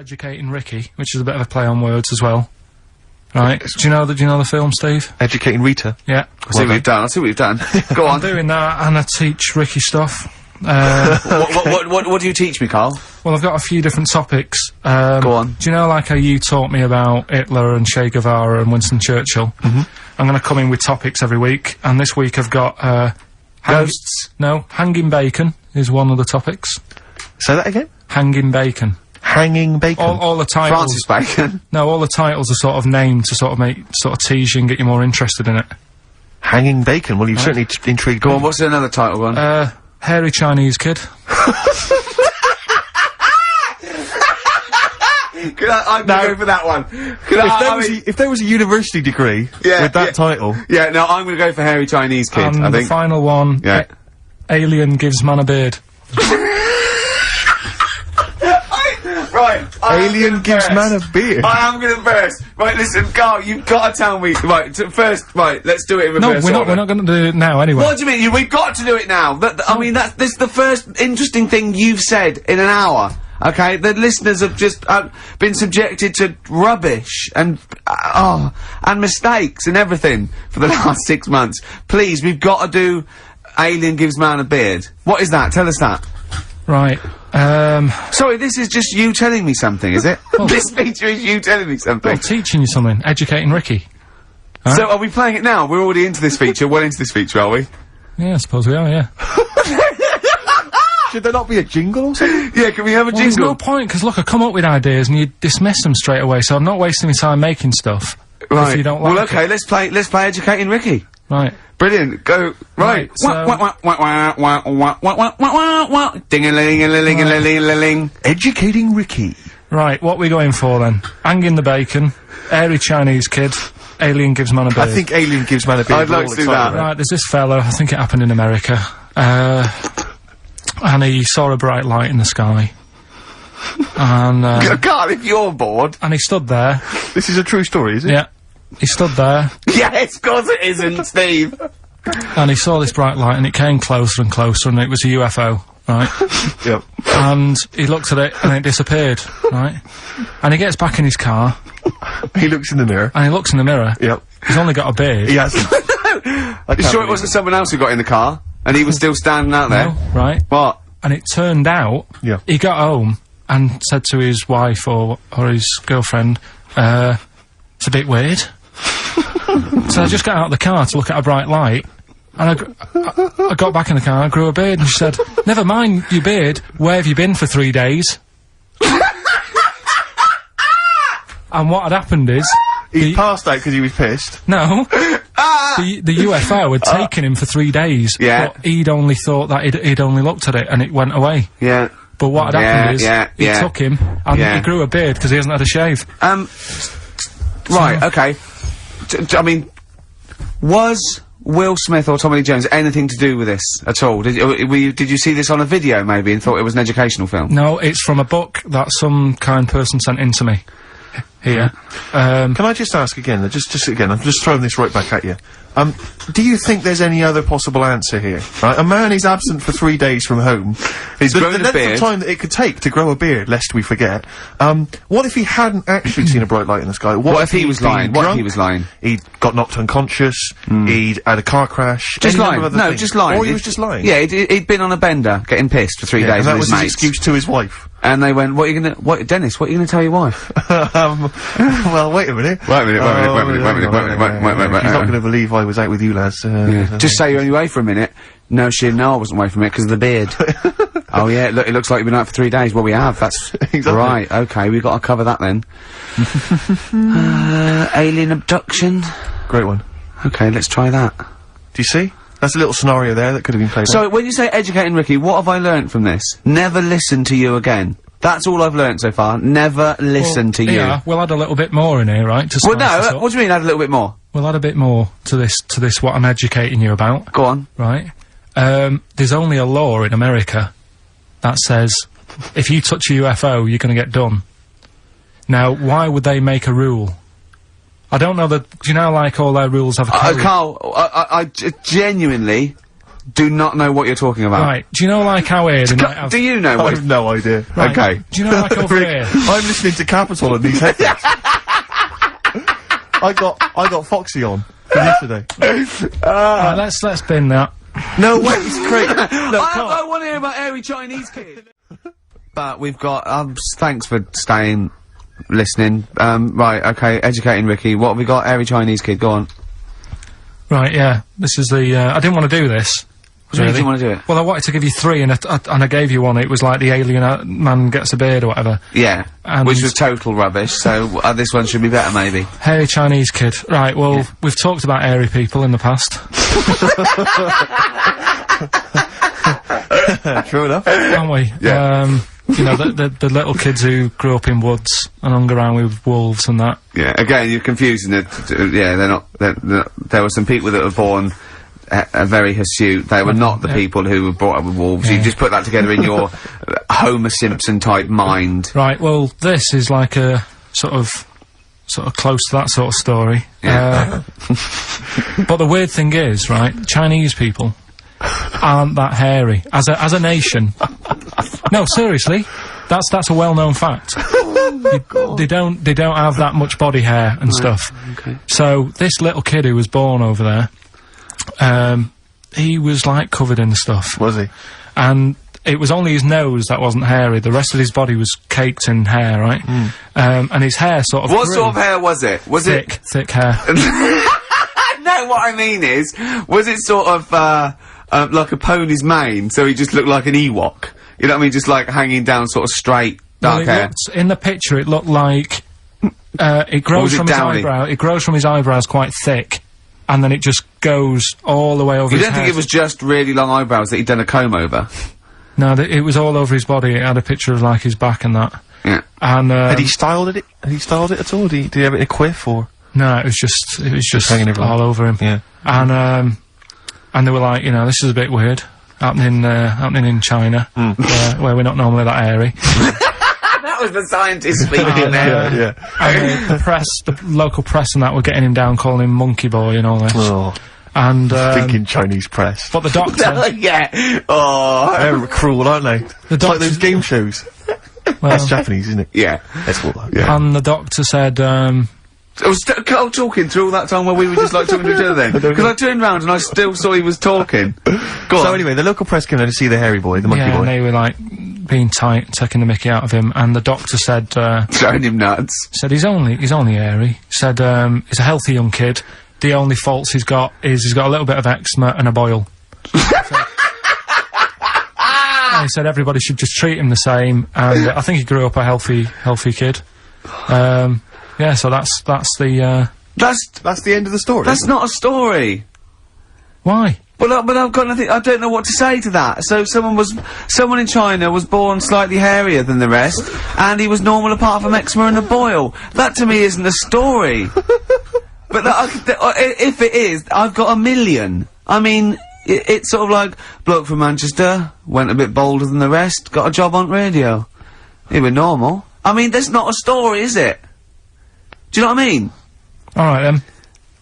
Educating Ricky, which is a bit of a play on words as well. Right. Do you know the film, Steve? Educating Rita? Yeah. I see what you've done. I see what you've done. Go on. I'm doing that, and I teach Ricky stuff. What do you teach me, Carl? Well, I've got a few different topics. Go on. Do you know, like, how you taught me about Hitler and Che Guevara and Winston Churchill? Mm-hmm. I'm gonna come in with topics every week, and this week I've got, ghosts? No, hanging bacon is one of the topics. Say that again? Hanging bacon. Hanging bacon? All the titles... Francis Bacon? No, all the titles are sort of named to sort of tease you and get you more interested in it. Hanging bacon? Well, you've certainly intrigued me. Go on, what's another title one? Hairy Chinese kid. I'm gonna go for that one. If there was a university degree with that title... Yeah, no, I'm gonna go for hairy Chinese kid, And I think. the final one, Alien gives man a beard. Right, Alien gives man a beard. I am gonna burst. Right, listen, Carl, you've got to tell me. Right, first, right, let's do it in reverse No, order. we're not gonna do it now anyway. What do you mean? We've got to do it now. I mean, this is the first interesting thing you've said in an hour. Okay, the listeners have just been subjected to rubbish and mistakes and everything for the last 6 months. Please, we've got to do Alien gives man a beard. What is that? Tell us that. Right. Sorry, this is just you telling me something, is it? This feature is you telling me something. Well, teaching you something. Educating Ricky. So are we playing it now? We're already into this feature. Well into this feature, are we? Yeah, I suppose we are, yeah. Should there not be a jingle or something? Yeah, can we have a jingle? There's no point, because look, I come up with ideas and you dismiss them straight away, so I'm not wasting my time making stuff. Right. If you don't like well, okay, let's play Educating Ricky. Right. Brilliant. Go. Right. So- Ding-a-ling-a-ling-a-ling-a-ling. Educating Ricky. Right, what we going for then? Hanging the bacon, hairy Chinese kid, Alien gives man a beard. I think Alien gives man a beard. I'd like to do that. Right, there's this fella, I think it happened in America, and he saw a bright light in the sky. And, Carl, if you're bored. and he stood there. This is a true story, is it? Yeah. He stood there, Yes, of course it isn't, Steve. and he saw this bright light, and it came closer and closer, and it was a UFO, right? Yep. And he looked at it, and it disappeared, right? And he gets back in his car, He looks in the mirror. and he looks in the mirror. Yep. He's only got a beard. He hasn't. You sure it wasn't someone else who got in the car? And he was still standing out there? No, right? What? And it turned out, Yeah. he got home and said to his wife or his girlfriend, it's a bit weird. So I just got out of the car to look at a bright light, and I got back in the car and I grew a beard, and she said, never mind your beard, where have you been for 3 days? And what had happened is... He passed out because he was pissed. No. The UFO had taken him for 3 days. Yeah. But he'd only thought that he'd only looked at it and it went away. Yeah. But what had happened is, he took him, and he grew a beard because he hasn't had a shave. Right, okay. I mean, was Will Smith or Tommy Lee Jones anything to do with this at all? Did you see this on a video, maybe, and thought it was an educational film? No, it's from a book that some kind person sent in to me. Here. Can I just ask again, just again, I'm just throwing this right back at you. Do you think there's any other possible answer here? Right, a man is absent for 3 days from home. He's grown the a length beard. of time that it could take to grow a beard, lest we forget. What if he hadn't actually seen a bright light in the sky? What if he was he'd been lying? What if drunk? he was lying? He'd got knocked unconscious, he'd had a car crash. Just any lying. number of other No, things. just lying. Or he was just lying. Yeah, he'd been on a bender, getting pissed for 3 days and that with was his his mates. excuse to his wife. And they went, Dennis, what are you gonna tell your wife? Well, wait a minute. Wait a minute. He's not going to believe I was out with you, lads. Just say you're only away for a minute. No, I wasn't away from it because of the beard. Oh yeah, look, it looks like you've been out for 3 days. Well, we have, that's... Exactly. Right, okay, we've got to cover that then. Alien abduction. Great one. Okay, let's try that. Do you see? That's a little scenario there that could have been played out. So, when you say educating Ricky, what have I learnt from this? Never listen to you again. That's all I've learnt so far. Never listen to you. Yeah, we'll add a little bit more in here, right? To Well, spice this no, up. what do you mean add a little bit more? We'll add a bit more to this what I'm educating you about, Go on. right? There's only a law in America that says if you touch a UFO, you're gonna get done. Now, why would they make a rule? I don't know that, do you know, like, all their rules have a code? Carl, I genuinely do not know what you're talking about. Right, do you know like how here they might have... Do you know I what? have no idea. Right, Okay. do you know like over here? I'm listening to Capital and these headphones. I got Foxy on from yesterday. Right, let's bin that. No way, it's great. No, I want to hear about hairy Chinese kid. But we've got, thanks for staying, listening. Right, okay, educating Ricky. What have we got? Hairy Chinese kid, go on. Right, yeah, this is the, I didn't want to do this. What do you mean you want to do it? Well, I wanted to give you 3 and I gave you one. It was like the alien man gets a beard or whatever. Yeah, And- which was total rubbish, so this one should be better maybe. Hairy Chinese kid. Right, well, we've talked about hairy people in the past. True enough. Haven't we? Yeah. You know, the little kids who grew up in woods and hung around with wolves and that. Yeah, again, you're confusing it. Yeah, there were some people that were born very hirsute. They were not the people who were brought up with wolves. Yeah. You just put that together in your Homer Simpson type mind. Right, well, this is like a sort of close to that sort of story. Yeah. But the weird thing is, right, Chinese people aren't that hairy as a nation. No, seriously, that's a well-known fact. They don't have that much body hair and stuff. Okay. So this little kid who was born over there, he was like covered in stuff, Was he? and it was only his nose that wasn't hairy. The rest of his body was caked in hair, right? And his hair sort of What grew. sort of hair was it? Was thick hair. No, what I mean is, was it sort of like a pony's mane, so he just looked like an Ewok? You know what I mean? Just like hanging down, sort of straight, dark Well, hair. in the picture, it looked like it grows was it from his downy? eyebrow. It grows from his eyebrows quite thick, and then it just goes all the way over. You his don't think head. it was just really long eyebrows that he'd done a comb over? No, it was all over his body. It had a picture of like his back and that. Yeah. And Had he styled it? Had he styled it at all? Did he have it in a quiff or? no, it was just hanging everywhere. all over him. Yeah. And they were like, you know, this is a bit weird. Happening in China, where we're not normally that hairy. That was the scientist speaking there. Yeah. And the local press and that were getting him down, calling him monkey boy and all this. Oh, And thinking Chinese press. but the doctor, Yeah. Oh. They're cruel, aren't they? It's like those game shows. well, That's Japanese, isn't it? Yeah. That's what that. Yeah. and the doctor said, I was Carl talking through all that time while we were just like talking to each other then. Because I turned round and I still saw he was talking. Go on. So anyway, the local press came there to see the hairy boy, the monkey yeah, boy. and they were like being tight, taking the mickey out of him, and the doctor said, Showing him nuts. he's only hairy. Said, he's a healthy young kid. The only faults he's got is he's got a little bit of eczema and a boil. And he said everybody should just treat him the same, and I think he grew up a healthy kid. Yeah, so that's the, That's the end of the story. That's not a story. why? But I've got nothing. I don't know what to say to that. So someone in China was born slightly hairier than the rest, and he was normal apart from eczema and a boil. That to me isn't a story. But if it is, I've got a million. I mean, it's sort of like bloke from Manchester went a bit bolder than the rest, got a job on radio. He was normal. I mean, that's not a story, is it? Do you know what I mean? Alright then.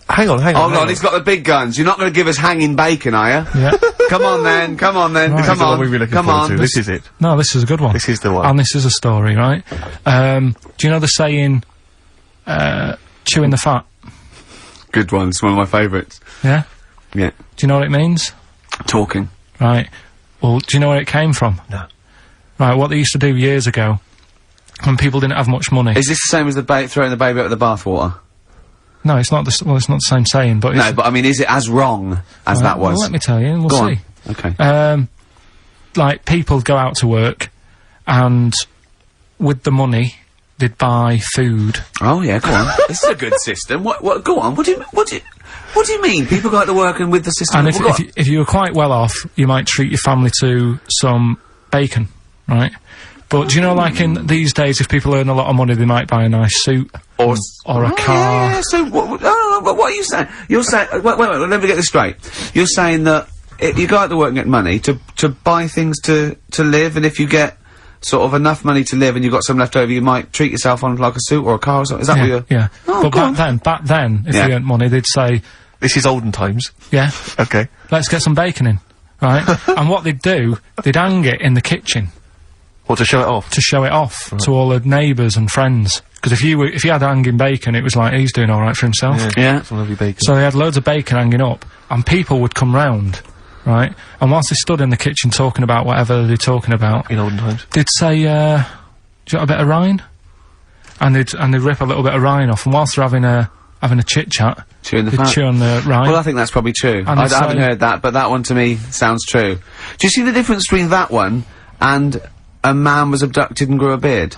Hang on. Hold on, he's got the big guns. You're not going to give us hanging bacon, are you? Yeah. Come on then, come on then, Right. come This is the one on, we were looking come forward on. to. This is it. No, this is a good one. This is the one. And this is a story, right? Do you know the saying, chewing the fat? Good one, it's one of my favourites. Yeah? Yeah. Do you know what it means? Talking. Right. Well, do you know where it came from? No. Right, what they used to do years ago, when people didn't have much money. Is this the same as throwing the baby out of the bathwater? No, it's not it's not the same saying, but it's... No, but I mean, is it as wrong as that was? Well, let me tell you, we'll Go see. on. Okay. Like, people go out to work, and with the money, they'd buy food. Oh yeah, go on. This is a good system. What? Go on. What do you mean? People go out to work and with the system. And if you were quite well off, you might treat your family to some bacon, right? But do you know, like in these days, if people earn a lot of money, they might buy a nice suit or a car. Yeah. So what are you saying? You're saying wait. Let me get this straight. You're saying that you go out to work and get money to buy things to live, and if you get sort of enough money to live and you've got some left over, you might treat yourself on like a suit or a car or something. Is that what you're... Yeah. Oh, but go on. back then, if Yeah. they earned money, they'd say, This is olden times. yeah, Okay. let's get some bacon in. right? And what they'd do, they'd hang it in the kitchen. Or to show it off? To show it off to all the neighbours and friends. Because if you had hanging bacon, it was like, he's doing alright for himself. Yeah. Some lovely bacon. So they had loads of bacon hanging up, and people would come round, right? And whilst they stood in the kitchen talking about whatever they're talking about, in olden times, they'd say, do you want a bit of rind? And they'd rip a little bit of rind off, and whilst they're having a chit-chat, Chewing the they'd fat. chew on the rind. Well, I think that's probably true. And I it's haven't like- heard that, but that one to me sounds true. Do you see the difference between that one and a man was abducted and grew a beard?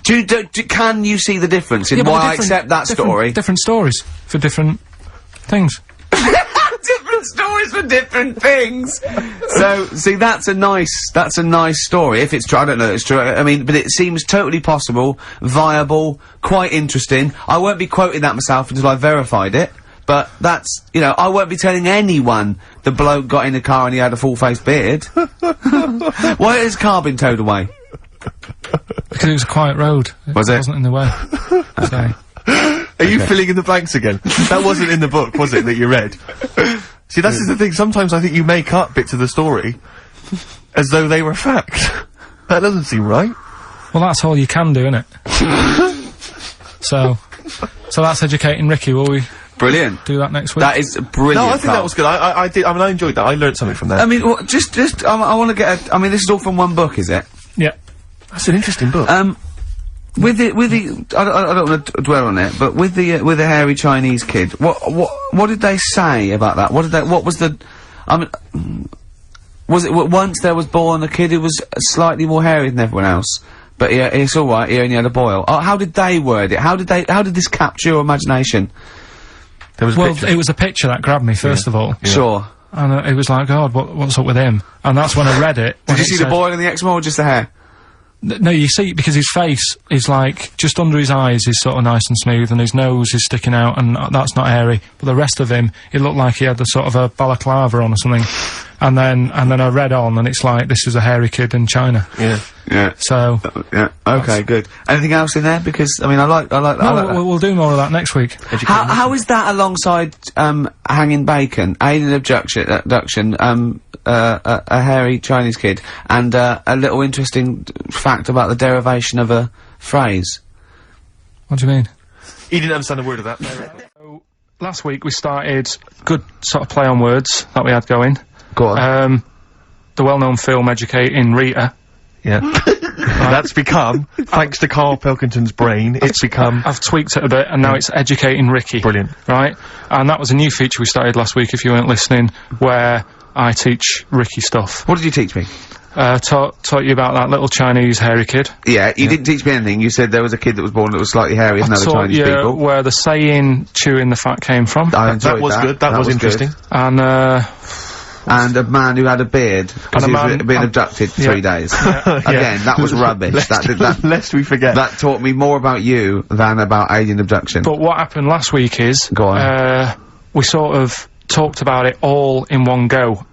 Can you see the difference in Yeah, but why I different- accept that story? Different stories for different things. Different stories for different things. So, see, that's a nice story. If it's true, I don't know if it's true. I mean, but it seems totally possible, viable, quite interesting. I won't be quoting that myself until I verified it. But that's, you know, I won't be telling anyone the bloke got in the car and he had a full-faced beard. Why has Karl been towed away? Because it was a quiet road. Was it? wasn't in the way. So. Are you filling in the blanks again? That wasn't in the book, was it, that you read? See, that's the thing, sometimes I think you make up bits of the story as though they were fact. That doesn't seem right. Well, that's all you can do, innit? So that's educating Ricky. Will we Brilliant. do that next week? That is brilliant. No, I think Karl. that was good. I did, I mean, I enjoyed that. I learned something from that. I mean, I want to get a, I mean, this is all from one book, is it? Yeah. That's an interesting book. With the, I don't want to dwell on it, but with the hairy Chinese kid, what did they say about that? What was the, I mean, was it once there was born a kid who was slightly more hairy than everyone else, but it's alright, he only had a boil? How did they word it? How did this capture your imagination? There was a picture. It was a picture that grabbed me, first of all. Sure. And it was like, God, what's up with him? And that's when I read it. Did you see the boil and the eczema or just the hair? No, you see, because his face is like, just under his eyes is sort of nice and smooth, and his nose is sticking out, and that's not hairy. But the rest of him, it looked like he had a sort of a balaclava on or something. And then I read on, and it's like, this is a hairy kid in China. Yeah. Yeah. So. Yeah. Okay. Good. Anything else in there? Because I mean, I like that. We'll do more of that next week. How is that alongside hanging bacon, alien abduction, a hairy Chinese kid, and a little interesting fact about the derivation of a phrase? What do you mean? He didn't understand a word of that. So, last week we started good sort of play on words that we had going. Go on. The well-known film Educating Rita. Yeah. That's become, thanks to Karl Pilkington's brain, it's become... I've tweaked it a bit, and now it's Educating Ricky. Brilliant. Right? And that was a new feature we started last week, if you weren't listening, where I teach Ricky stuff. What did you teach me? Taught you about that little Chinese hairy kid. Yeah, you didn't teach me anything. You said there was a kid that was born that was slightly hairy than other Taught Chinese you people. where the saying chewing the fat came from. I enjoyed That was good, that was interesting. And, And a man who had a beard because And he a was man- being abducted 3 days. Again, that was rubbish. Lest we forget. That taught me more about you than about alien abduction. but what happened last week is, Go on. we sort of talked about it all in one go.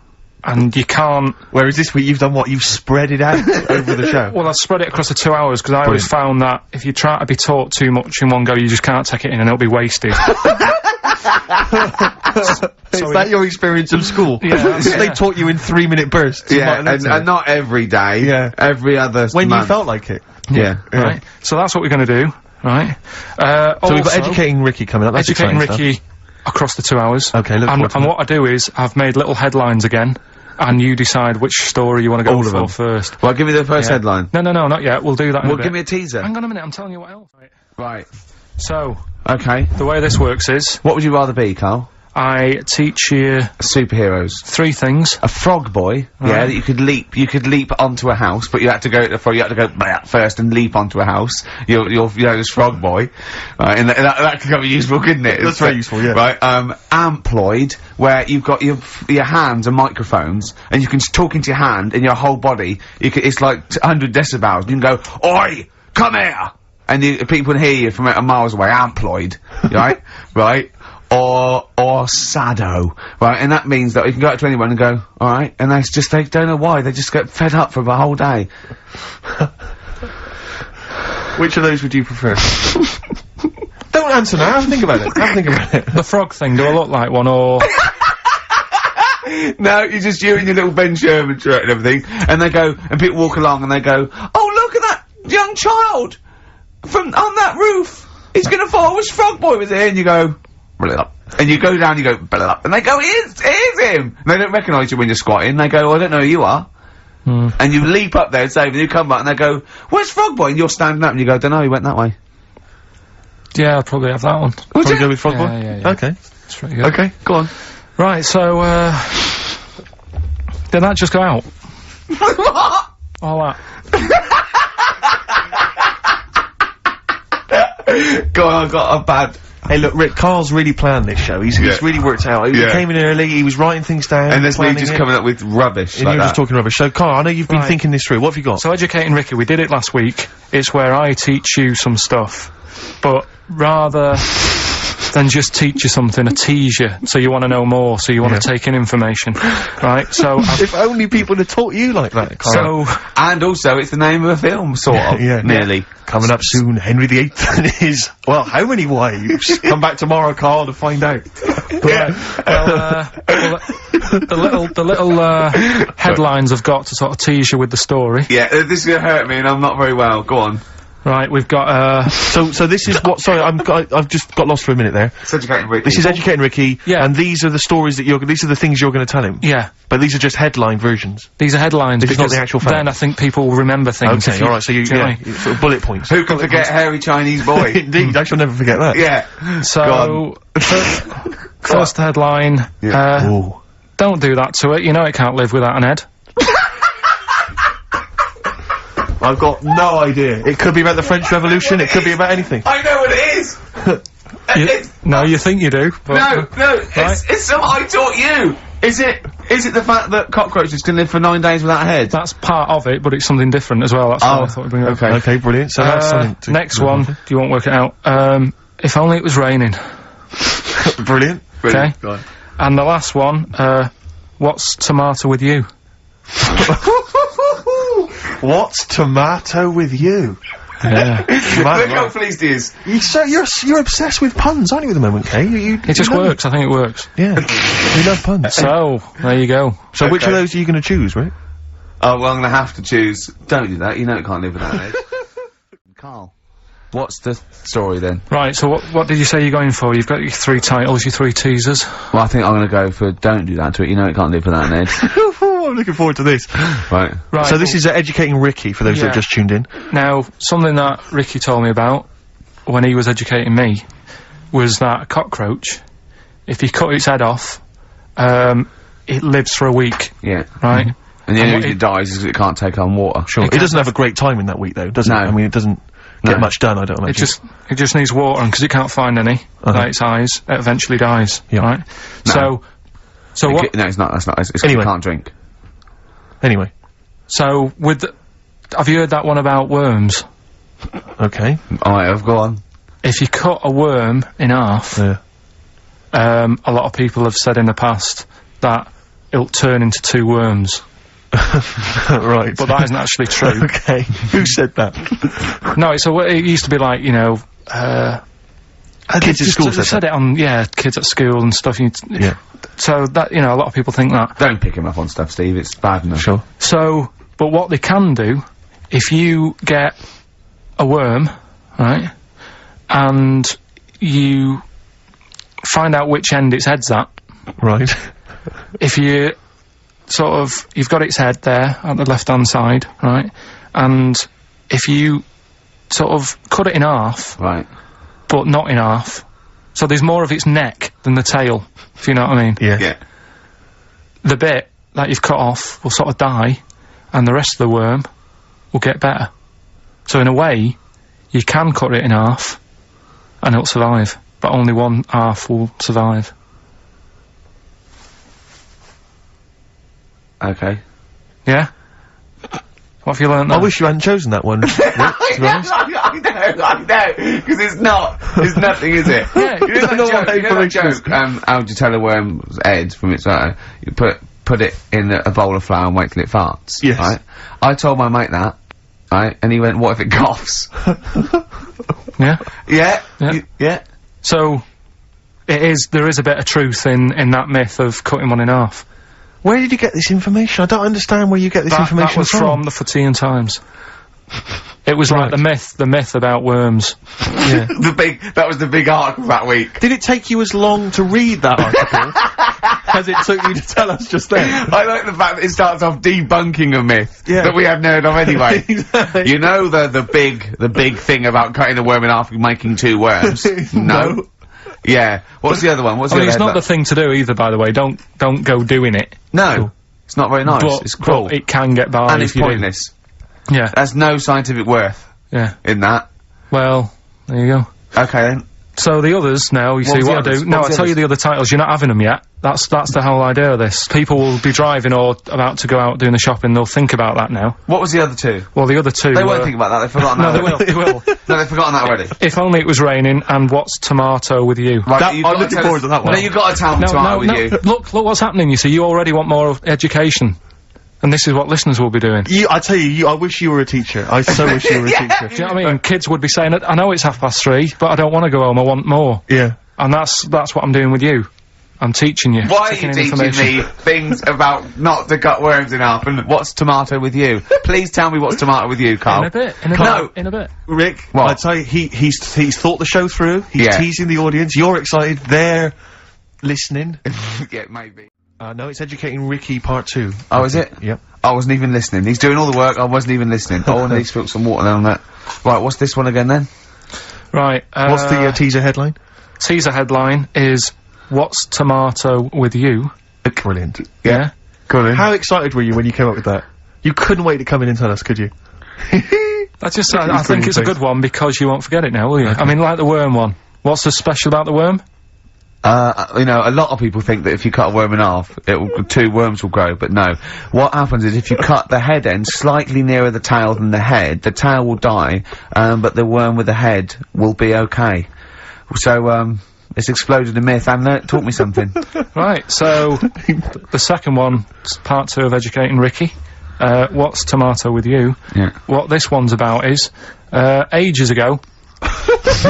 And you can't... Whereas this week you've done what? You've spread it out over the show. Well, I spread it across the 2 hours, because I always found that if you try to be taught too much in one go, you just can't take it in and it'll be wasted. Is that your experience of school? Yeah, They yeah. taught you in 3-minute bursts. Yeah, You might have and not every day. Yeah. Every other when month. you felt like it. Yeah. Right? So that's what we're going to do, right? So we've got Educating Ricky coming up. That's Educating exciting Ricky across the 2 hours. Okay, look forward to and that. what I do is, I've made little headlines again, and you decide which story you want to go All of for them. first. Well, give me the first Yeah. headline. No, not yet. We'll do that in Well, a bit. give me a teaser. Hang on a minute, I'm telling you what else. Right. Right. So, Okay. the way this works is, What would you rather be, Karl? I teach you Superheroes. 3 things. A frog boy, yeah, Right. that you could leap onto a house, but you had to go bleh, first and leap onto a house. You're this frog boy, right? And that could be useful, couldn't it? That's very useful, yeah. Right. Amploid, where you've got your hands and microphones, and you can talk into your hand and your whole body. It's like 100 decibels. You can go, "Oi, come here," and people can hear you from miles away. Amploid, right? Right. Or sado, right? And that means that you can go up to anyone and go, alright, and they don't know why, they just get fed up for the whole day. Which of those would you prefer? Don't answer now, have a think about it. Have a think about it. The frog thing, do I look like one, or... No, you're just you and your little Ben Sherman shirt and everything, and they go, and people walk along and they go, oh, look at that young child from on that roof. He's gonna fall. I wish Frog Boy was here. And you go, blah, and you go down, you go, blah, and they go, here's him. And they don't recognise you when you're squatting. They go, I don't know who you are. And you leap up there and say, and you come back and they go, where's Frog Boy? And you're standing up and you go, don't know, he went that way. Yeah, I'll probably have that one. Would Probably you? go with Frog Boy? Yeah. Okay. That's pretty good. Okay, go on. Right, so, did that just go out? What? All that. Go on, I've got a bad... Hey, look, Rick, Carl's really planned this show. He's really worked out. He came in early, he was writing things down. And there's me planning just it, coming up with rubbish and like you're that. just talking rubbish. So, Carl, I know you've been thinking this through. What have you got? So, Educating Ricky, we did it last week. It's where I teach you some stuff, but rather than just teach you something, I tease you, so you want to know more, so you want to take in information, right? So, if only people had taught you like that, Carl. so, And also, it's the name of a film, sort of. Nearly. Coming up soon, Henry VIII and his, well, how many wives? Come back tomorrow, Carl, to find out. the little headlines I've got to sort of tease you with the story. Yeah, this is gonna hurt me and I'm not very well. Go on. Right, we've got, So this is what, sorry, I've just got lost for a minute there. It's Educating Ricky. This is Educating Ricky, Yeah. and these are the stories that these are the things you're gonna tell him. yeah, But these are just headline versions. these are headlines, This is not because the actual fact. then I think people will remember things. Okay, if alright, so you, do you know what I mean? sort of bullet points. Who can forget Hairy Chinese Boy? Indeed, I shall never forget that. Yeah. So, first headline, Ooh. don't do that to it, you know it can't live without an head. I've got no idea. It could be about the French Revolution, it could be about anything. I know what it is! No, you think you do, but... No, it's something I taught you! Is it the fact that cockroaches can live for 9 days without a head? That's part of it, but it's something different as well, that's what I thought we'd bring up. okay. Okay, brilliant. So that's something to Next one, you won't work it out. If only it was raining. Brilliant. Okay. Go on. And the last one, what's tomato with you? What's tomato with you? Yeah. Look how pleased he is. You're obsessed with puns, aren't you, at the moment, Kay? It just works, I think it works. Yeah. You love puns. So, there you go. So which of those are you gonna choose, right? Oh, well, I'm gonna have to choose. Don't do that, you know it can't live without an head. Carl. What's the story then? Right, so what did you say you're going for? You've got your 3 titles, your 3 teasers. Well, I think I'm gonna go for don't do that to it, you know it can't live without an head. I'm looking forward to this. Right. Right. So this is Educating Ricky, for those that have just tuned in. Now, something that Ricky told me about when he was educating me was that a cockroach, if you cut its head off, it lives for a week, Yeah. right? And the And only what reason it dies is because it can't take on water. Sure. It doesn't have a great time in that week, though, does it? No. I mean, it doesn't get much done, I don't imagine. It just needs water, and because it can't find any, like its eyes, it eventually dies, right? No. So what? No, it's not, that's not, it's 'cause Anyway. you can't drink. Anyway. So, have you heard that one about worms? Okay. I have, go on. If you cut a worm in half, Yeah. a lot of people have said in the past that it'll turn into 2 worms. Right. But that isn't actually true. Okay. Who said that? No, it used to be like, you know, Kids at school they said it on, kids at school and stuff. Yeah. So that, you know, a lot of people think that. Don't pick him up on stuff, Steve, it's bad enough. Sure. So, but what they can do, if you get a worm, right, and you find out which end its head's at, Right. if you you've got its head there at the left-hand side, right, and if you sort of cut it in half, Right. but not in half, so there's more of its neck than the tail, if you know what I mean. Yeah. Yeah. The bit that you've cut off will sort of die, and the rest of the worm will get better. So in a way, you can cut it in half, and it'll survive, but only one half will survive. Okay. Yeah? What have you learnt there? I wish you hadn't chosen that one, Rick, to be honest. I know, because it's nothing, is it? Yeah, You know that no joke, you know that information. joke, how would you tell a worm's head from its you put it in a bowl of flour and wait till it farts, Yes. right? I told my mate that, right, and he went, what if it coughs? Yeah? Yeah? Yeah. Yeah? So, there is a bit of truth in that myth of cutting one in half. Where did you get this information? I don't understand where you get this information That was from the Fortean Times. It was like the myth about worms. Yeah. That was the big article that week. Did it take you as long to read that article as it took you to tell us just then? I like the fact that it starts off debunking a myth that we hadn't heard of anyway. Exactly. You know the big thing about cutting a worm in half and making 2 worms? No. Yeah. What's the other one? What's the other it's not headline? the thing to do either, by the way. Don't go doing it. No. It's not very nice. But, it's cruel. but it can get by and if it's you pointless. do. Yeah. There's no scientific worth Yeah. in that. Well, there you go. Okay then. So the others now, you see was the what I others? do. No, What I was the tell you others? the other titles. You're not having them yet. That's the whole idea of this. People will be driving or about to go out doing the shopping. They'll think about that now. What was the other 2? Well, the other 2. They won't think about that. They've forgotten No, that. they will. They will. No, they've forgotten that already. If only it was raining. And what's tomato with you? Right, That- you've I'm gotta looking tell forward us- to that one. No, you've got to tell me tomato with you. Look what's happening. You see, you already want more of education, and this is what listeners will be doing. I tell you, I wish you were a teacher. I so wish you were a teacher. Do you know what I mean? Kids would be saying, I know it's 3:30, but I don't want to go home, I want more. Yeah. And that's what I'm doing with you. I'm teaching you. Why are taking you in teaching information. me things about not to cut worms in half and what's tomato with you? Please tell me what's tomato with you, Carl. In a bit. No. In a bit. Rick, What? I tell you, he's thought the show through. He's Yeah. teasing the audience. You're excited. They're listening. Yeah, maybe. No, it's Educating Ricky Part 2. Oh, is it? Yep. I wasn't even listening. He's doing all the work, I wasn't even listening. Oh, and he spilled some water down on that. Right, what's this one again then? Right. What's the teaser headline? teaser headline is, "What's tomato with you?" Brilliant. Yeah. Go on. How excited were you when you came up with that? You couldn't wait to come in and tell us, could you? I think it's a good one because you won't forget it now, will you? I mean, like the worm one. What's so special about the worm? You know, a lot of people think that if you cut a worm in half, two worms will grow, but no. What happens is if you cut the head end slightly nearer the tail than the tail will die, but the worm with the head will be okay. So, it's exploded a myth, and it taught me something. Right, so, the second one, part 2 of Educating Ricky. What's tomato with you? Yeah. What this one's about is, ages ago, This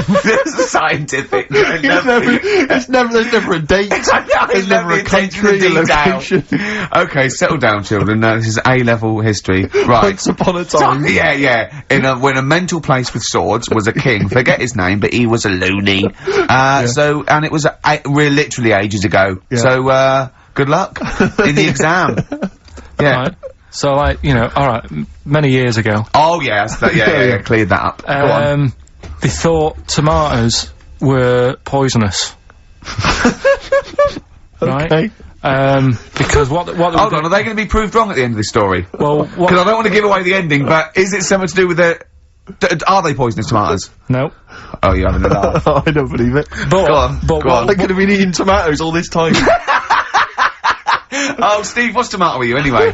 is scientific. There's never a date. There's never a country, a location. Okay, settle down, children. This is A-level history. Right. Once upon a time. Yeah. When a mental place with swords was a king, forget his name, but he was a loony. So, and it was literally ages ago. Yeah. So, good luck in the exam. Yeah. right, so like, you know, alright, many years ago, Oh, yes. Yeah, cleared that up. Go on. they thought tomatoes were poisonous. Right? Okay. Because what they Hold would on, are they going to be proved wrong at the end of this story? well, Because what, I don't want to give away the ending, but is it something to do with the... are they poisonous tomatoes? no. Oh, you're having a laugh. I don't believe it. But, Go on, but go what, on. They could have been eating tomatoes all this time. Oh, Steve, what's tomato with you, anyway?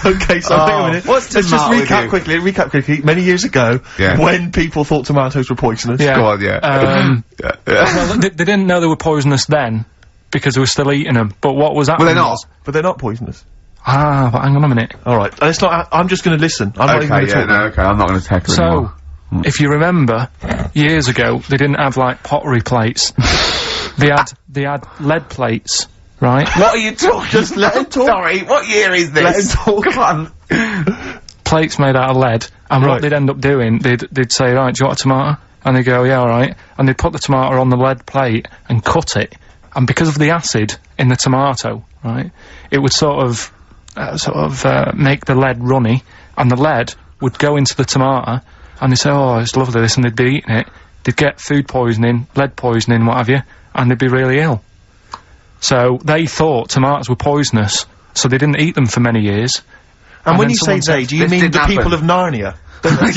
Okay, so hang on a minute. What's Let's just tomato with recap quickly. Many years ago, Yeah. when people thought tomatoes were poisonous. yeah. Go on, yeah. Well, they didn't know they were poisonous then, because they were still eating them, but what was happening Well, they're not. was- But they're not poisonous. but hang on a minute. Alright, it's not, I'm just gonna listen. I'm not even Okay, gonna talk. yeah, no, okay, I'm not going to tackle it So, anymore. if you remember, years ago, they didn't have, like, pottery plates. they had lead plates, right? What are you talking? Just let him talk. Sorry, what year is this? Let him talk. Come on. Plates made out of lead, and Right. what they'd end up doing, they'd say, right, do you want a tomato? And they'd go, yeah, alright. And they'd put the tomato on the lead plate and cut it, and because of the acid in the tomato, right, it would sort of make the lead runny, and the lead would go into the tomato, and they'd say, oh, it's lovely this, and they'd be eating it, they'd get food poisoning, lead poisoning, what have you, and they'd be really ill. So they thought tomatoes were poisonous, so they didn't eat them for many years. And when then you say someone said, they, do you this mean didn't the people of happen. Narnia?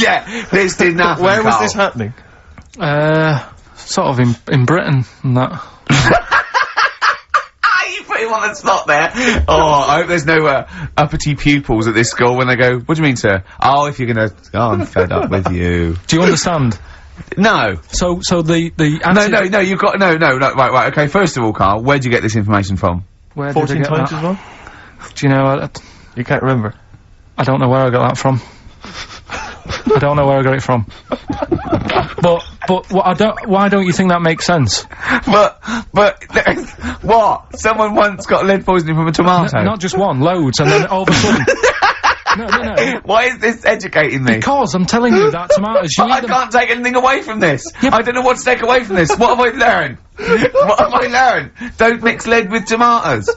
Yeah, this didn't happen, Where was Carl. this happening? Sort of in Britain and that. You put him on the spot there. Oh, I hope there's no uppity pupils at this school when they go, what do you mean, sir? Oh, if you're gonna... Oh, I'm fed up with you. Do you understand? No. So the No, you've got... No, right, okay, first of all, Carl, where'd you get this information from? Where did I 14 get times that? as well? Do you know? You can't remember. I don't know where I got that from. I don't know where I got it from. But But why don't you think that makes sense? But, what? Someone once got lead poisoning from a tomato? Not just one, loads, and then all of a sudden... No. Why is this educating me? Because I'm telling you that tomatoes, you I can't take anything away from this. I don't know what to take away from this. What have I learned? What have I learned? Don't mix lead with tomatoes.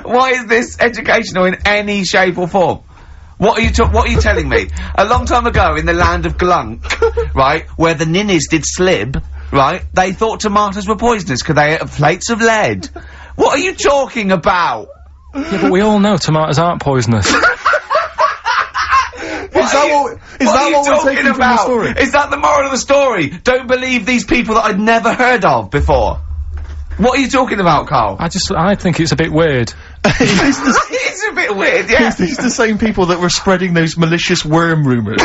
Why is this educational in any shape or form? What are you telling me? A long time ago in the land of Glunk, right, where the ninnies did slib, right, they thought tomatoes were poisonous because they ate plates of lead. What are you talking about? Yeah, but we all know tomatoes aren't poisonous. Is that what we're taking from the story? Is that the moral of the story? Don't believe these people that I'd never heard of before. What are you talking about, Karl? I think it's a bit weird. It's a bit weird, yeah. Is these the same people that were spreading those malicious worm rumours?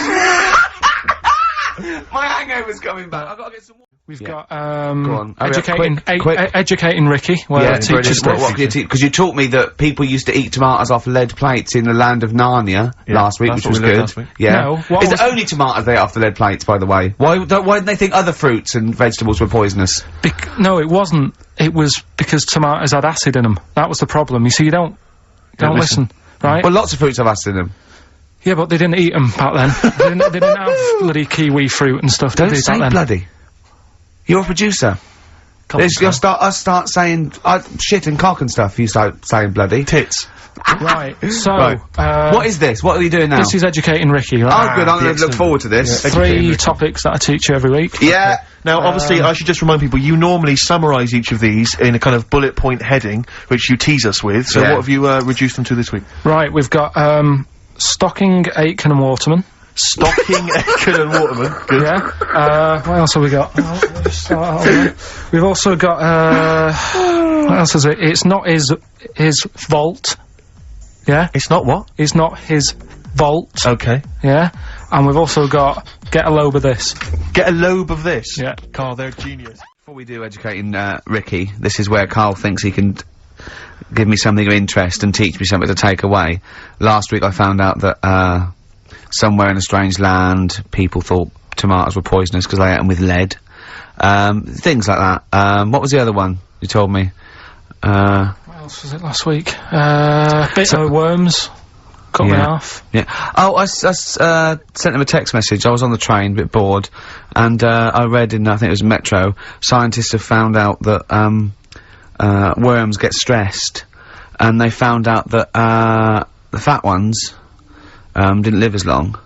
My hangover's coming back. I've got to get some more. We've got, Go on. educating Ricky, where teachers stuff. Because you taught me that people used to eat tomatoes off lead plates in the land of Narnia last week, which was good. Yeah. No, Is it only tomatoes they ate off the lead plates, by the way? Why didn't they think other fruits and vegetables were poisonous? No, it wasn't. It was because tomatoes had acid in them. That was the problem. You see, you don't listen, right? Well, lots of fruits have acid in them. Yeah, but they didn't eat them back then. they didn't have bloody kiwi fruit and stuff. Don't say bloody. You're a producer. You'll start saying shit and cock and stuff. You start saying bloody tits. Right. So, what is this? What are you doing now? This is educating Ricky. Right? Oh, good. I'm going to look forward to this. Yeah, 3 topics that I teach you every week. Yeah. Okay. Now, obviously, I should just remind people, you normally summarise each of these in a kind of bullet point heading, which you tease us with. So what have you reduced them to this week? Right, we've got Stocking, Aitken and Waterman. Stocking, Aitken and Waterman. Good. Yeah. What else have we got? We've also got, what else is it? It's not his vault. Yeah? It's not what? It's not his vault. Okay. Yeah? And we've also got Get a Lobe of This. Get a Lobe of This? Yeah. Karl, they're genius. Before we do educating, Ricky, this is where Karl thinks he can give me something of interest and teach me something to take away. Last week I found out that, somewhere in a strange land, people thought tomatoes were poisonous because they ate them with lead. Things like that. What was the other one you told me? What else was it last week? Bit of worms. Cut me off. Yeah. Oh, I sent him a text message. I was on the train, a bit bored, and I read in, I think it was Metro, scientists have found out that worms get stressed, and they found out that the fat ones didn't live as long,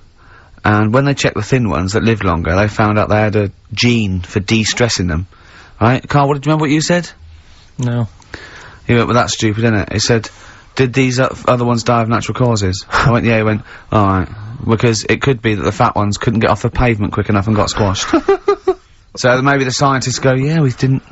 and when they checked the thin ones that lived longer, they found out they had a gene for de-stressing them. Right, Karl, do you remember what you said? No. He went, well, that's stupid, isn't it? He said, did these other ones die of natural causes? I went, yeah. He went, alright, because it could be that the fat ones couldn't get off the pavement quick enough and got squashed. So maybe the scientists go, yeah, we didn't.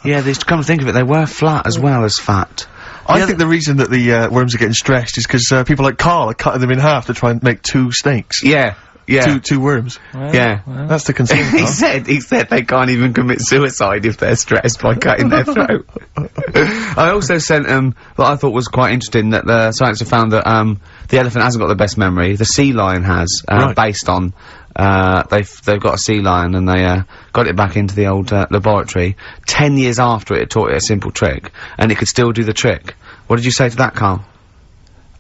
Yeah, they come to think of it, they were flat as well as fat. I think the reason that the worms are getting stressed is because people like Karl are cutting them in half to try and make 2 snakes. Yeah. Yeah. Two worms. Well, yeah. well. That's the concern. he said they can't even commit suicide if they're stressed by cutting their throat. I also sent what I thought was quite interesting, that the scientists have found that the elephant hasn't got the best memory. The sea lion has, based on they've got a sea lion and they got it back into the old laboratory 10 years after it taught it a simple trick, and it could still do the trick. What did you say to that, Karl?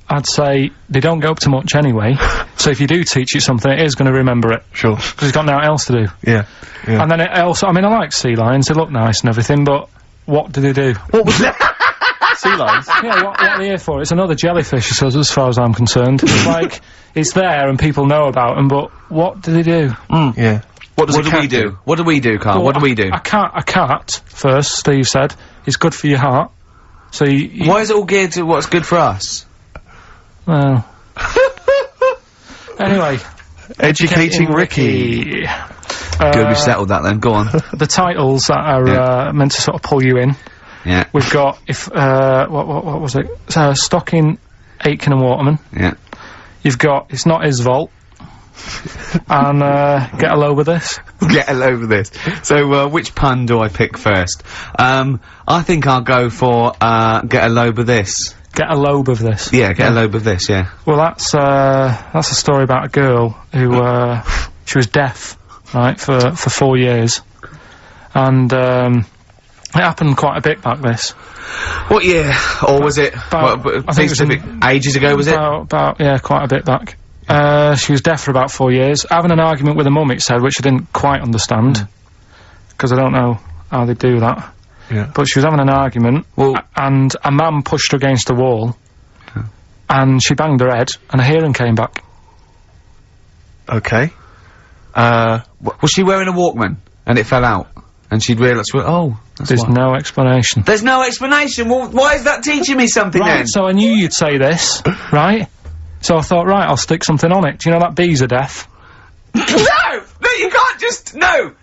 I'd say they don't go up to much anyway, so if you do teach it something, it is going to remember it. Sure. Because it's got nothing else to do. Yeah. And then it also, I mean, I like sea lions, they look nice and everything, but what do they do? What was that? Sea lions? Yeah, what are they here for? It's another jellyfish, as far as I'm concerned. It's like, it's there and people know about them, but what do they do? Yeah. What do we do? What do we do, Karl? Well, what do we do? A cat, first, Steve said, is good for your heart. So why is it all geared to what's good for us? Well. Anyway. Educating Ricky. Good, we've settled that then, go on. The titles that are, meant to sort of pull you in. Yeah. We've got, what was it? Stocking, Aitken and Waterman. Yeah. You've got, It's Not His Vault. And, Get a Lobe of This. Get a load of this. So, which pun do I pick first? I think I'll go for, get a lobe of this. Get a lobe of this. Yeah, get a lobe of this, yeah. Well, that's a story about a girl who, she was deaf, right, for 4 years. And, it happened quite a bit back this. What year? Or was it, I think it was ages ago, was it? Yeah, quite a bit back. She was deaf for about 4 years, having an argument with her mum, it said, which I didn't quite understand, because I don't know how they do that. Yeah. But she was having an argument, and a man pushed her against the wall, and she banged her head, and her hearing came back. Okay. Was she wearing a Walkman, and it fell out? And she'd realised, well, oh, There's no explanation. There's no explanation? Well, why is that teaching me something then? So I knew you'd say this, right? So I thought, right, I'll stick something on it. Do you know that bees are deaf? No! No, you can't just, no!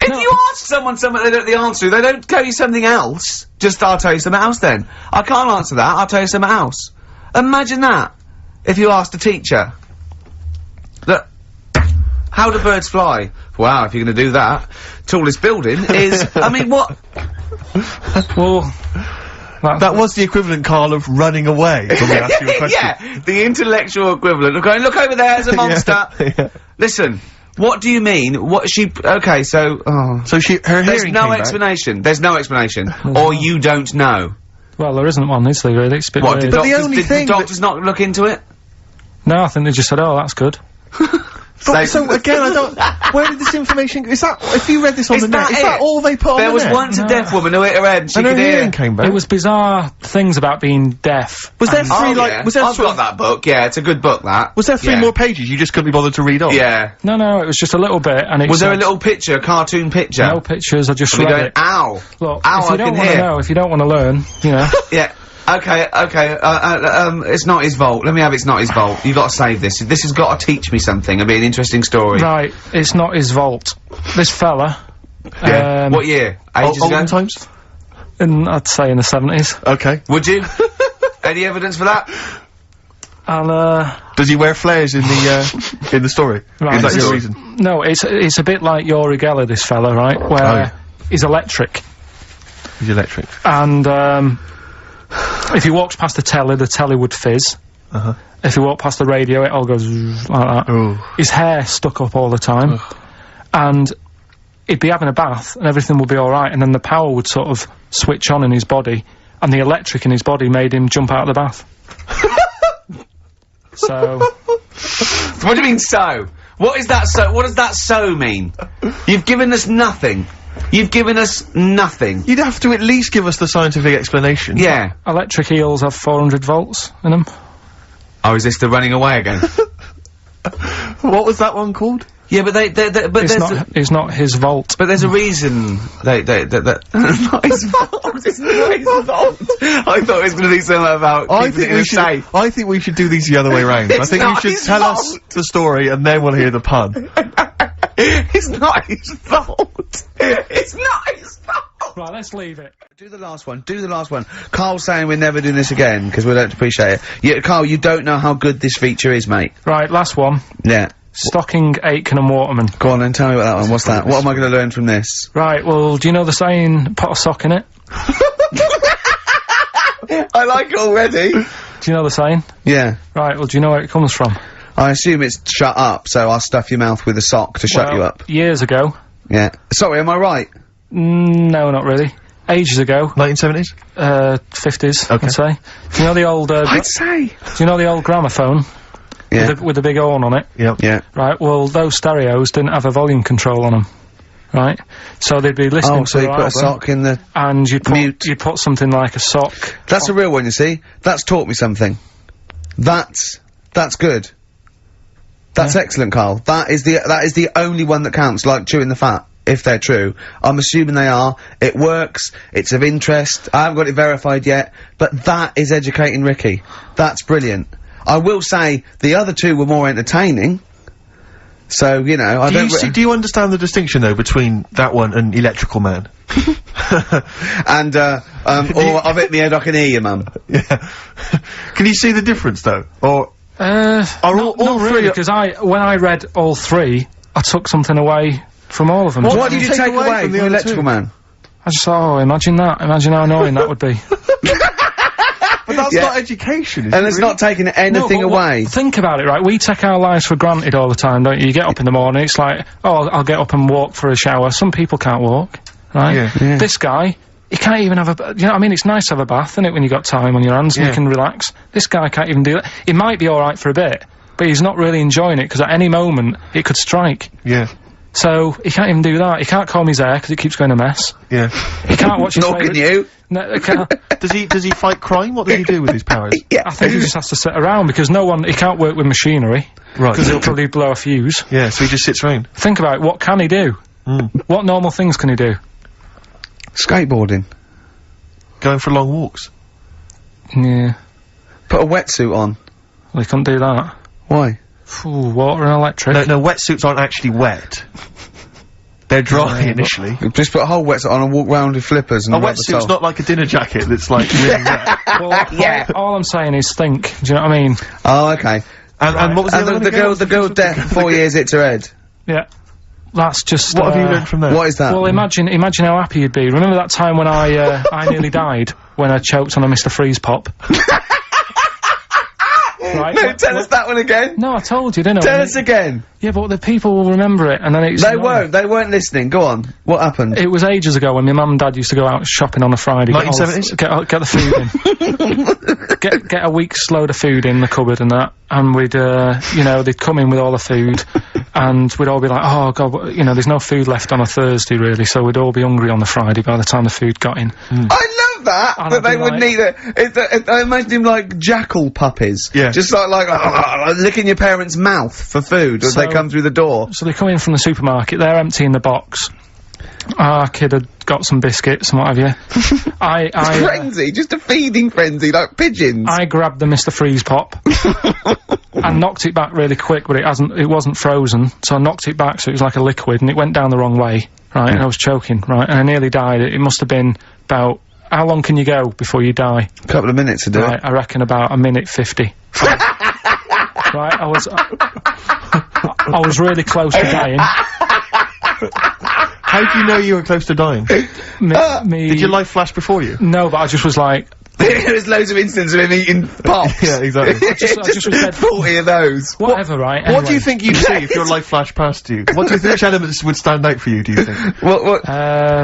If you ask someone something they don't know the answer to, they don't tell you something else. Just, I'll tell you something else then. I can't answer that, I'll tell you something else. Imagine that, if you asked a teacher. Look, how do birds fly? Wow, if you're gonna do that, tallest building is, I mean, what? Well, that was the equivalent, Karl, of running away when we asked you a question. Yeah, the intellectual equivalent of going, look over there, there's a monster. Yeah. Listen, what do you mean? What she, okay, so, So her there's hearing no came back. explanation. There's no explanation. Or you don't know. well, there isn't one, is there, really? It's a bit What, weird. did But the doctors, only did thing the doctors not look into it? No, I think they just said, oh, that's good. But, so again, I don't. Where did this information? Is that if you read this on Is the net? that Is it? that all they put on There the was net? once a deaf woman who hit her head and she And her could hear. hearing came back. It was bizarre things about being deaf. Was there and- three like? Yeah. Was there I've got that book, yeah, it's a good book, that. Was there three Yeah. more pages you just couldn't be bothered to read on? Yeah. No, it was just a little bit, and it Was there a said- little picture, a cartoon picture? No pictures, I just And we read going, it. ow! Look, Ow, if you I don't can want to hear. know, if you don't want to learn, you know. Yeah. Okay, it's not his fault. Let me have it's not his fault. You've got to save this. This has got to teach me something. It'll be an interesting story. Right, it's not his vault. This fella, Yeah. What year? Ages ago? Olden times. I'd say in the 70s, Okay. Would you? Any evidence for that? and Does he wear flares in the story? Right. Is that your This- reason? no, it's a bit like Yuri Geller, this fella, right, where Oh, yeah. he's electric, He's electric. and if he walks past the telly would fizz. Uh-huh. If he walked past the radio, it all goes like that. Oh. His hair stuck up all the time, and he'd be having a bath, and everything would be alright, and then the power would sort of switch on in his body, and the electric in his body made him jump out of the bath. So... What do you mean, so? What is that so? What does that so mean? You've given us nothing. You've given us nothing. You'd have to at least give us the scientific explanation. Yeah. Electric eels have 400 volts in them. Oh, is this the running away again? What was that one called? Yeah, but but It's not his vault. but there's a reason that not his fault. It's not his fault. I thought it was going to be something about I keeping think it in we a should. safe. I think we should do these the other way round. I It's think you not should his tell us fault. the story and then we'll hear the pun. It's not his fault. It's not his fault. Right, let's leave it. Do the last one. Do the last one. Carl's saying we're never doing this again because we don't appreciate it. Yeah, Carl, you don't know how good this feature is, mate. Right, last one. Yeah. Stocking, Aitken and Waterman. Go on then, tell me about that one. What's that? What am I going to learn from this? Right, well, do you know the saying, put a sock in it? I like it already. Do you know the saying? Yeah. Right, well, do you know where it comes from? I assume it's shut up, so I'll stuff your mouth with a sock to shut you up. Years ago. Yeah. Sorry, am I right? No, not really. Ages ago. 1970s. 50s, Okay. I'd say. Do you know the old, I'd say. do you know the old gramophone? Yeah. With the big horn on it? Yep. Yeah. Right, well, those stereos didn't have a volume control on them. Right? So they'd be listening Oh, to so you their put a album, sock in the... and mute. you'd put something like a sock. That's a real one, you see. That's taught me something. That's good. That's excellent, Carl. That is the only one that counts, like chewing the fat, if they're true. I'm assuming they are. It works. It's of interest. I haven't got it verified yet, but that is educating Ricky. That's brilliant. I will say, the other two were more entertaining. So, you know, I don't... Do you understand the distinction, though, between that one and Electrical Man? And, or I've hit me head, I can hear you, Mum. Yeah. Can you see the difference, though? Or... Not really, because when I read all three, I took something away from all of them. What did you take away from the other Electrical two? Man? I just thought, oh, imagine that. Imagine how annoying that would be. But that's not education, is And it it's really? not taking anything No, but away. Think about it, right? We take our lives for granted all the time, don't you? You get up in the morning, it's like, oh, I'll get up and walk for a shower. Some people can't walk, right? Yeah. This guy, he can't even have a, you know what I mean? It's nice to have a bath, isn't it, when you got time on your hands and you can relax. This guy can't even do that. He might be alright for a bit, but he's not really enjoying it, because at any moment, it could strike. Yeah. So, he can't even do that. He can't comb his hair, because it keeps going a mess. Yeah. He can't watch his Nor can favourite- you. No, he can't. Does he fight crime? What does he do with his powers? I think he just has to sit around, because he can't work with machinery. Right. Because he'll probably blow a fuse. Yeah, so he just sits around. Think about it, what can he do? What normal things can he do? Skateboarding. Going for long walks. Yeah, Put a wetsuit on. well, he couldn't do that. Why? Ooh, water and electric. No, wetsuits aren't actually wet. They're dry initially. You just put a whole wetsuit on and walk round with flippers and A rub the wetsuit's sole. not like a dinner jacket that's like really wet. Well, all I'm saying is think, do you know what I mean? Oh, okay. And what was the And other one the again? girl, the girl deaf, 4 years hits her head. Yeah. That's just, What have you learned from that? What is that? Well, imagine how happy you'd be. Remember that time when I nearly died? When I choked on a Mr. Freeze Pop? Right? No, tell us that one again. No, I told you, didn't I? Tell us again. Yeah, but the people will remember it, and then it's... They weren't listening. Go on. What happened? It was ages ago when my mum and dad used to go out shopping on a Friday. 1970s? Get the food in. get a week's load of food in the cupboard and that, and we'd, you know, they'd come in with all the food, and we'd all be like, oh god, you know, there's no food left on a Thursday really, so we'd all be hungry on the Friday by the time the food got in. I love that! And That I'd they be wouldn't like- eat it. I imagine him like jackal puppies. Yeah. Just like licking your parents' mouth for food as they So- come through the door. So they come in from the supermarket, they're emptying the box. Our kid had got some biscuits and what have you. Frenzy, just a feeding frenzy, like pigeons. I grabbed the Mr. Freeze Pop and knocked it back really quick, but it wasn't frozen, so I knocked it back so it was like a liquid, and it went down the wrong way, right, and I was choking, right, and I nearly died. It must have been about, how long can you go before you die? A couple of minutes to do Right, it. I reckon about 1:50. Right, I was really close to dying. How do you know you were close to dying? Did your life flash before you? No, but I just was like, There's loads of instances of him eating pops. Yeah, exactly. I just was dead. 40 of those. whatever, right? What do anyway. you think you'd see if your life flashed past you? What do you think, which elements would stand out for you, do you think? What?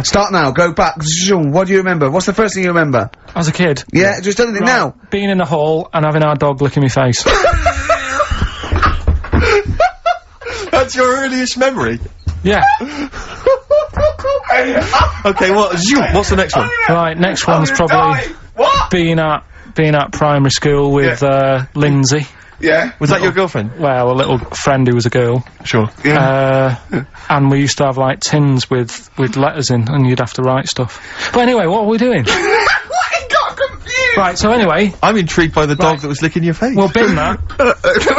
Start now, go back. What do you remember? What's the first thing you remember? As a kid. Yeah, just anything Right, now. being in the hall and having our dog licking my face. That's your earliest memory? Yeah. Okay, what's the next one? Right, next one's probably What? being at primary school with, Lindsay. Yeah. Was that your girlfriend? Well, a little friend who was a girl. Sure. And we used to have, like, tins with letters in, and you'd have to write stuff. But anyway, what are we doing? What? I got confused. Right, so anyway, I'm intrigued by the dog that was licking your face. well, bin that.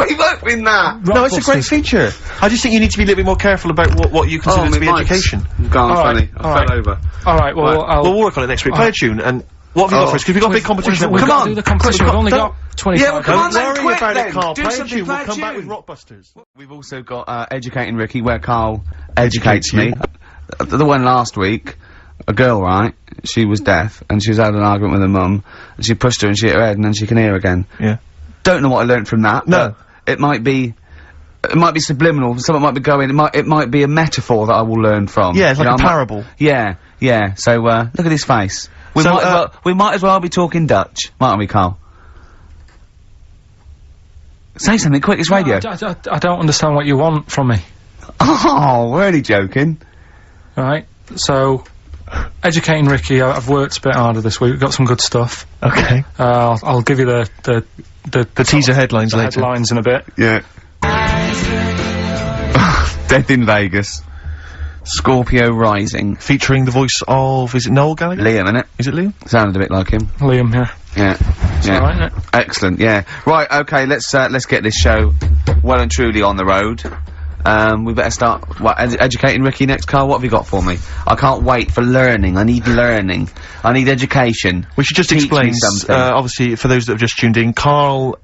We won't win that. no, it's a great feature. I just think you need to be a little bit more careful about what you consider to be education. Gone All funny. right, I all fell right. over. Alright, well, We'll work on it next week. Play a tune, and what have you got for us? Because we've got a big competition. We've Come got on. to do the competition. We've only got 25 Yeah, well, come on Don't then, worry quick about then. it, Carl. Do Play a something, tune. play We'll a come back with tune. Rockbusters. We've also got Educating Ricky, where Carl educates you. me. The one last week, a girl, right? She was deaf, and she was had an argument with her mum, and she pushed her and she hit her head, and then she can hear again. Yeah. Don't know what I learnt from that. No. but it might be subliminal. Something might be going. It might be a metaphor that I will learn from. Yeah, it's You like know, a parable. Yeah. So look at his face. We might as well be talking Dutch, mightn't we, Carl? Say something quick. It's radio. I don't understand what you want from me. Oh, we're only joking. Right, so, educating Ricky, I've worked a bit harder this week, we've got some good stuff. Okay. I'll give you the teaser headlines the later. headlines in a bit. Yeah. Death in Vegas. Scorpio Rising. Featuring the voice of, is it Noel Gallagher? Liam, innit? Is it Liam? Sounded a bit like him. Liam, yeah. Yeah. Alright, innit? Excellent, yeah. Right, okay, let's get this show well and truly on the road. We better start, educating Ricky next, Carl? What have you got for me? I can't wait for learning. I need learning. I need education. We should just Teach explain, me something. obviously, for those that have just tuned in, Karl,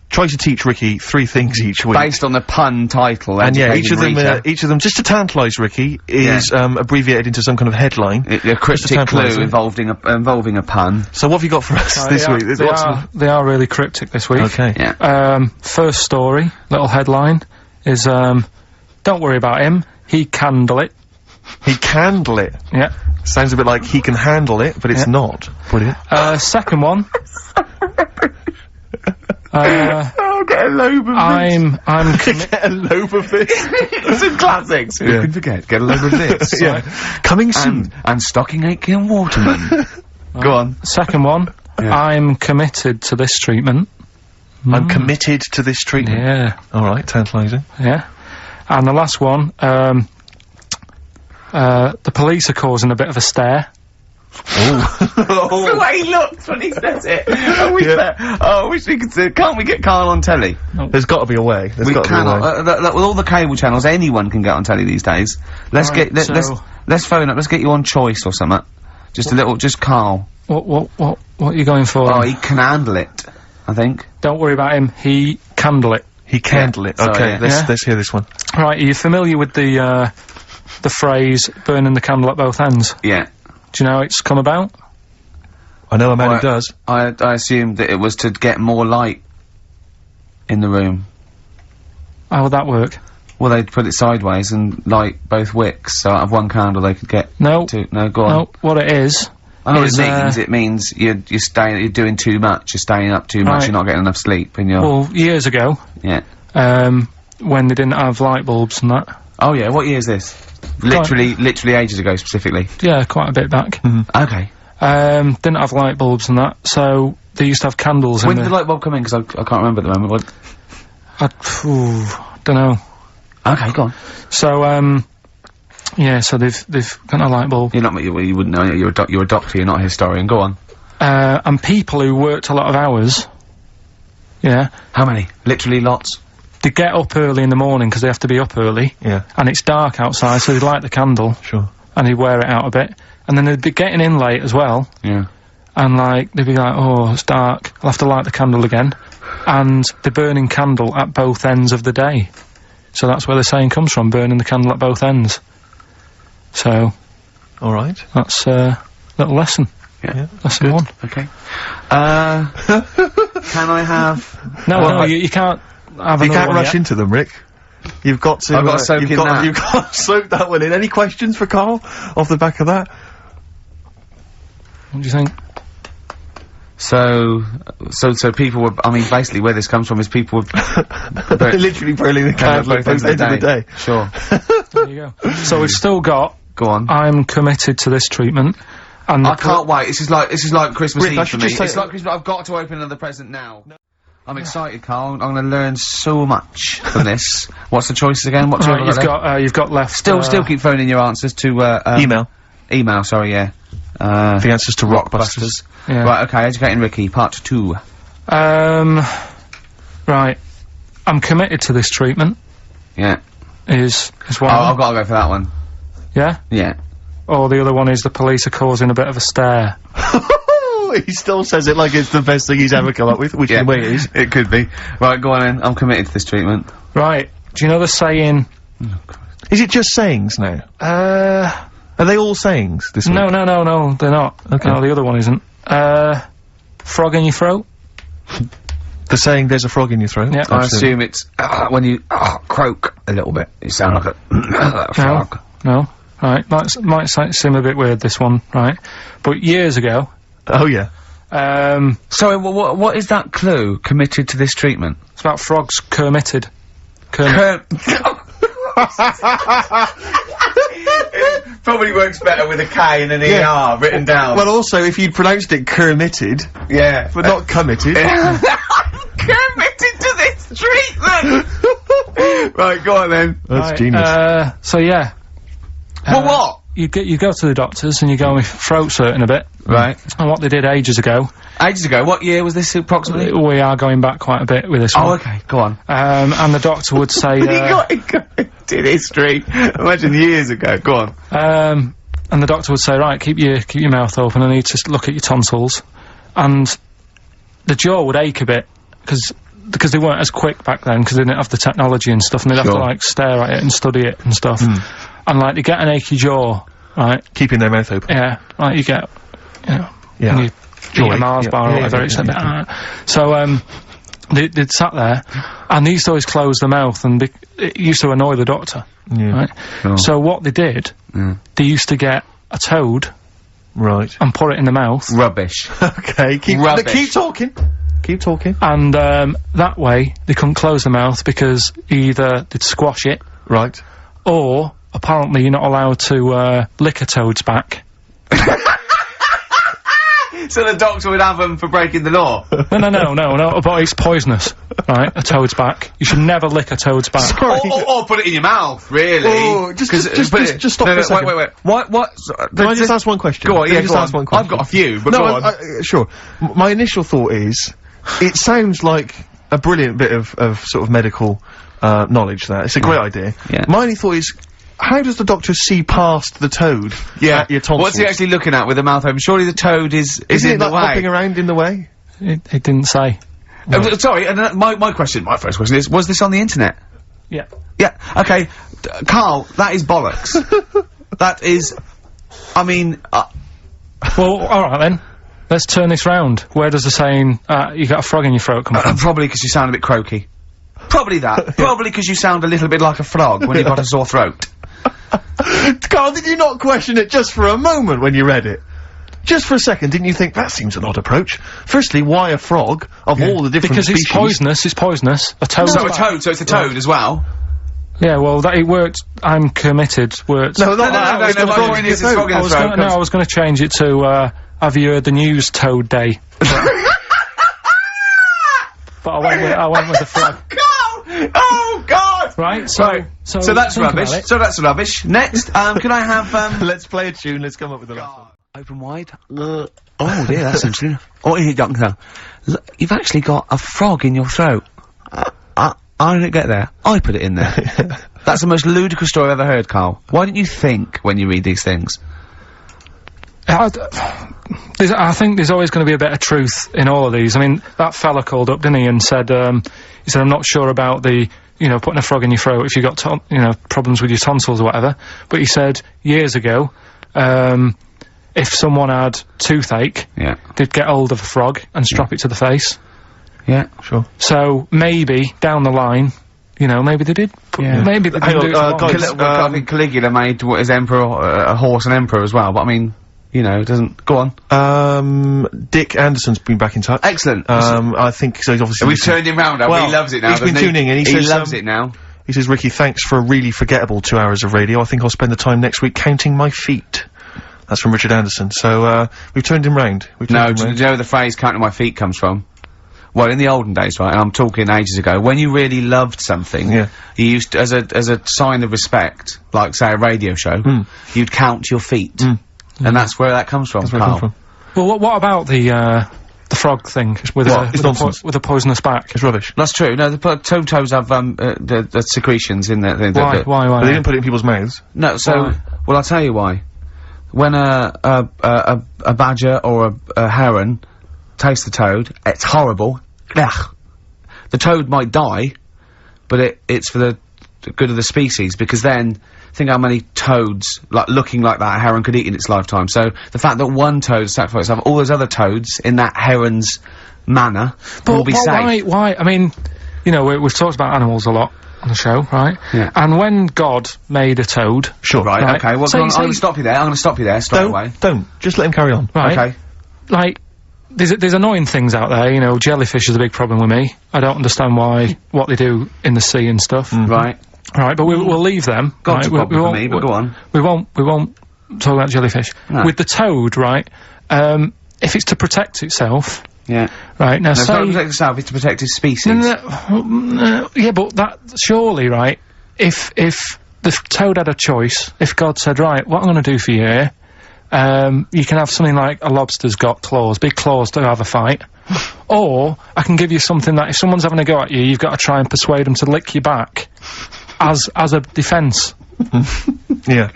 tries to teach Ricky 3 things each week. Based on the pun title, And yeah, Educating each of them, just to tantalise Ricky, is, abbreviated into some kind of headline. A cryptic clue involving a pun. So what have you got for us this week? There's lots of... They are really cryptic this week. Okay. Yeah. First story, little headline, is, don't worry about him, he can handle it. He can handle it. Yeah. Sounds a bit like he can handle it, but it's not. Brilliant. Second one. Oh, get a lobe of I'm Get a lobe of this. Some classics. Who can forget? Get a lobe of this. Yeah. Coming soon. And Stocking Aitken Waterman. Go on. Second one. Yeah. I'm committed to this treatment. I'm committed to this treatment. Yeah. Alright, tantalising. Yeah. And the last one, the police are causing a bit of a stare. The way he looks when he says it. I wish we could see. Can't we get Karl on telly? There's got to be a way. We cannot. With all the cable channels, anyone can get on telly these days. Let's let's phone up. Let's get you on Choice or something. Just a little, just Karl. What are you going for? Oh, he can handle it, I think. Don't worry about him, he can handle it. He can handle it. Sorry, Okay, yeah. let's hear this one. Right, are you familiar with the phrase, burning the candle at both ends? Yeah. Do you know how it's come about? I know a man who does. I assumed that it was to get more light in the room. How would that work? Well, they'd put it sideways and light both wicks, so out of one candle they could get two. No, go on. No, what it is... I know what it means. It means you're doing too much, you're staying up too much, Right. you're not getting enough sleep, and you're... Well, years ago, Yeah. when they didn't have light bulbs and that. Oh yeah, what year is this? Literally ages ago, specifically. Yeah, quite a bit back. Okay. Didn't have light bulbs and that, so they used to have candles When in did the light bulb come in? Because I can't remember at the moment. don't know. Okay, go on. So, yeah, so they've got a light bulb. You're not, you wouldn't know, you're a doctor, you're not a historian, go on. And people who worked a lot of hours, yeah, How many? Literally lots? they get up early in the morning because they have to be up early, Yeah, and it's dark outside, so they light the candle, sure. and they wear it out a bit, and then they'd be getting in late as well, Yeah. and like, they'd be like, oh, it's dark, I'll have to light the candle again, and they're burning candle at both ends of the day. So that's where the saying comes from, burning the candle at both ends. So, Alright. that's a little lesson. Yeah. Lesson one. Okay. Can I have... No, you can't have You another can't one rush yet. into them, Rick. You've got to... I've got to soak in that. You've got to soak that one in. Any questions for Karl off the back of that? What do you think? So people were, I mean, basically where this comes from is people were... Literally burning the candle at both ends of the day. Sure. There you go. So we've still got, Go on. I'm committed to this treatment, and I can't wait. This is like Christmas Rick, I Eve should for me. just say- It's like Christmas. I've got to open another present now. I'm excited, Karl. I'm going to learn so much from this. What's the choices again? What Right, you've got left. Still keep phoning your answers to Email. Email. Sorry, yeah. The answers to Rockbusters. Yeah. Right. Okay. Educating Ricky, part 2. Right. I'm committed to this treatment. Yeah. Is one. Oh, I've got to go for that one. Yeah. Yeah. Or the other one is the police are causing a bit of a stare. He still says it like it's the best thing he's ever come up with, which in a way it is. It could be. Right. Go on then. I'm committed to this treatment. Right. Do you know the saying? Is it just sayings now? Are they all sayings this week? No, they're not. Okay. No, the other one isn't. Frog in your throat? The saying, there's a frog in your throat? Yeah. I assume it's when you croak a little bit. You sound like a frog. No. Right. Might seem a bit weird, this one, right? But years ago, Oh, yeah. Sorry, what is that clue? Committed to this treatment? it's about frogs committed. Probably works better with a K and an ER written down. Well, also, if you'd pronounced it committed, yeah. but not committed. Committed to this treatment! Right, go on then. That's Right, genius. so yeah. Well, what? You go to the doctors and you go with throat hurting a bit. Right. And what they did ages ago, Ages ago, what year was this approximately? we are going back quite a bit with this one. Oh, okay, go on. And the doctor would say, in history. Imagine years ago. Go on. And the doctor would say, right, keep your mouth open, I need to look at your tonsils. And the jaw would ache a bit, because they weren't as quick back then, because they didn't have the technology and stuff, and they'd have to, like, stare at it and study it and stuff. And, like, they get an achy jaw, right? Keeping their mouth open. Yeah, like, you get, you know, when you eat a Mars bar or whatever, it's a bit, So, they'd sat there, and they used to always close their mouth, and it used to annoy the doctor, right? So what they did, they used to get a toad, and put it in the mouth. Rubbish. Okay, keep talking. Keep talking. And, that way, they couldn't close the mouth, because either they'd squash it. Right. Or, apparently, you're not allowed to, lick a toad's back. So the doctor would have them for breaking the law? No, but it's poisonous, right? A toad's back. You should never lick a toad's back. Sorry. Or put it in your mouth, really. Oh, just stop for a second. Wait. What? Can I just ask one question? Go on, Ask one question? I've got a few, but go on. Sure. My initial thought is, it sounds like a brilliant bit of sort of medical, knowledge there. It's a great idea. Yeah. My only thought is, how does the doctor see past the toad at your tonsils? What's he actually looking at with the mouth open? Surely the toad is in the way. Hopping around in the way? It didn't say. Sorry, and my first question is, was this on the internet? Yeah. Yeah, okay. Karl, that is bollocks. That is, I mean, well, alright then. Let's turn this round. Where does the saying, you got a frog in your throat come from? Probably because you sound a bit croaky. Probably that. Probably because you sound a little bit like a frog when you've got a sore throat. Karl, did you not question it just for a moment when you read it? Just for a second, didn't you think, that seems an odd approach? Firstly, why a frog, of all the different species? Because it's poisonous, A toad. So it's a toad as well? Yeah, well, it worked. I'm committed, worked. No, I was gonna change it to, have you heard the news, Toad Day? But I went with the frog. Oh God! Right, so that's rubbish. So that's rubbish. Next, can I have, let's play a tune, let's come up with a last one. Open wide. Oh dear, that's interesting. Oh, here, doctor. You've actually got a frog in your throat. I didn't get there. I put it in there. That's the most ludicrous story I've ever heard, Karl. Why don't you think when you read these things? I think there's always going to be a bit of truth in all of these. I mean, that fella called up, didn't he, and said, I'm not sure about the, putting a frog in your throat if you got, problems with your tonsils or whatever. But he said, years ago, if someone had toothache, they'd get hold of a frog and strap it to the face. Yeah, sure. So, maybe, down the line, maybe they did. Maybe they didn't do it I think Caligula made his emperor, a horse and emperor as well, but I mean, it doesn't... Go on. Dick Anderson's been back in touch. Excellent. I think so. He's obviously... We've turned him round, he loves it now, he's been tuning in. He loves it now. He says, Ricky, thanks for a really forgettable 2 hours of radio. I think I'll spend the time next week counting my feet. That's from Richard Anderson. So, we've turned him round. Do you know where the phrase counting my feet comes from? Well, in the olden days, right, and I'm talking ages ago, when you really loved something, you used to, as a sign of respect, like, say, a radio show, you'd count your feet. And that's where that comes from, Karl. Well, what about the frog thing with a poisonous back? It's rubbish. That's true. No, the toads have the secretions in there. Why? They didn't put it in people's mouths. No, so well, I'll tell you why. When a badger or a heron tastes the toad, it's horrible. Ugh. The toad might die, but it's for the good of the species, because then think how many toads looking like that a heron could eat in its lifetime. So the fact that one toad sacrificed itself, all those other toads in that heron's manner will be safe. Why? I mean, we've talked about animals a lot on the show, right? Yeah. And when God made a toad, right? Okay. Well, I'm going to stop you there. I'm going to stop you there straight away. Don't. Just let him carry on. Right. Okay. Like, there's annoying things out there. Jellyfish is a big problem with me. I don't understand what they do in the sea and stuff. Right. Right, but we'll leave them. God's a problem for me, but go on. We won't talk about jellyfish. No. With the toad, right, if it's to protect itself... Yeah. Right, now it's not to protect itself, it's to protect its species. Yeah, but that, surely, right, if the toad had a choice, if God said, right, what I'm gonna do for you here, you can have something like a lobster's got claws, big claws to have a fight, or I can give you something that if someone's having a go at you, you've got to try and persuade them to lick your back. as a defence. Yeah.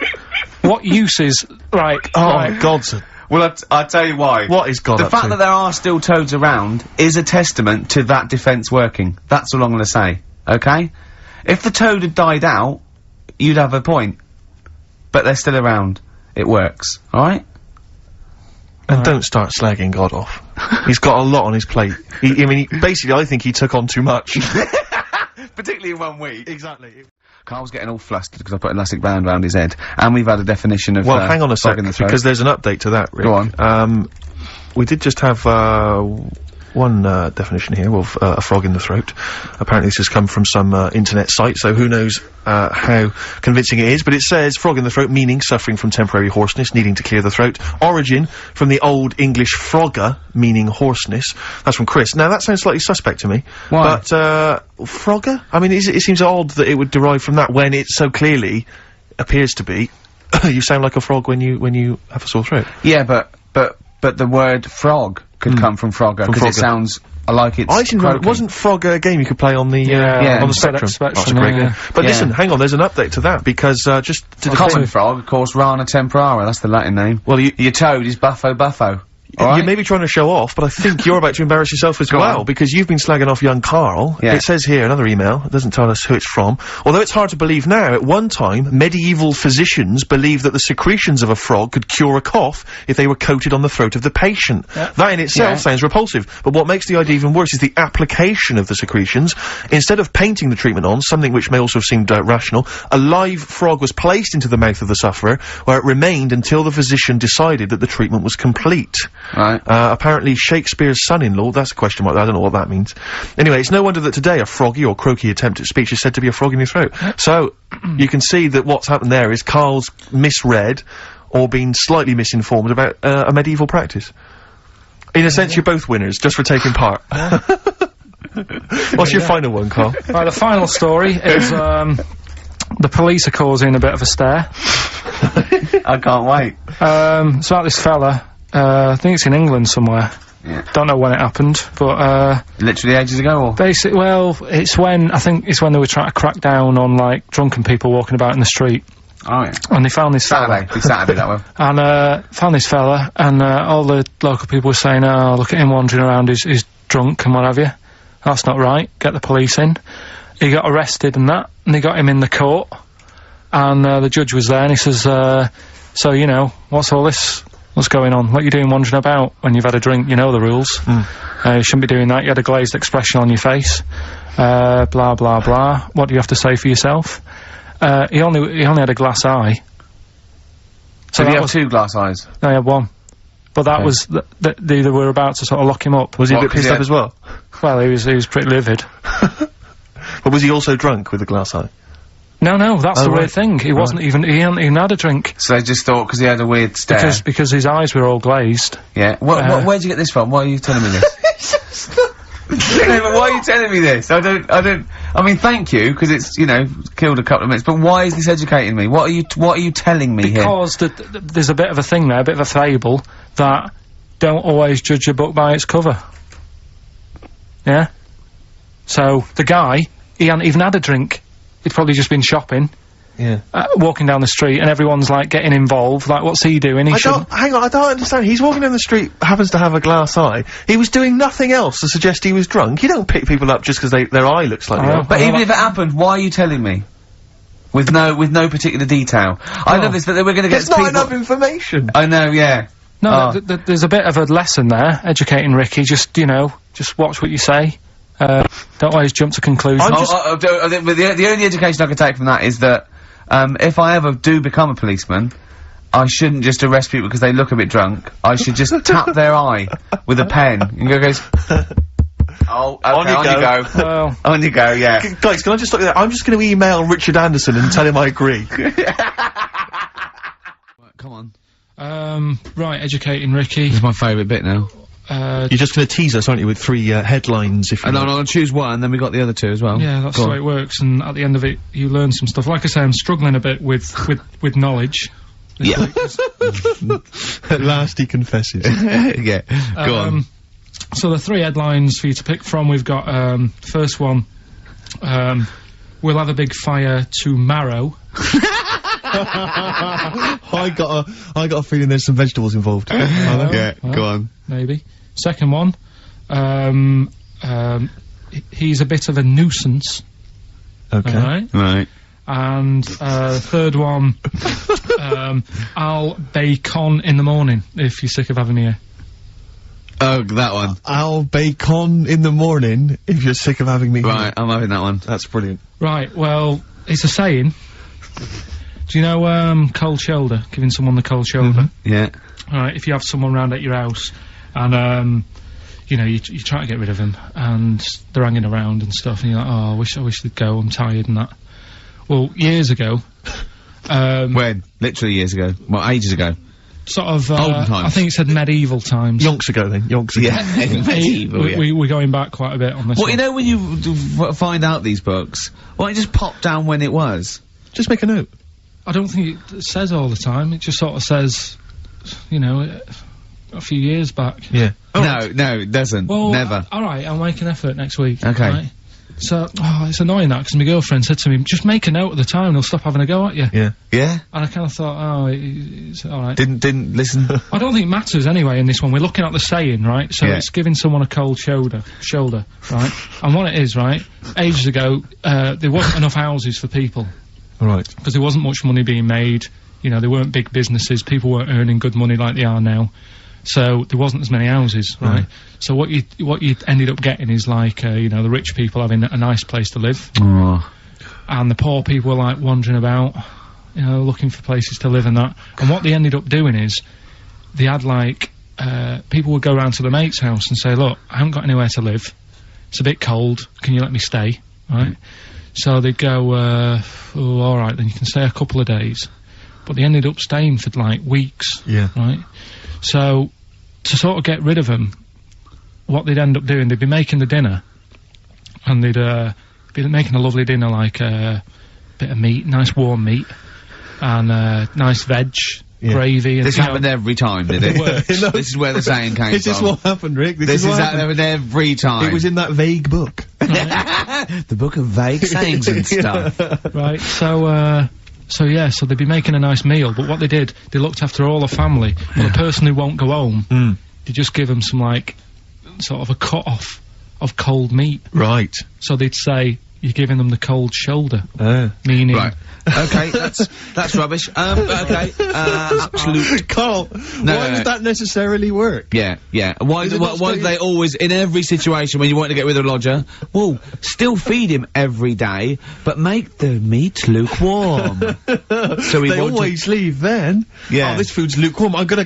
What uses, right, Oh, Godson. Well, I'll tell you why. What is God The up fact to? that there are still toads around is a testament to that defence working. That's all I'm gonna say. Okay? If the toad had died out, you'd have a point. But they're still around. It works. Alright? And don't start slagging God off. He's got a lot on his plate. Basically, I think he took on too much. Particularly in 1 week. Exactly. Carl's getting all flustered because I put an elastic band around his head. And we've had a definition of, Well, hang on a sec, frog in the throat. because there's an update to that, Rick. Go on. We did just have, one, definition here of, a frog in the throat. Apparently this has come from some, internet site, so who knows, how convincing it is, but it says frog in the throat, meaning suffering from temporary hoarseness, needing to clear the throat. Origin from the Old English frogger, meaning hoarseness. That's from Chris. Now, that sounds slightly suspect to me. Why? But, frogger? I mean, it seems odd that it would derive from that when it so clearly appears to be you sound like a frog when you have a sore throat. Yeah, but the word frog could come from frogger, because it sounds like it's I didn't know, wasn't Frogger a game you could play on the, on the Spectrum? That's a great game. But listen, hang on, there's an update to that, because, just to common frog, of course, Rana temporara, that's the Latin name. Well, your toad is Buffo Buffo. You may be trying to show off, but I think you're about to embarrass yourself as well, because you've been slagging off young Karl. Yeah. It says here, another email, it doesn't tell us who it's from. Although it's hard to believe now, at one time, medieval physicians believed that the secretions of a frog could cure a cough if they were coated on the throat of the patient. That in itself sounds repulsive, but what makes the idea even worse is the application of the secretions. Instead of painting the treatment on, something which may also have seemed rational, a live frog was placed into the mouth of the sufferer, where it remained until the physician decided that the treatment was complete. Right. Apparently Shakespeare's son-in-law, that's a question mark, I don't know what that means. Anyway, it's no wonder that today a froggy or croaky attempt at speech is said to be a frog in your throat. So, you can see that what's happened there is Karl's misread, or been slightly misinformed about, a medieval practice. In a sense, you're both winners, just for taking part. What's your final one, Karl? Right, the final story is, the police are causing a bit of a stir. I can't wait. It's about this fella, I think it's in England somewhere. Yeah. Don't know when it happened, but, literally ages ago, or? well, I think it's when they were trying to crack down on, like, drunken people walking about in the street. Oh, yeah. And they found this fella. Saturday, that one. And, found this fella, and, all the local people were saying, oh, look at him wandering around, he's drunk and what have you. That's not right, get the police in. He got arrested and that, and they got him in the court. And, the judge was there, and he says, so, you know, what's all this? What's going on? What are you doing wandering about when you've had a drink? You know the rules. You shouldn't be doing that. You had a glazed expression on your face. Blah, blah, blah. What do you have to say for yourself? He only had a glass eye. So he had 2 glass eyes? No, he had 1. But that was, they were about to sort of lock him up. Was he a bit pissed up as well? Well, he was pretty livid. But was he also drunk with a glass eye? No, that's the weird thing. He wasn't even, he hadn't even had a drink. So they just thought, because he had a weird stare. Because his eyes were all glazed. Yeah. Where'd you get this from? Why are you telling me this? No, but why are you telling me this? I mean, thank you, because it's, you know, killed a couple of minutes, but why is this educating me? What are you telling me here? Because there's a bit of a thing there, a bit of a fable, that don't always judge a book by its cover. Yeah? So, the guy, he hadn't even had a drink. He'd probably just been shopping. Yeah. Walking down the street, and everyone's, like, getting involved. Like, what's he doing? Hang on, I don't understand. He's walking down the street, happens to have a glass eye. He was doing nothing else to suggest he was drunk. You don't pick people up just because their eye looks like that. But even if it happened, why are you telling me? With no particular detail. I know this, but then we're gonna get It's not enough information. I know, yeah. No, there's a bit of a lesson there, educating Ricky. Just, you know, just watch what you say. Don't always jump to conclusions. The only education I can take from that is that, if I ever do become a policeman, I shouldn't just arrest people because they look a bit drunk. I should just tap their eye with a pen and goes, oh, okay, on you go. Well, on you go, yeah. Guys, can I just stop you there? I'm just gonna email Richard Anderson and tell him I agree. Come on. Right, educating Ricky. This is my favourite bit now. You're just gonna tease us, aren't you, with 3, headlines, if you And then I'll choose one, then we got the other 2 as well. Yeah, that's the way it works, and at the end of it, you learn some stuff. Like I say, I'm struggling a bit with knowledge. Yeah. At last he confesses. Yeah. Go on. So the 3 headlines for you to pick from, we've got, first one, we'll have a big fire tomorrow. I got a feeling there's some vegetables involved. Yeah, go on. Maybe. Second one, he's a bit of a nuisance. Okay. Alright? Right. And, third one, I'll bacon in the morning, if you're sick of having me here. Oh, that one. I'll bacon in the morning if you're sick of having me. Right, I'm having that one. That's brilliant. Right, well, it's a saying. Do you know, cold shoulder? Giving someone the cold shoulder? Yeah. Alright, if you have someone round at your house, and, you know, you try to get rid of them, and they're hanging around and stuff, and you're like, oh, I wish they'd go, I'm tired and that. Well, years ago, when? Literally years ago. Well, ages ago. sort of, Olden times. I think it said medieval times. Yonks ago then, yonks ago. Yeah, medieval, yeah. We're going back quite a bit on this Well, one. you know when you find out these books, why don't you just pop down when it was? Just make a note. I don't think it says all the time, it just sort of says, you know, a few years back. Yeah. No, it doesn't. Well, never. Alright, I'll make an effort next week. Okay. Right? So, it's annoying that, because my girlfriend said to me, just make a note at the time and they'll stop having a go at you. Yeah. Yeah? And I kind of thought, it's alright. Didn't listen? I don't think it matters anyway in this one. We're looking at the saying, right? So Yeah. it's giving someone a cold shoulder, right? And what it is, right? Ages ago, there wasn't enough houses for people. Right. Because there wasn't much money being made. You know, there weren't big businesses. People weren't earning good money like they are now. So there wasn't as many houses, right? So what you ended up getting is like, you know, the rich people having a nice place to live. Oh. And the poor people were like wandering about, you know, looking for places to live and that. And what they ended up doing is, they had like, people would go around to the mate's house and say, look, I haven't got anywhere to live. It's a bit cold. Can you let me stay? Right? So they'd go, oh, alright, then you can stay a couple of days. But they ended up staying for like weeks. Yeah. Right? So, to sort of get rid of them, what they'd end up doing, they'd be making the dinner, and they'd, be making a lovely dinner, like a bit of meat, nice warm meat, and nice veg, gravy, and This happened every time, did it? This is where the saying came from. This is what happened, Rick. This is happened every time. It was in that vague book. The book of vague sayings and stuff. Right, so they'd be making a nice meal, but what they did, they looked after all the family, but the person who won't go home, they just give them some, like, sort of a cut-off of cold meat. Right. So they'd say, you're giving them the cold shoulder. Meaning... Right. Okay, that's rubbish. Okay, absolute... Carl, why does that necessarily work? Yeah. Why do they always, in every situation when you want to get rid of a lodger, well, still feed him every day, but make the meat lukewarm. So they always leave then. Yeah. Oh, this food's lukewarm. I'm gonna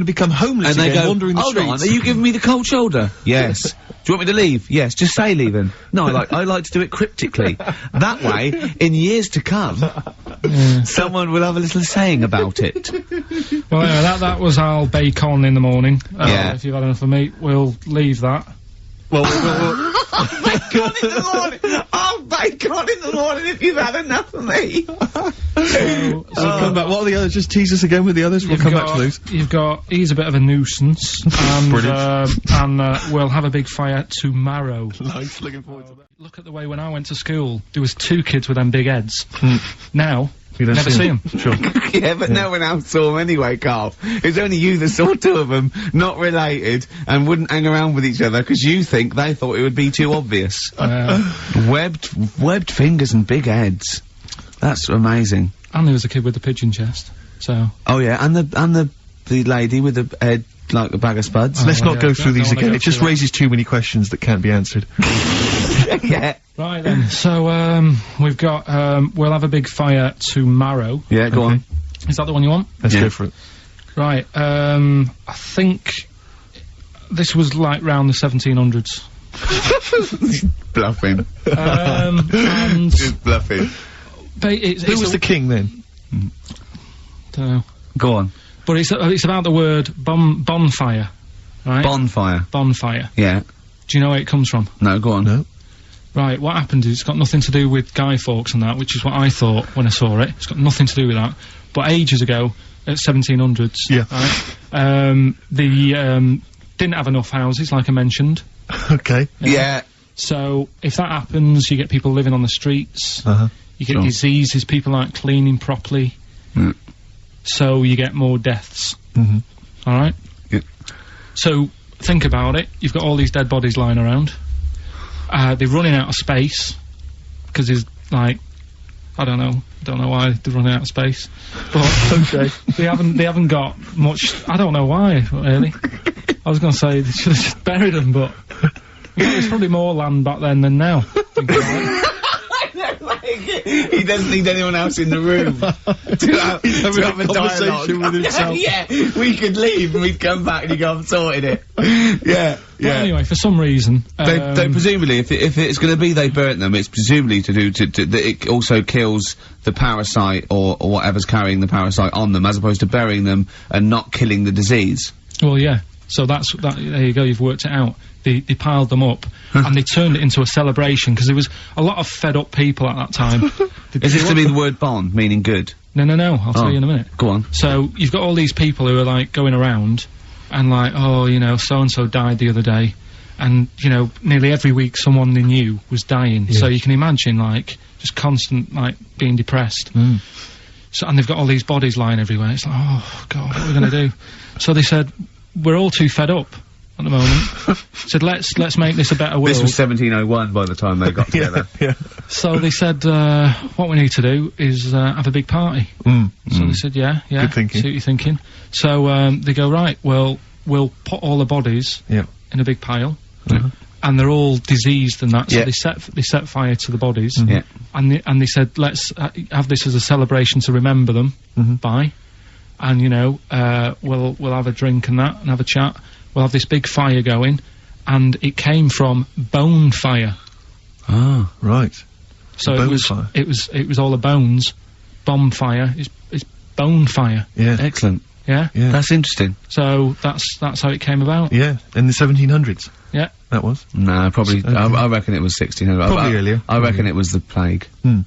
become homeless and they again, go, wandering the hold streets. on, are you giving me the cold shoulder? Yes. Do you want me to leave? Yes, just say leaving. No, I like to do it cryptically. That way, in years to come, someone will have a little saying about it. Well, anyway, that was our bacon in the morning. Yeah. If you've had enough of meat, we'll leave that. Well, Bacon in the morning! Oh, bacon in the morning if you've had enough of me! so come back. What are the others? Just tease us again with the others. We'll come back to those. You've got, he's a bit of a nuisance, and, we'll have a big fire tomorrow. Nice, looking forward to that. Look at the way when I went to school, there was 2 kids with them big heads. Now, You don't never see them. Sure. Yeah, but no one else saw them anyway, Carl. It was only you that saw 2 of them, not related, and wouldn't hang around with each other, because you think they thought it would be too obvious. Webbed fingers and big heads. That's amazing. And there was a kid with a pigeon chest, so... Oh yeah, and the lady with the head like a bag of spuds. Let's not go yeah, through these don't wanna again. go It just through that. raises too many questions that can't be answered. Yeah. Right then, so, we've got, we'll have a big fire tomorrow. Yeah, go on. Is that the one you want? Let's go for it. Right, I think this was like round the 1700s. Bluffing. And Just bluffing. Who was the king then? Dunno. Go on. But it's about the word bonfire, right? Bonfire. Bonfire. Yeah. Do you know where it comes from? No, go on. No. Right, what happened is it's got nothing to do with Guy Fawkes and that, which is what I thought when I saw it. It's got nothing to do with that. But ages ago, at 1700s, Yeah. right, they didn't have enough houses, like I mentioned. Okay. Yeah. So if that happens, you get people living on the streets. You get diseases. People aren't cleaning properly. So you get more deaths. All right. So think about it. You've got all these dead bodies lying around. They're running out of space because there's like, I don't know why they're running out of space, but they haven't got much. I don't know why really. I was going to say they should have just buried them, but there's probably more land back then than now. He doesn't need anyone else in the room to have a conversation with himself. Yeah, we could leave and we'd come back and he'd go, I've sorted it. Yeah. But anyway, for some reason... they presumably, if it's going to be they burnt them, it's presumably to do that it also kills the parasite or whatever's carrying the parasite on them, as opposed to burying them and not killing the disease. Well, yeah. So there you go, you've worked it out. They piled them up, and they turned it into a celebration, because there was a lot of fed-up people at that time. Is this to be the word bon, meaning good? No, I'll tell you in a minute. Go on. So, you've got all these people who are, like, going around, and like, oh, you know, so-and-so died the other day, and, you know, nearly every week someone they knew was dying. So you can imagine, like, just constant, like, being depressed. So, and they've got all these bodies lying everywhere. It's like, oh, God, what are we gonna do? So they said, we're all too fed up at the moment. Said, let's make this a better world. This was 1701 by the time they got together. So they said, what we need to do is have a big party. So they said, yeah. Good thinking. See what you're thinking. So they go, right, well, we'll put all the bodies in a big pile. And they're all diseased and that, so they set fire to the bodies. And they said, let's have this as a celebration to remember them by. And, you know, we'll have a drink and that, and have a chat. We'll have this big fire going, and it came from Bonfire. Ah, right. So it was all the bones. Bonfire is Bonfire. Yeah. Excellent. Yeah? Yeah. That's interesting. So that's how it came about. Yeah, in the 1700s. Yeah. That was? No, probably, I reckon it was 1600. Probably earlier. I reckon it was the plague. I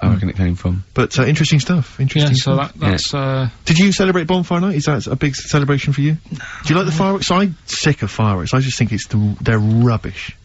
reckon it came from. But, interesting stuff. Interesting stuff. So that's, Did you celebrate Bonfire Night? Is that a big celebration for you? Do you like the fireworks? I'm sick of fireworks. I just think they're rubbish.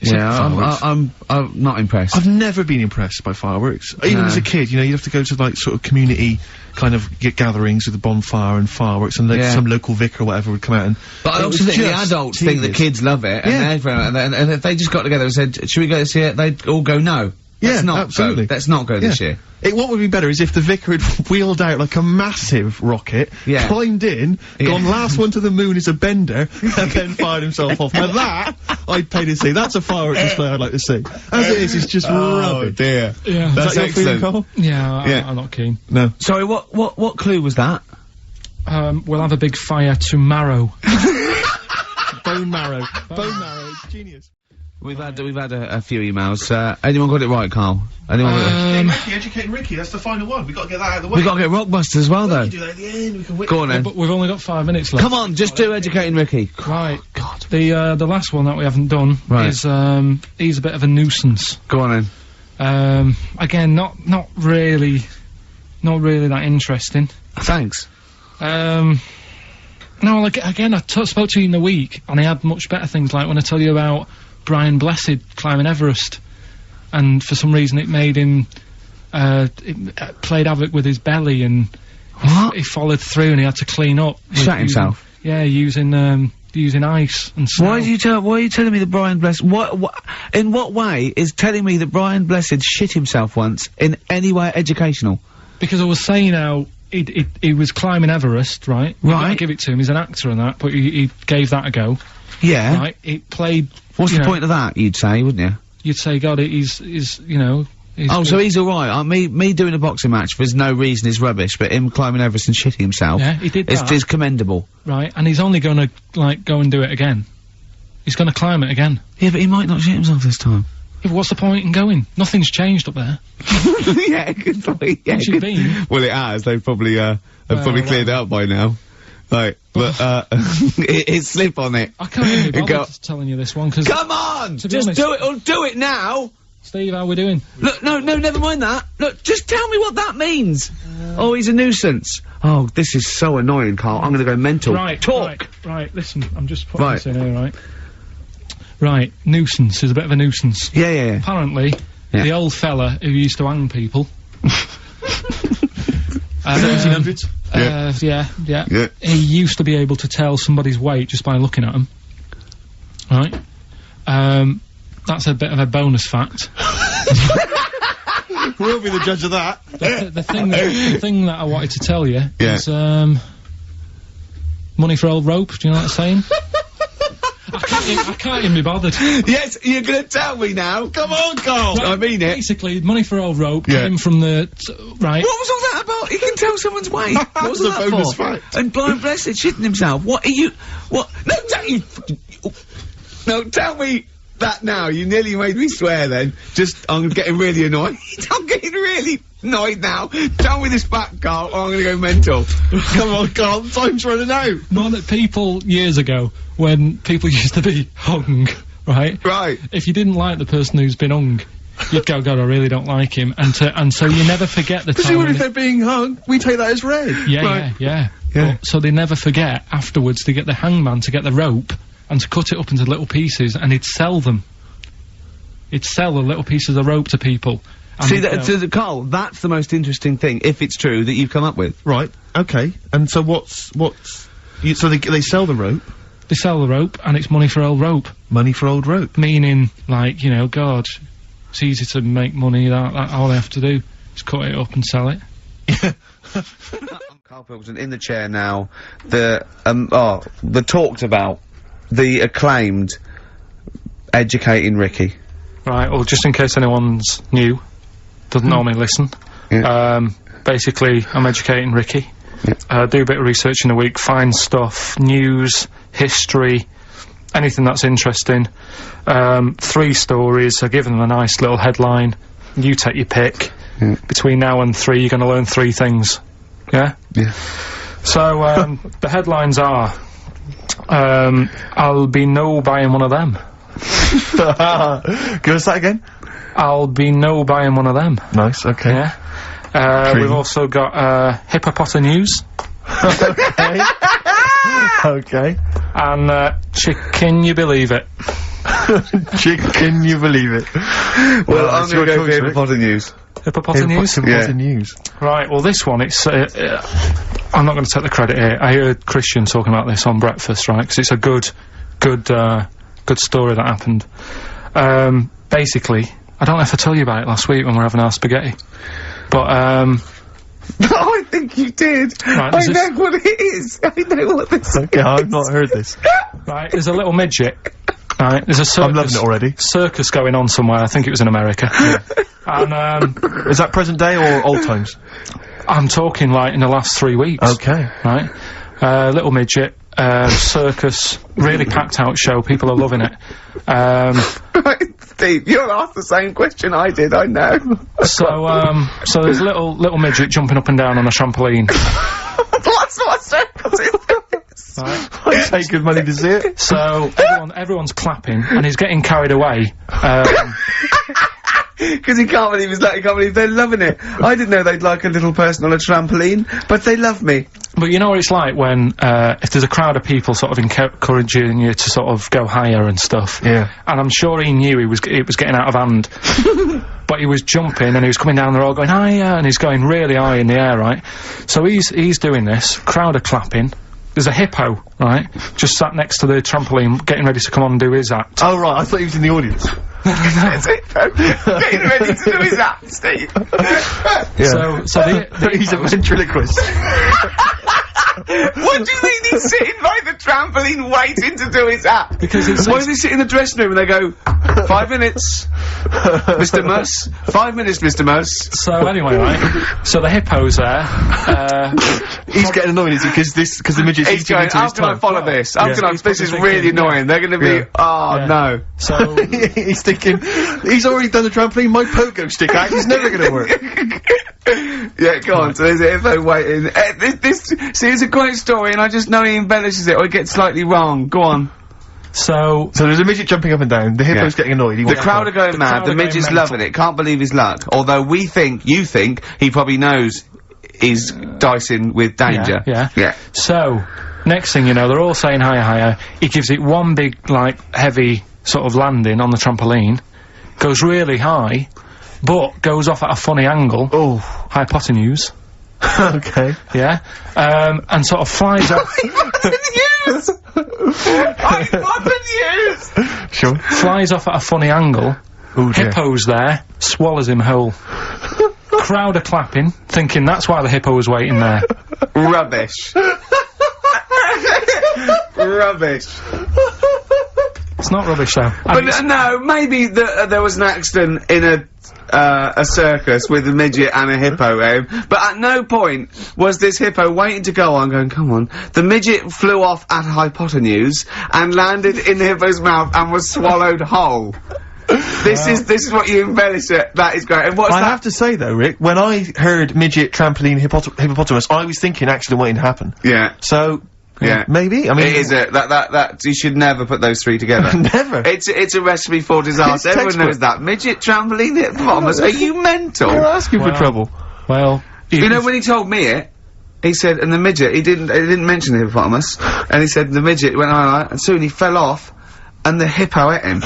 I'm not impressed. I've never been impressed by fireworks. Even as a kid, you know, you'd have to go to, like, sort of community kind of gatherings with a bonfire and fireworks, and some local vicar or whatever would come out and... But I also think the adults think the kids love it, and if they just got together and said, should we go this year, they'd all go, no. Yeah, absolutely. Let's not go this year. What would be better is if the vicar had wheeled out like a massive rocket, climbed in, gone last one to the moon as a bender, and then fired himself off. Now that, I'd pay to see. That's a firework display I'd like to see. As it is, it's just rubbish. Dear. Yeah. That's your feeling, Carl? Yeah, I'm not keen. No. Sorry, what clue was that? We'll have a big fire tomorrow. Bone marrow. Bone marrow. Genius. We've had a few emails. Anyone got it right, Carl? Anyone Educating Ricky, that's the final one. We've got to get that out of the way. We've got to get Rockbusters as well, though. We can do that at the end, we can wait. Go on, then. But we've only got 5 minutes left. Come on, just do Educating Ricky. Right. God. The last one that we haven't done is, he's a bit of a nuisance. Go on, then. Again, not really that interesting. Thanks. No, like, again, I spoke to you in the week, and I had much better things, like when I tell you about Brian Blessed climbing Everest, and for some reason it made him, it played havoc with his belly, and he followed through and he had to clean up. Shut himself? Yeah, using ice and snow. Why are you telling me that Brian Blessed, in what way is telling me that Brian Blessed shit himself once in any way educational? Because I was saying how he was climbing Everest, right? Right. I give it to him, he's an actor and that, but he gave that a go. Yeah. Right, it played... What's the point of that, you'd say, wouldn't you? You'd say, God, he's you know... so he's alright. Me doing a boxing match for no reason is rubbish, but him climbing Everest and shitting himself... Yeah, he did that. ...is commendable. Right, and he's only gonna, like, go and do it again. He's gonna climb it again. Yeah, but he might not shit himself this time. Yeah, but what's the point in going? Nothing's changed up there. Yeah, good point. Yeah, What's it been? Well, it has. They've probably cleared it up by now. Like, but, it's slip on it. I can't really bother telling you this one, because... Come on! Just do it, or do it now! Steve, how we doing? Look, no, never mind that. Look, just tell me what that means! Oh, he's a nuisance. Oh, this is so annoying, Carl. I'm gonna go mental. Right, talk! Right, listen, I'm just putting this in here, right? Right, nuisance is a bit of a nuisance. Yeah, yeah, yeah. Apparently, the old fella who used to hang people. 1800s? Yeah. He used to be able to tell somebody's weight just by looking at them. Right? That's a bit of a bonus fact. We'll be the judge of that. The thing that I wanted to tell you is, money for old rope, do you know what I'm saying? I can't even be bothered. Yes, you're gonna tell me now. Come on, Carl. Right, I mean it. Basically, money for old rope came from the... right. What was all that about? He can tell someone's weight. What was a that bonus for? fact. And blind blessed shitting himself. What are you... What? No, don't you... No, tell me that now. You nearly made me swear then. I'm getting really annoyed. I'm getting really annoyed now. Tell me this back, Carl, or I'm gonna go mental. Come on, Carl, time's running out. More that people, years ago, when people used to be hung, right? Right. If you didn't like the person who's been hung, you'd go, God, I really don't like him. And so you never forget the time. Presumably if they're being hung, we take that as read. Yeah. So they never forget, afterwards, to get the hangman to get the rope and to cut it up into little pieces, and he'd sell them. He'd sell the little pieces of rope to people. See, Carl, that's the most interesting thing, if it's true, that you've come up with. Right, okay. And so so they sell the rope? They sell the rope, and it's money for old rope. Money for old rope? Meaning, like, you know, God, it's easy to make money, that all they have to do is cut it up and sell it. Carl Pilkington in the chair now, the talked about, the acclaimed Educating Ricky. Right, well, just in case anyone's new, doesn't normally listen, basically, I'm educating Ricky. Do a bit of research in a week, find stuff, news, history, anything that's interesting. 3 stories, I give them a nice little headline, you take your pick. Between now and 3, you're gonna learn 3 things. Yeah? Yeah. So, the headlines are, I'll be no buying one of them. Give us that again. I'll be no buying one of them. Nice, okay. Yeah. We've also got, hippopotamus. Okay. Okay. And, can you believe it? Can you believe it? Well, I'm gonna go for hippopotamus. Hippopotamus? Hippopotamus. Right, well this one, it's, I'm not gonna take the credit here. I heard Christian talking about this on breakfast, right? Because it's a good story that happened. Basically, I don't know if I told you about it last week when we were having our spaghetti, but, I think you did. Right, I know what it is. I know what this is. Okay, I've not heard this. Right, there's a little midget. Right, there's a circus. I'm loving it already. Circus going on somewhere. I think it was in America. And, is that present day or old times? I'm talking like in the last 3 weeks. Okay. Right? Little midget, circus, really packed out show, people are loving it. Right, Steve, you'll ask the same question I did, I know. So there's a little midget jumping up and down on a trampoline. What's circus is this? Right. I'd pay good money to see it. So everyone's clapping, and he's getting carried away. Because he can't believe they're loving it. I didn't know they'd like a little person on a trampoline, but they love me. But you know what it's like when, if there's a crowd of people sort of encouraging you to sort of go higher and stuff. Yeah. And I'm sure he knew it was getting out of hand. But he was jumping and he was coming down, they're all going higher, and he's going really high in the air, right? So he's doing this, crowd are clapping. There's a hippo, right, just sat next to the trampoline, getting ready to come on and do his act. Oh, right, I thought he was in the audience. There's a hippo getting ready to do his act, Steve. Yeah. So he's a ventriloquist. What do you mean he's sitting by the trampoline waiting to do his act? Because it's... Why does he sit in the dressing room and they go, 5 minutes, Mr. Mus, 5 minutes, Mr. Mus. So anyway, right, so the hippo's there, he's getting annoyed, is he, because the midget's he's going, how can I follow this? How can I, this is really annoying, they're gonna be, no. So... he's thinking, he's already done the trampoline, my pogo stick act is never gonna work. Yeah, go on, so there's a hippo waiting. See, it's a great story, and I just know he embellishes it, or he gets slightly wrong. Go on. So there's a midget jumping up and down, the hippo's getting annoyed, the crowd are going mad, the midget's loving it, can't believe his luck. Although you think, he probably knows he's dicing with danger. Yeah. So, next thing you know, they're all saying higher, higher. He gives it one big, like, heavy sort of landing on the trampoline, goes really high, but goes off at a funny angle. Oh. Hypotenuse. Okay. Yeah. And sort of flies off. Hypotenuse! Hypotenuse! Sure. Flies off at a funny angle. Oh dear. Hippo's there, swallows him whole. Crowd are clapping, thinking that's why the hippo was waiting there. Rubbish. Rubbish. It's not rubbish though. But no, maybe there was an accident in a circus with a midget and a hippo, but at no point was this hippo waiting to go on, going, come on. The midget flew off at a hypotenuse and landed in the hippo's mouth and was swallowed whole. This is what you embellish it. That is great. And what's I that? have to say though, Rick, when I heard midget, trampoline, hippopotamus, I was thinking accident waiting to happen. Yeah. So, Yeah. maybe. I mean, It is that you should never put those three together. Never. It's a recipe for disaster. Everyone textbook. knows that. Midget, trampoline, hippopotamus. Are you mental? You're asking for Well, trouble. Well, You know, when he told me it, he said, and the midget, he didn't mention the hippopotamus, and he said the midget went alright, and soon he fell off, and the hippo ate him.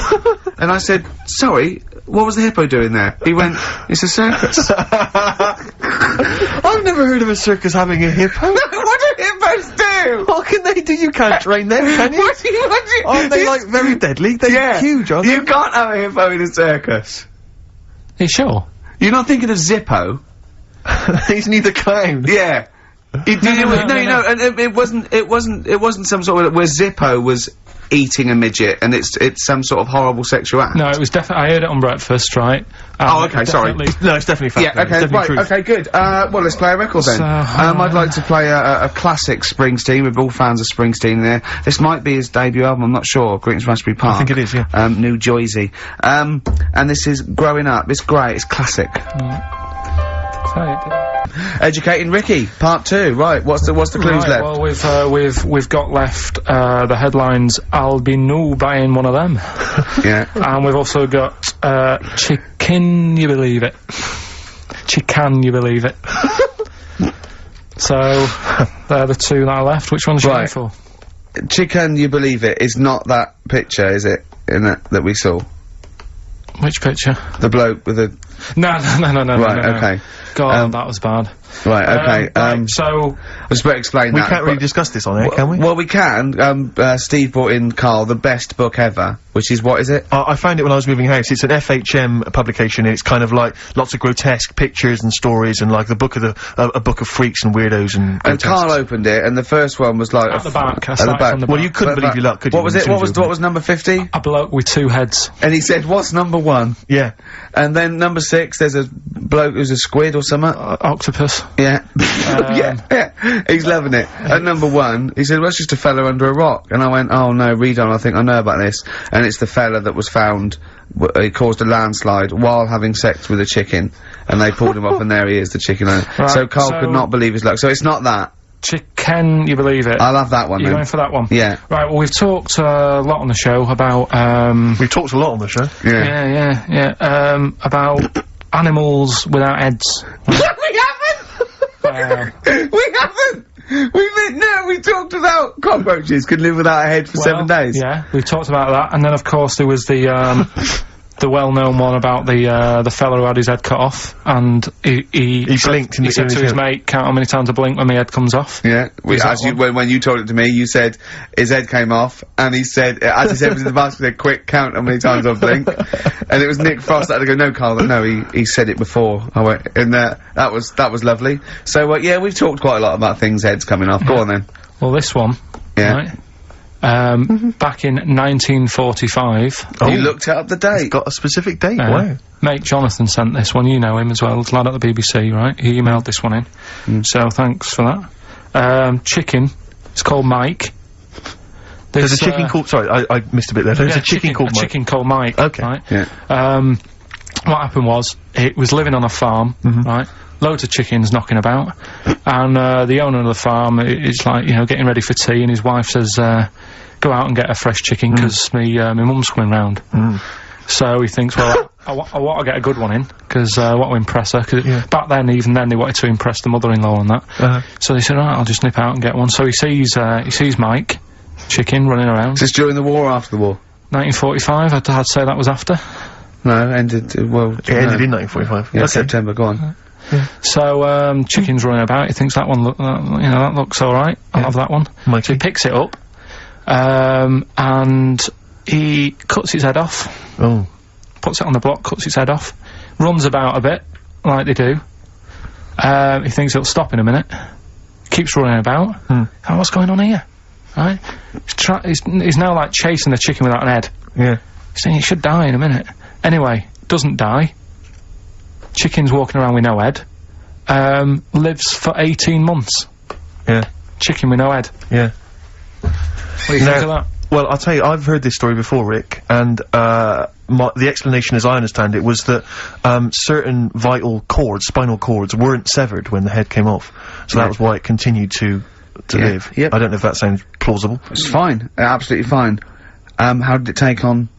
And I said, sorry, what was the hippo doing there? He went, it's a circus. I've never heard of a circus having a hippo. What do hippos do? What can they do? You can't train them, can you? What do you... Aren't they, like, very deadly? They're huge, aren't they? You can't have a hippo in a circus. you sure? You're not thinking of Zippo? He's neither clown. Yeah. No, and it wasn't some sort of where Zippo was eating a midget, and it's some sort of horrible sexual act. No, it was definitely. I heard it on breakfast, right? Oh, okay, sorry. No, it's definitely fact. Yeah, okay, right, okay, good. Well, let's play a record then. So, I'd like to play a classic Springsteen. We're all fans of Springsteen there. This might be his debut album, I'm not sure. Greetings from Ashbury Park. I think it is, yeah. New Jersey. And this is Growing Up. It's great, it's classic. Educating Ricky, part 2. Right, what's the clues left? Well, we've got left the headlines. I'll be new buying one of them. Yeah. And we've also got chicken. You believe it? Chicken. You believe it? So they're the two that are left. Which one should I go for? Chicken, you believe it, is not that picture, is it? In that we saw. Which picture? The bloke with the... No. Right, okay. God, that was bad. Right, okay, right, so... I was about to explain We that. can't really discuss this on air, can we? Well, we can. Steve brought in, Karl, the best book ever, which is, what is it? I found it when I was moving house. It's an FHM publication, and it's kind of like lots of grotesque pictures and stories, and like the book of a book of freaks and weirdos and And Karl opened it, and the first one was like... At the back. I At the started back. from the Well, back. you couldn't believe your luck, could you? What was it? What was number 50? A bloke with two heads. And he said, what's number 1? Yeah. And then number 6, there's a bloke who's a squid or something. Octopus. Yeah. yeah. He's loving it. At number 1, he said, well, it's just a fella under a rock. And I went, oh no, read on, I think I know about this. And it's the fella that was found, he caused a landslide while having sex with a chicken. And they pulled him off, and there he is, the chicken owner. Right, so Karl so- could not believe his luck. So it's not that. Chicken, you believe it? I'll have that one You're then. going for that one? Yeah. Right, well, we've talked a lot on the show about, We've talked a lot on the show. Yeah. about animals without heads. We haven't! We haven't! We talked about cockroaches could live without a head for 7 days. Yeah, we've talked about that, and then of course there was the the well-known one about the fella who had his head cut off, and he blinked in he the said to his head. mate, count how many times I blink when my head comes off. Yeah, when you told it to me, you said his head came off, and he said, as his head was in the basket, he said, quick, count how many times I've blinked. And it was Nick Frost that had to go, no, Karl, no, he said it before. I went, and that was lovely. So, yeah, we've talked quite a lot about things, heads coming off. Go on then. Well, this one, Yeah. right, back in 1945. You looked up the date. Got a specific date, wow. Mate Jonathan sent this one, you know him as well, the lad at the BBC, right? He emailed this one in, so thanks for that. Chicken, it's called Mike. There's a chicken called, sorry, I missed a bit there. There's a chicken called Mike. chicken called Mike, Okay. right? Yeah. What happened was, it was living on a farm, right? Loads of chickens knocking about, and the owner of the farm is like, you know, getting ready for tea, and his wife says, go out and get a fresh chicken, because my mum's coming round. So he thinks, well, I want to get a good one in, because I want to impress her, because back then, even then, they wanted to impress the mother-in-law and that. So they said, alright, I'll just nip out and get one. So he sees Mike, chicken, running around. Is this during the war or after the war? 1945, I'd say that was after. No, ended, well... It ended in 1945. Yeah, Okay. September, go on. So, chicken's running about, he thinks that one, that looks alright, I'll have that one. Mikey. So he picks it up, and he cuts its head off. Oh. Puts it on the block, cuts its head off, runs about a bit, like they do. He thinks it'll stop in a minute. Keeps running about. Oh, what's going on here? Right? He's now, like, chasing the chicken without an head. Yeah. He's saying he should die in a minute. Anyway, doesn't die. Chicken's walking around with no head. Lives for 18 months. Yeah. Chicken with no head. Yeah. What do you think of that? Well, I'll tell you, I've heard this story before, Rick, and, the explanation, as I understand it, was that, certain vital cords, spinal cords, weren't severed when the head came off. So that was why it continued to live. Yep. I don't know if that sounds plausible. It's fine. Absolutely fine. How did it take on,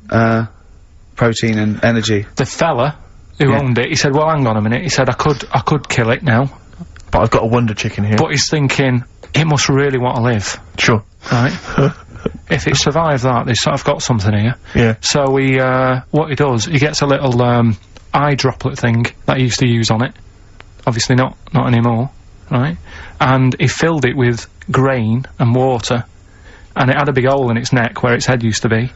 protein and energy? The fella who owned it, he said, well, hang on a minute, he said, I could kill it now. But I've got a wonder chicken here. But he's thinking, it must really want to live. Sure. Right? If it survives that, they've sort of got something here. Yeah. So he, what he does, he gets a little, eye droplet thing that he used to use on it. Obviously not anymore, right? And he filled it with grain and water, and it had a big hole in its neck where its head used to be.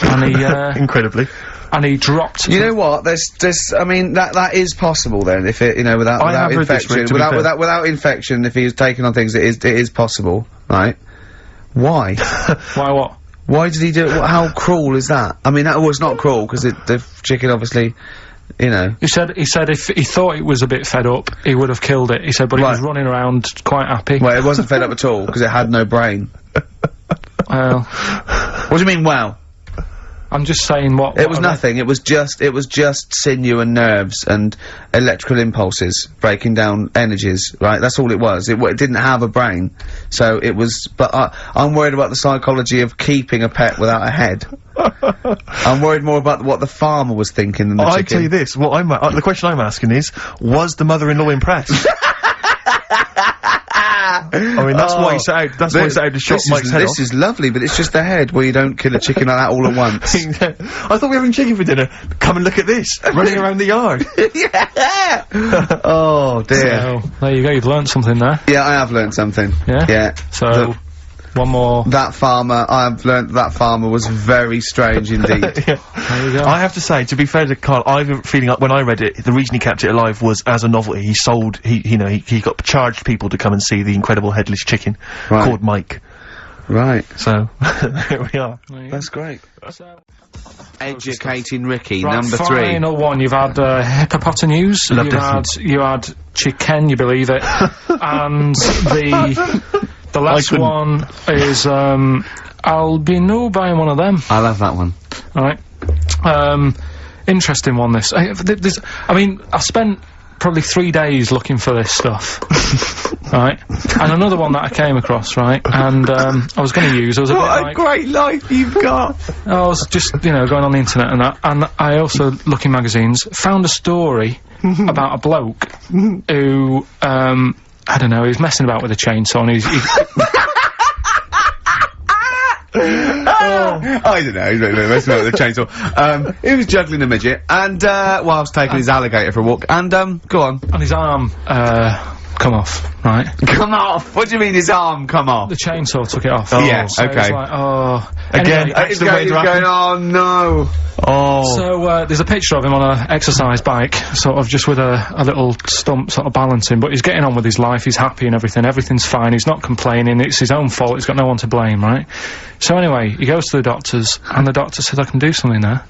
And he, incredibly. And he dropped... You know what, there's, I mean, that is possible then, if it, you know, without infection, without infection, if he was taking on things, it is possible, right? Why? Why what? Why did he do it? How cruel is that? I mean, that was not cruel, because the chicken obviously, you know... He said if he thought it was a bit fed up, he would have killed it. He said, but he was running around quite happy. Well, it wasn't fed up at all, because it had no brain. Well... What do you mean, wow? I'm just saying what... It was nothing, it was just sinew and nerves and electrical impulses breaking down energies, right? That's all it was. It didn't have a brain. So it was... But I'm worried about the psychology of keeping a pet without a head. I'm worried more about what the farmer was thinking than the chicken. I tell you this, what the question I'm asking is, was the mother-in-law impressed? I mean, that's why he set out, to shot Mike's head off. This is lovely, but it's just the head. Well, you don't kill a chicken like that all at once. I thought we were having chicken for dinner. Come and look at this, running around the yard. Yeah! Oh, dear. So, there you go, you've learnt something there. Yeah, I have learnt something. Yeah? Yeah. So, one more. That farmer, I've learnt that farmer was very strange indeed. Yeah. There you go. I have to say, to be fair to Karl, I have a feeling like when I read it, the reason he kept it alive was as a novelty. He got charged people to come and see the incredible headless chicken called Mike. Right. So, there we are. That's great. So, Educating Ricky, right, number 3. Final one, you've had, hippopotamus, you had chicken, you believe it, and the last one is, I'll be no buying one of them. I love that one. Alright. Interesting one, this. I mean, I spent probably 3 days looking for this stuff. Right? And another one that I came across, right? And, I was gonna use, I was a bit like... What a great life you've got! I was just, going on the internet and that, and I also, look in magazines, found a story about a bloke who, I don't know, he was messing about with a chainsaw and I don't know, he's messing about with a chainsaw. He was juggling a midget, and, whilst taking his alligator for a walk, and, go on. And his arm, come off, right? Come off? What do you mean his arm come off? The chainsaw took it off. Oh, yeah, so okay. It was like, oh... Again, anyway, He's going, oh no! Oh. So, there's a picture of him on a exercise bike, sort of just with a little stump sort of balancing, but he's getting on with his life, he's happy and everything's fine, he's not complaining, it's his own fault, he's got no one to blame, right? So anyway, he goes to the doctors, and the doctor says, I can do something there.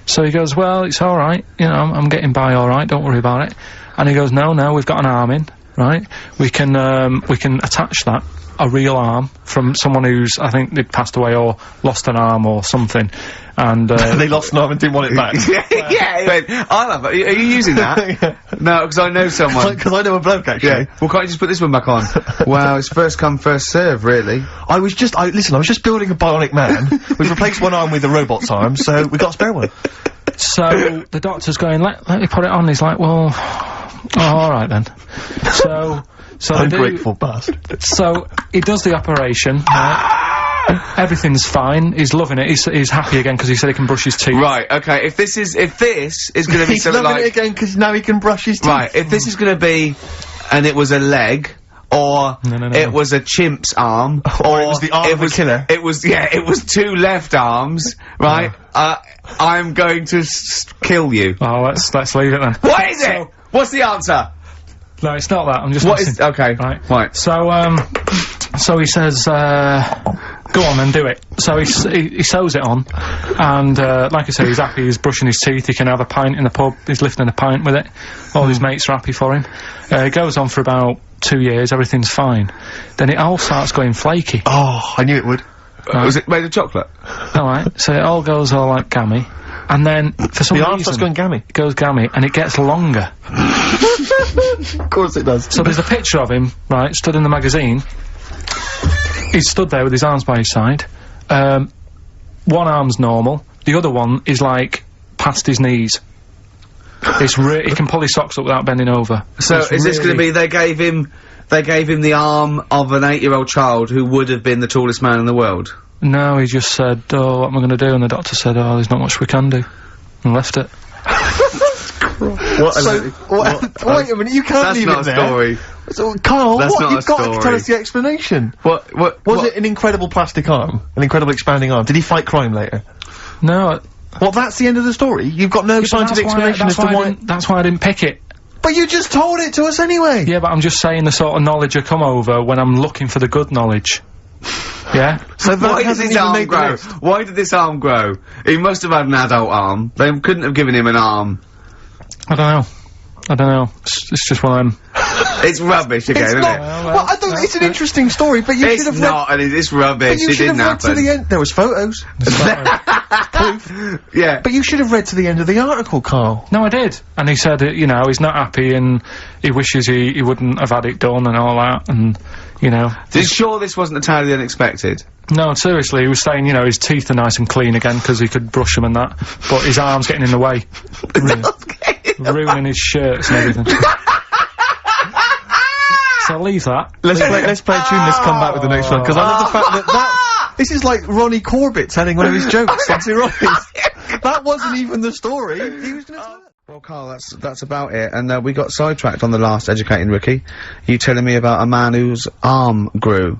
So he goes, well, it's alright, I'm getting by alright, don't worry about it. And he goes, no, we've got an arm in, right? We can attach that, a real arm, from someone who's, I think they'd passed away or lost an arm or something, and, they lost an arm and didn't want it back. Yeah, he went, I love it. Are you using that? Yeah. No, because I know someone. Because I know a bloke, actually. Yeah. Well, can't you just put this one back on? Wow, it's first come, first serve, really. I was just building a bionic man. We've replaced one arm with a robot's arm, so we got a spare one. So, the doctor's going, let me put it on, he's like, well, alright then. So Ungrateful bastard. So, he does the operation, right? Everything's fine. He's loving it. He's happy again because he said he can brush his teeth. Right, okay, if this is gonna be He's something loving like... it again because now he can brush his teeth. Right, if this is gonna be, and it was a leg, or No. it was a chimp's arm, Or it was the arm of a killer. It was 2 left arms, right? I'm going to kill you. Oh, let's leave it then. What is it? What's the answer? No, it's not that. I'm just. What messing. is... Okay, Right. So he says, go on and do it. So he sews it on, and like I say, he's happy. He's brushing his teeth. He can have a pint in the pub. He's lifting a pint with it. All his mates are happy for him. It goes on for about 2 years. Everything's fine. Then it all starts going flaky. Oh, I knew it would. Was it made of chocolate? All right. So it all goes all like gammy, and then for some The reason arm starts going gammy. it goes gammy, and it gets longer. Of course it does. So there's a picture of him, right, stood in the magazine. He's stood there with his arms by his side. One arm's normal, the other one is like past his knees. It's he can pull his socks up without bending over. So It's is this going to really- be they gave him the arm of an 8-year-old child who would have been the tallest man in the world? No, he just said, oh, what am I going to do? And the doctor said, oh, there's not much we can do. And left it. What? Wait a minute, you can't That's leave not it a there. story. So, Carl, That's what? not You've a got to story. tell us the explanation. What? Was it an incredible plastic arm? An incredible expanding arm? Did he fight crime later? No. Well, that's the end of the story? You've got no scientific explanation as to why... That's why I didn't pick it. But you just told it to us anyway! Yeah, but I'm just saying the sort of knowledge I come over when I'm looking for the good knowledge. Yeah? So that Why did hasn't his even arm made the grow? list. Why did this arm grow? He must have had an adult arm. They couldn't have given him an arm. I don't know. It's just one of them. It's rubbish again, It's isn't not... it? Well, I don't... It's an interesting story, but you should It's have not, and it's rubbish. But you It should didn't have read to happen. the end. There was photos. Yeah. But you should have read to the end of the article, Carl. No, I did. And he said, you know, he's not happy and he wishes he wouldn't have had it done and all that, and, you know. You sure this wasn't entirely unexpected? No, seriously, he was saying, you know, his teeth are nice and clean again because he could brush them and that, but his arm's getting in the way. Ruining his shirts and everything. So I'll leave that. Let's play a tune, let's come back with the next one, because I love the fact that this is like Ronnie Corbett telling one of his jokes on Sir Ronnie's. That wasn't even the story. He was gonna tell it. Well, Carl, that's about it, and we got sidetracked on the last Educating Ricky. You telling me about a man whose arm grew.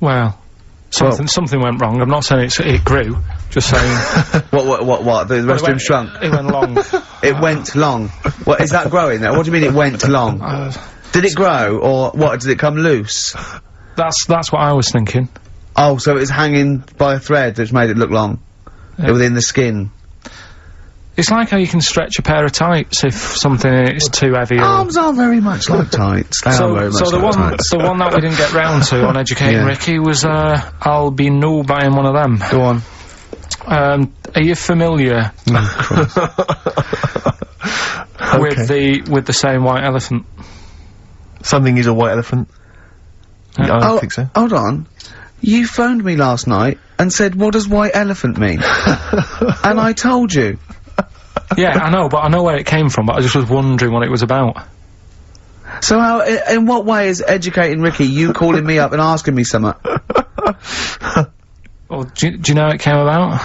Well, something went wrong. I'm not saying it grew, just saying. What? The rest of him shrunk? It went long. It went long. What, is that growing there? What do you mean it went long? Did it grow, or what, did it come loose? That's what I was thinking. Oh, so it was hanging by a thread that's made it look long? Yeah. Within the skin? It's like how you can stretch a pair of tights if something is too heavy. Arms are very much like tights. They are very much so the like one, tights. the one that we didn't get round to on Educating Yeah. Ricky was, I'll be no buying one of them. Go on. Are you familiar with the saying white elephant? Something is a white elephant. Yeah, I don't think so. Hold on. You phoned me last night and said, what does white elephant mean? And I told you. Yeah, I know, but I know where it came from, but I just was wondering what it was about. So how, in what way is Educating Ricky you calling me up and asking me something? Well, do you know how it came about?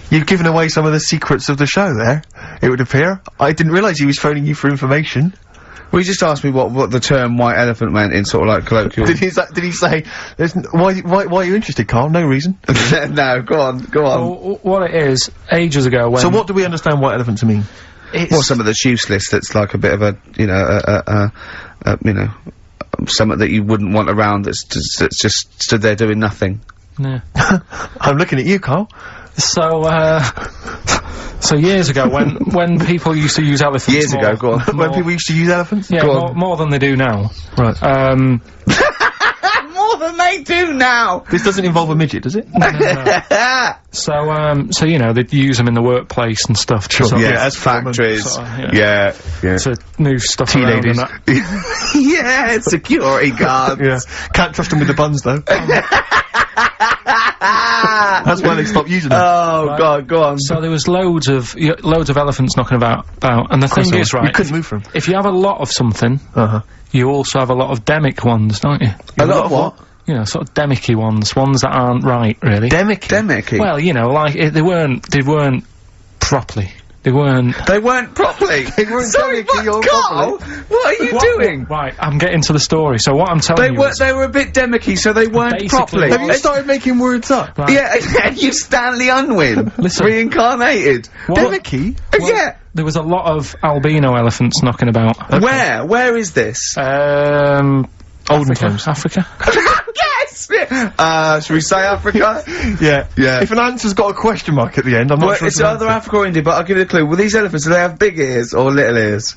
You've given away some of the secrets of the show there, it would appear. I didn't realise he was phoning you for information. Well, you just asked me what the term white elephant meant in sort of like colloquial. Did he say, why are you interested, Carl? No reason. No, go on. Well, what it is, ages ago when... So what do we understand white elephant to mean? Well, some of that's useless, that's like a bit of a, you know, you know, something that you wouldn't want around that's just stood there doing nothing. Yeah. I'm looking at you, Carl. So years ago, when people used to use elephants Years ago, go on. When people used to use elephants? Yeah, Go on. more than they do now. Right. More than they do now! This doesn't involve a midget, does it? No. So you know, they'd use them in the workplace and stuff. To sort of- Yeah, as factories. Sort of, yeah. To move stuff Tea around ladies. and that. Yeah, security guards. Yeah. Can't trust them with the buns, though. That's why they stopped using them. Oh, Right. God, go on. So there was loads of elephants knocking about, and the thing is, right, You couldn't move from. if you have a lot of something, Uh-huh. you also have a lot of demic ones, don't you? A lot of what? you know, sort of demicky ones that aren't right, really. Demicky? Well, you know, like, they weren't properly. They weren't properly? Sorry, what, Carl? What are you doing? Right, I'm getting to the story. So what I'm telling you is... They were a bit demicky, so they weren't properly. Have you started making words up? Right. Yeah, you Stanley Unwin. Listen. Reincarnated. Demicky? Yeah. There was a lot of albino elephants knocking about. Okay. Where is this? Olden times. Africa. Yes! Should we say Africa? Yeah. Yeah. If an answer's got a question mark at the end, I'm not sure it's either Africa or India, but I'll give you a clue. Well, these elephants, do they have big ears or little ears?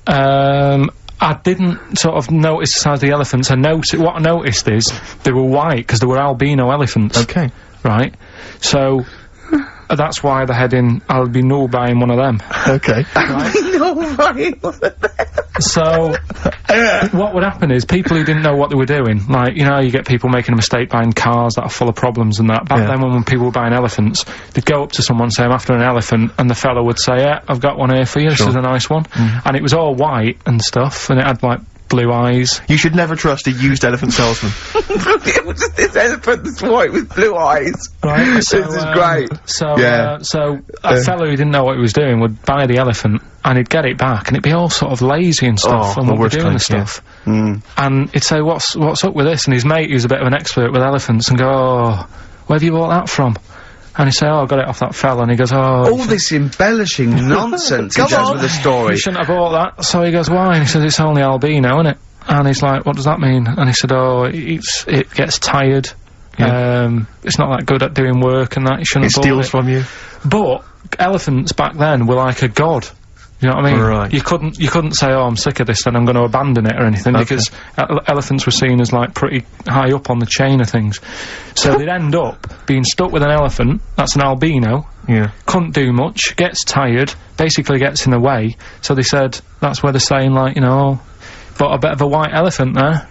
I didn't sort of notice the size of the elephants. What I noticed is they were white, because they were albino elephants. Okay. Right? So... that's why they're heading, I'll be null buying one of them. Okay. So, what would happen is, people who didn't know what they were doing, like, you know, you get people making a mistake buying cars that are full of problems and that. Back then, when people were buying elephants, they'd go up to someone, say, I'm after an elephant, and the fellow would say, yeah, I've got one here for you, this is a nice one. And it was all white and stuff, and it had, like, blue eyes. You should never trust a used elephant salesman. It was just this elephant that's white with blue eyes. Right. So, this is great. So a fellow who didn't know what he was doing would buy the elephant, and he'd get it back, and it'd be all sort of lazy and stuff, and what we're doing and stuff. And he'd say, what's up with this? And his mate, who's a bit of an expert with elephants, and go, oh, where have you bought that from? And he'd say, oh, I got it off that fella, and he goes, oh... all this embellishing nonsense he does with the story. You shouldn't have bought that. So he goes, why? And he says, it's only albino, isn't it? And he's like, what does that mean? And he said, oh, it gets tired. It's not that good at doing work and that, you shouldn't have bought it. It steals from you. But elephants back then were like a god. You know what I mean? Right. You couldn't say, oh, I'm sick of this, then I'm going to abandon it or anything, because elephants were seen as, like, pretty high up on the chain of things. So they'd end up being stuck with an elephant, that's an albino, couldn't do much, gets tired, basically gets in the way, so they said, that's where they're saying, like, you know, but a bit of a white elephant there.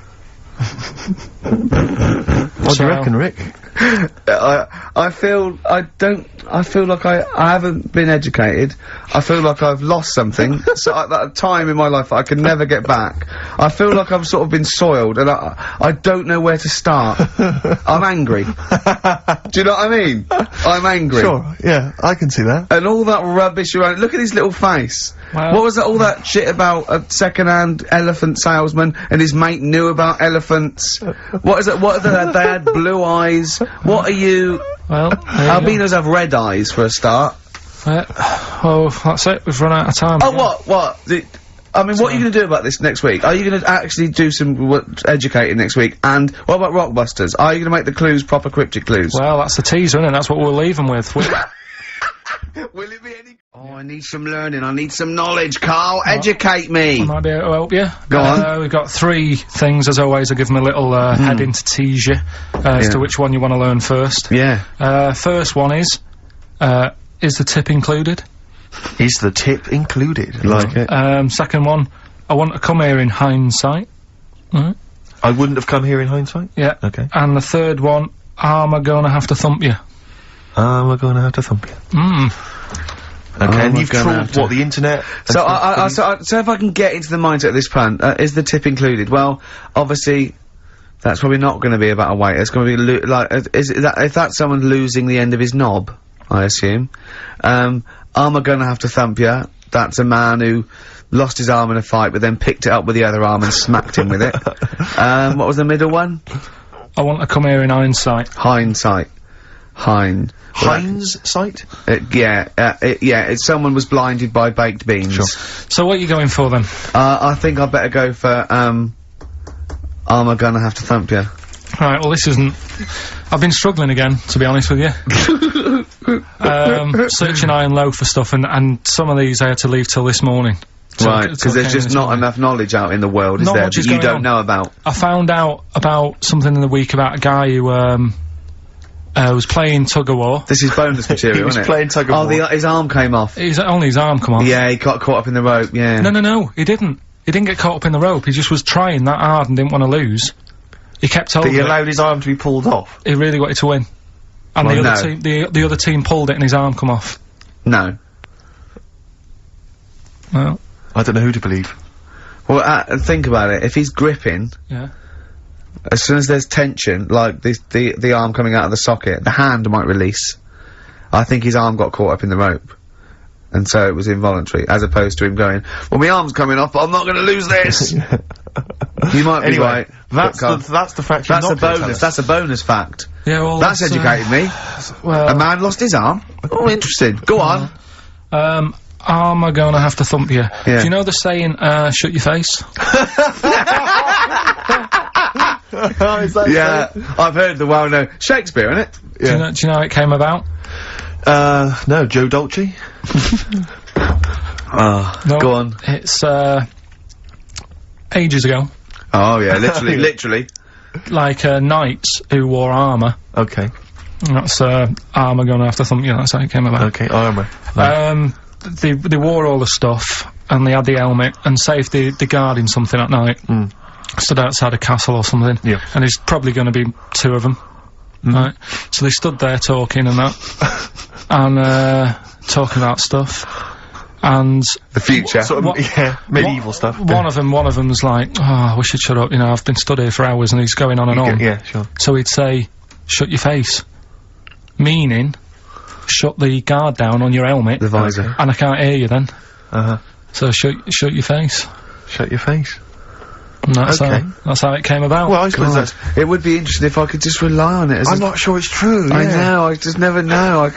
What do you reckon, Rick? I feel like I haven't been educated. I feel like I've lost something. So at that time in my life that I can never get back. I feel like I've sort of been soiled, and I don't know where to start. I'm angry. Do you know what I mean? I'm angry. Sure, yeah, I can see that. And all that rubbish around. Look at his little face. Well, what was that? All that shit about a second-hand elephant salesman and his mate knew about elephants. What is it? What are they had blue eyes. What are you? Well, albinos have red eyes for a start. Oh, that's it. We've run out of time. Oh, what? I mean, what are you going to do about this next week? Are you going to actually do some educating next week? And what about Rockbusters? Are you going to make the clues proper cryptic clues? Well, that's the teaser, isn't it? That's what we'll leave them with. Will it be any... Oh, I need some learning. I need some knowledge, Carl. Educate me. I might be able to help you. Go on. We've got 3 things, as always. I'll give them a little heading to tease you as to which one you want to learn first. Yeah. First one is the tip included? Is the tip included? Like it. Second one, I want to come here in hindsight. I wouldn't have come here in hindsight? Yeah. Okay. And the third one, am I gonna have to thump you? Am I gonna have to thump you? Okay, and you've trawled, what, the internet? So if I can get into the mindset of this plan, is the tip included? Well, obviously, that's probably not gonna be about a weight, it's gonna be if that's someone losing the end of his knob, I assume. Am I gonna have to thump you? That's a man who lost his arm in a fight, but then picked it up with the other arm and smacked him with it. What was the middle one? I want to come here in hindsight. Hindsight. Hindsight? Yeah, it's someone was blinded by baked beans. Sure. So what are you going for then? I think I better go for, am I gonna have to thump you? Right, well this isn't... I've been struggling again, to be honest with you. Searching high and low for stuff, and some of these I had to leave till this morning. Right, because there's just not enough knowledge out in the world, is there, that you don't know about? I found out about something in the week about a guy who, was playing tug-of-war. This is bonus material, isn't it? He was playing tug-of-war. Oh, his arm came off. Only his arm come off. Yeah, he got caught up in the rope, yeah. No, he didn't. He didn't get caught up in the rope, he just was trying that hard and didn't want to lose. He kept holding it. But he allowed his arm to be pulled off? He really wanted to win. And the other team pulled it and his arm come off. No. Well... I don't know who to believe. Well, think about it. If he's gripping... Yeah. as soon as there's tension, like the arm coming out of the socket, the hand might release. I think his arm got caught up in the rope. And so it was involuntary, as opposed to him going, well, my arm's coming off, but I'm not going to lose this! You might be right. That's the fact. That's a bonus. That's a bonus fact. Yeah, well, that's educated me. Well, a man lost his arm. Oh, interesting. Go on. Am I gonna have to thump you? Yeah. Do you know the saying, shut your face? Yeah, I've heard the well-known Shakespeare, innit? Yeah. Do you know how it came about? No, Joe Dolce. No, go on. It's, ages ago. Oh, yeah, literally, literally. Like, knights who wore armour. Okay. That's, armour gonna have to thump you, that's how it came about. Okay, armour. They wore all the stuff, and they had the helmet, and say if they're guarding something at night, stood outside a castle or something, and there's probably gonna be 2 of them. Right, so they stood there talking and that, and talking about stuff, and the future, sort of, medieval stuff. One of them was like, "Oh, we should shut up. You know, I've been stood here for hours," and he's going on and on. Yeah, sure. So he'd say, "Shut your face," meaning, shut the guard down on your helmet, the visor, and I can't hear you then. So shut your face. Shut your face. And that's how it came about. Well, I suppose it would be interesting if I could just rely on it. I'm not sure it's true. I know. I just never know.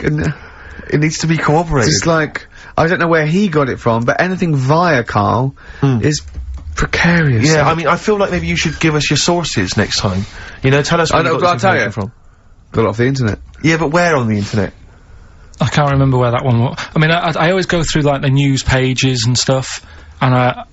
It needs to be corroborated. Just like I don't know where he got it from, but anything via Karl is precarious. Yeah, I mean, I feel like maybe you should give us your sources next time. You know, tell us where you got this information from. Got it off the internet. Yeah, but where on the internet? I can't remember where that one was. I mean, I always go through, like, the news pages and stuff, and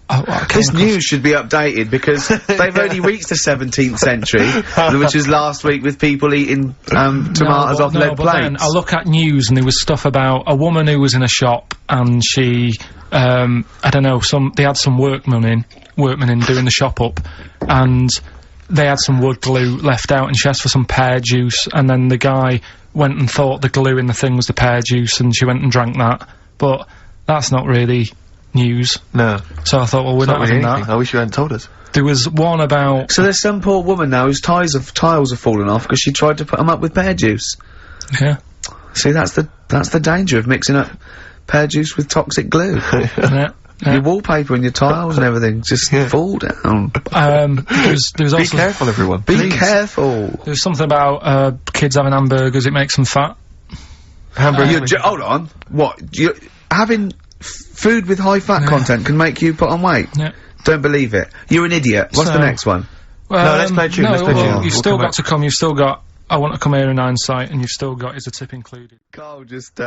this news should be updated, because they've only reached the 17th century, which was last week with people eating, tomatoes off lead plates. Then I look at news, and there was stuff about a woman who was in a shop, and she, I don't know, they had some workmen in doing the shop up, and they had some wood glue left out, and she asked for some pear juice, and then the guy went and thought the glue in the thing was the pear juice, and she went and drank that. But that's not really news. No. So I thought, well, we're not having that. I wish you hadn't told us. There was one about... So there's some poor woman now whose tiles have fallen off because she tried to put them up with pear juice. Yeah. See, that's the danger of mixing up pear juice with toxic glue. Yeah. Your wallpaper and your tiles and everything just fall down. There was also... Be careful, everyone. Be careful. There was something about, kids having hamburgers, it makes them fat. Hamburgers. Hold on. What? Having food with high fat content can make you put on weight? Yeah. Don't believe it. You're an idiot. What's the next one? No, let's play a tune, let's play a tune. You've still got to come, you've still got I Want to Come Here in Hindsight, and you've still got Is a Tip Included. Carl just,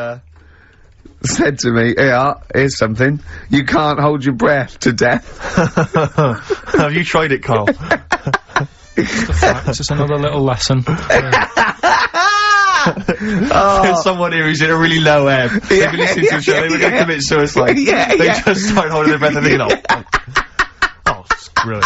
said to me, here's something. You can't hold your breath to death. Have you tried it, Karl? It's just another little lesson. There's someone here who's in a really low ebb. They've been listening to the show, they were going to commit suicide. They just started holding their breath and thinking, oh, screw it.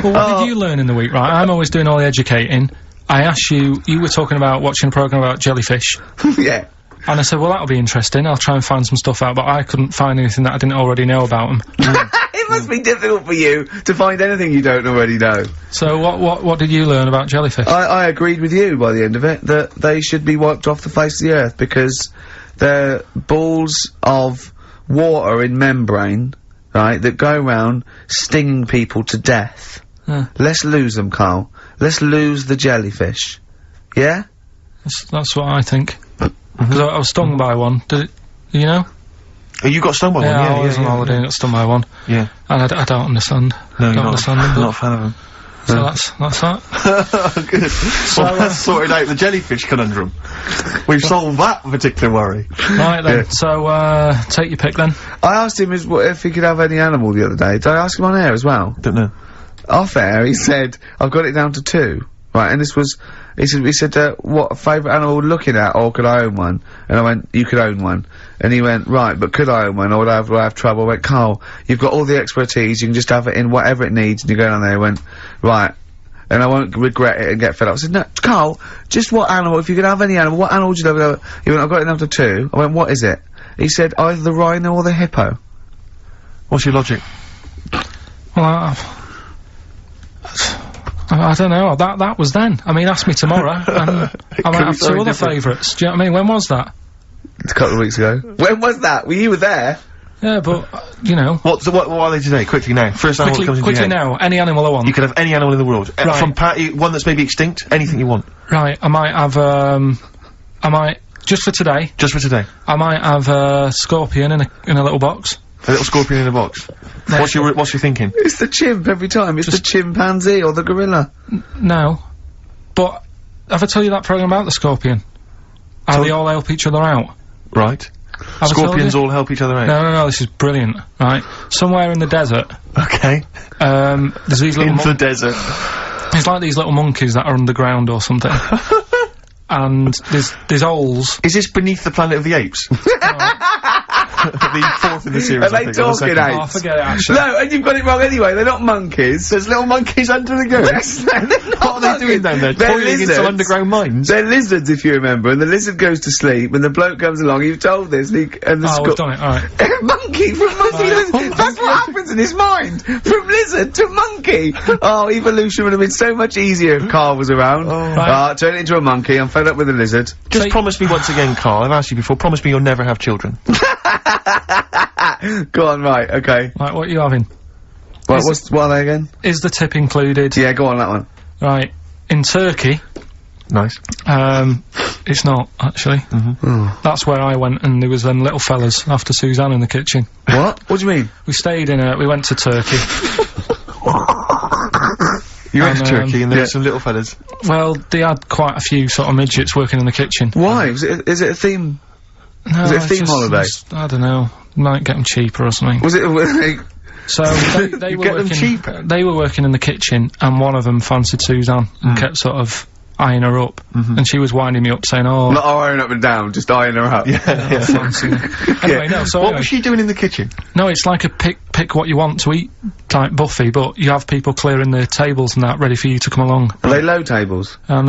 Well, what did you learn in the week, right? I'm always doing all the educating. I asked you were talking about watching a programme about jellyfish. Yeah. And I said, well, that'll be interesting, I'll try and find some stuff out, but I couldn't find anything that I didn't already know about them. It must be difficult for you to find anything you don't already know. So what did you learn about jellyfish? I agreed with you by the end of it, that they should be wiped off the face of the earth, because they're balls of water in membrane, right, that go around stinging people to death. Let's lose them, Karl. Let's lose the jellyfish. Yeah? That's what I think. Because I was stung by one. You know? Oh, you got stung by one? Yeah, I was on holiday and got stung by one. Yeah. And I don't understand. No, don't understand them. I'm not a fan of them. So that's that. Good. So well, that's sorted out the jellyfish conundrum. We've solved that particular worry. Right then, so, take your pick then. I asked him if he could have any animal the other day. Did I ask him on air as well? Don't know. Off air, he said, I've got it down to 2. Right, and this was, he said, what favourite animal we're looking at, or could I own one? And I went, you could own one. And he went, right, but could I own one, or would I have trouble? I went, Karl, you've got all the expertise, you can just have it in whatever it needs, and you go down there, he went, right, and I won't regret it and get fed up. I said, no, Karl, just what animal, if you could have any animal, what animal would you love? He went, I've got it down to 2. I went, what is it? He said, either the rhino or the hippo. What's your logic? Well, I don't know. That was then. I mean, ask me tomorrow, and I might have 2 other favourites. Do you know what I mean? When was that? A couple of weeks ago. When was that? Well, you were there. Yeah, but, you know. What are they today? Quickly now. First animal that comes into your head. Quickly now. Any animal I want. You could have any animal in the world. Right. From one that's maybe extinct, anything you want. Right, I might have, just for today. Just for today. I might have a scorpion in a little box. A little scorpion in a box. What's your thinking? It's the chimp every time. It's the chimpanzee or the gorilla. No. But, have I told you that programme about the scorpion? How they all help each other out? Right. Scorpions all help each other out? No, this is brilliant, right? Somewhere in the desert. Okay. There's these little... In the desert. It's like these little monkeys that are underground or something. And there's holes. Is this Beneath the Planet of the Apes? The 4th in the series, Are they talking apes? Oh, forget it, actually. No, and you've got it wrong anyway. They're not monkeys. There's little monkeys under the ground. What are they doing down there? Toiling in some underground mines? They're lizards, if you remember, and the lizard goes to sleep, and the bloke comes along, you've told this, and we've done it, alright. Monkey from monkey lizard. That's what happens in his mind. From lizard to monkey. Oh, evolution would have been so much easier if Karl was around. Turn it into a monkey. I'm fed up with a lizard. Just promise me once again, Karl, I've asked you before, promise me you'll never have children. Go on, right, okay. Right, what are you having? What are they again? Is the tip included? Yeah, go on, that one. Right. In Turkey... Nice. It's not, actually. That's where I went, and there was them little fellas after Suzanne in the kitchen. What? What do you mean? We went to Turkey. You went to Turkey and there were some little fellas? Well, they had quite a few sort of midgets working in the kitchen. Why? Is it a theme? No, is it a theme holiday? I don't know. Might get them cheaper or something. Was it So they were working. Cheaper? They were working in the kitchen, and one of them fancied Suzanne and kept sort of eyeing her up, and she was winding me up saying, "Oh, not eyeing up and down, just eyeing her up." Anyway, no. So what was she doing in the kitchen? No, it's like a pick what you want to eat type buffet, but you have people clearing the tables and that ready for you to come along. Are they low tables? And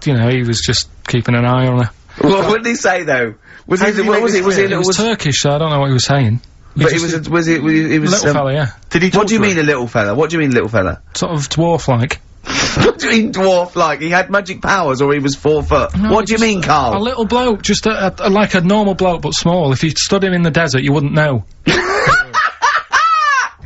you know, he was just keeping an eye on her. Well, what did he say though? Was it Turkish, so I don't know what he was saying. But he was little fella, yeah. Did he? What do you mean a little fella? What do you mean little fella? Sort of dwarf-like. What do you mean dwarf-like? He had magic powers, or he was 4 foot? No, what do you mean, Karl? A little bloke, just like a normal bloke, but small. If you stood him in the desert, you wouldn't know.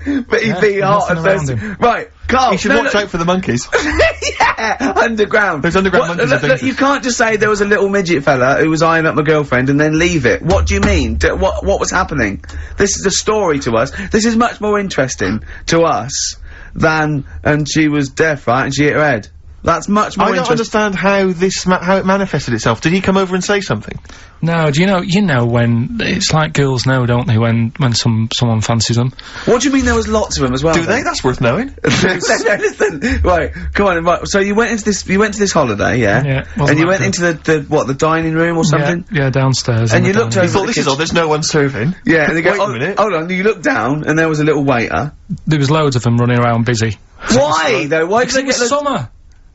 But he'd be hot and thirsty. Right, Karl. You should watch out for the monkeys. Yeah, underground. There's underground monkeys. Look, you can't just say there was a little midget fella who was eyeing up my girlfriend and then leave it. What do you mean? What was happening? This is a story to us. This is much more interesting to us than, and she was deaf, right, and she hit her head. That's much more interesting. I don't understand how it manifested itself. Did he come over and say something? No, do you know when, it's like girls know, don't they, when someone fancies them. What do you mean there was lots of them as well? Do they? That's worth knowing. Listen, right, come on, right, so you went to this holiday, yeah? Yeah. And you went into the dining room or something? Yeah, downstairs. And you looked over. You thought, this is odd, there's no one serving. Yeah, and they go, wait a minute. Hold on, you looked down, and there was a little waiter. There was loads of them running around busy. Why, though? Why did they get summer?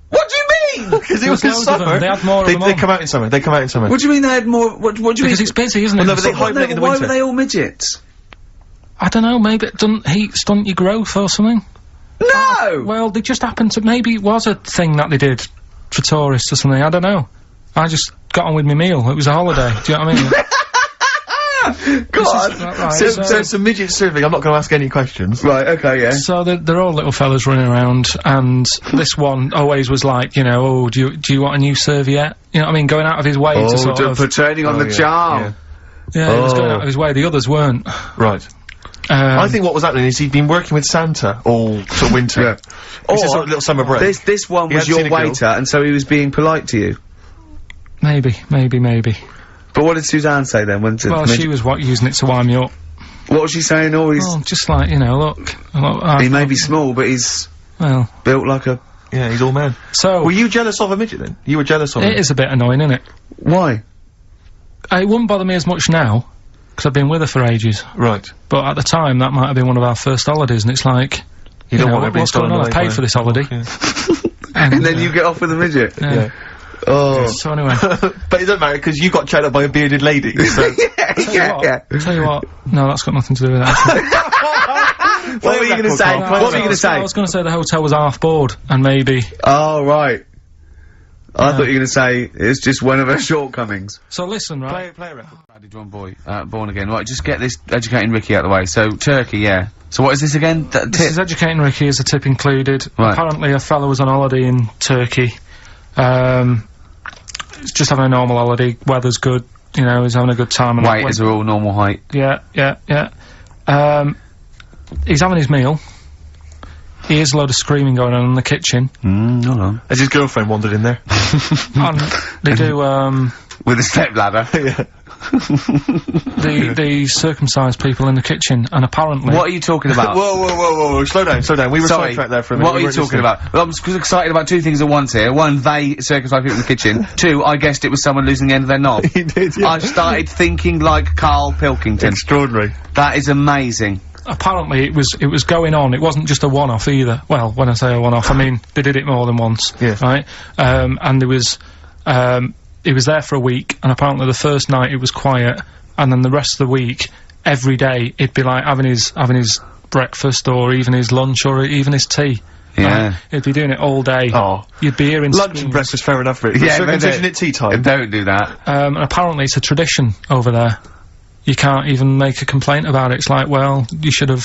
What do you mean? Because it was in summer. They had more of them They come out in summer. They come out in summer. What do you mean they had more? What do you mean? Because it's busy, isn't it? No, but they hibernate in the winter. Why were they all midgets? I don't know, maybe it doesn't heat stunt your growth or something? No! Well, they just happened to, maybe it was a thing that they did for tourists or something, I don't know. I just got on with my meal, it was a holiday, do you know what I mean? God! Right, so some midget serving, I'm not gonna ask any questions. Right, okay, yeah. So they're all little fellas running around, and this one always was like, you know, oh, do you want a new serviette? You know what I mean, going out of his way to sort of... turning on the charm. Yeah, he was going out of his way, the others weren't. Right. I think what was happening is he'd been working with Santa all sort of winter. Yeah. This is sort of little summer break. This one was your waiter, and so he was being polite to you. Maybe. But what did Suzanne say then? Well, she was using it to wind me up. What was she saying? Oh, just like, you know, look. He may be small, but he's... Well... built like a... Yeah, he's all man. So... Were you jealous of a midget then? You were jealous of him? It is a bit annoying, isn't it? Why? It wouldn't bother me as much now, because I've been with her for ages. Right. But at the time, that might have been one of our first holidays, and it's like... You don't want what's going on? I paid for this holiday. Yeah. and then you get off with a midget? Yeah. Oh. So anyway. But it doesn't matter, because you got chatted up by a bearded lady, so... yeah. Tell you what, no, that's got nothing to do with that. What were you gonna say? What were you gonna say? I was gonna say the hotel was half board, and maybe... Oh, right. I thought you were gonna say it's just one of her shortcomings. So listen, right? Play a record. Daddy Drum Boy, born again. Right, just get this educating Ricky out of the way. So, Turkey, yeah. So what is this again? This is educating Ricky, is a tip included. Right. Apparently a fellow was on holiday in Turkey. He's just having a normal holiday, weather's good, you know, he's having a good time. And Waiters are all normal height. Yeah. He's having his meal. He hears a load of screaming going on in the kitchen. Hold on. Has his girlfriend wandered in there? And they do, With a stepladder. Yeah. the circumcised people in the kitchen, and apparently... What are you talking about? Whoa, slow down. We were sidetracked there for a minute. What are you talking about? Well, I'm excited about two things at once here. One, they circumcised people in the kitchen. Two, I guessed it was someone losing the end of their knob. He did, yeah. I started thinking like Karl Pilkington. Extraordinary. That is amazing. Apparently it was going on, it wasn't just a one-off either. Well, when I say a one-off, I mean, they did it more than once. Yeah. Right? And there was, he was there for a week, and apparently the first night it was quiet, and then the rest of the week, every day, it'd be like having his breakfast, or even his lunch, or even his tea. Yeah. Right? He'd be doing it all day. Oh. You'd be hearing Lunch screams. and breakfast, fair enough, Rick. Yeah, circumcision at tea time. Don't do that. And apparently it's a tradition over there. You can't even make a complaint about it. It's like, well, you should have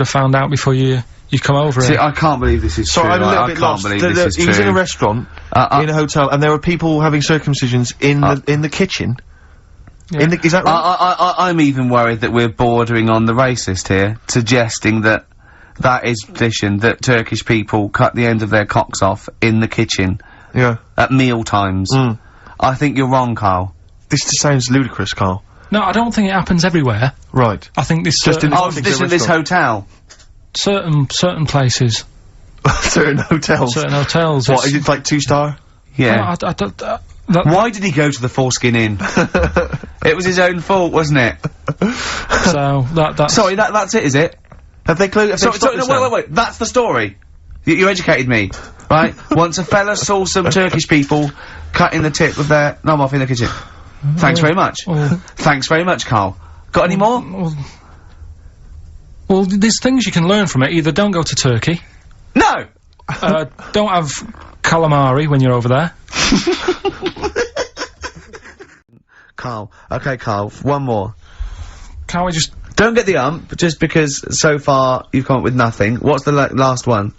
found out before you come over See, it. I can't believe this is Sorry, true. I'm a little I bit can't lost. believe this is He was true. in a restaurant, in a hotel, and there were people having circumcisions in the kitchen. Yeah. Is that right? I'm even worried that we're bordering on the racist here, suggesting that is tradition, that Turkish people cut the end of their cocks off in the kitchen. Yeah. At meal times. I think you're wrong, Karl. This just sounds ludicrous, Karl. No, I don't think it happens everywhere. Right. I think this Just in this hotel. certain places, Certain hotels. certain hotels. What, is it like 2-star? Yeah. I don't. Why did he go to the Foreskin Inn? It was his own fault, wasn't it? So that's Sorry, that's it, is it? Have they closed? Wait. That's the story. You educated me, right? Once a fella saw some Turkish people cutting the tip of their knob off in the kitchen. Thanks very much. Thanks very much, Karl. Got any more? Well, there's things you can learn from it. Either don't go to Turkey. No! Don't have calamari when you're over there. Karl. Okay, Karl, one more. Can't we just... Don't get the ump, just because so far you've come up with nothing. What's the last one?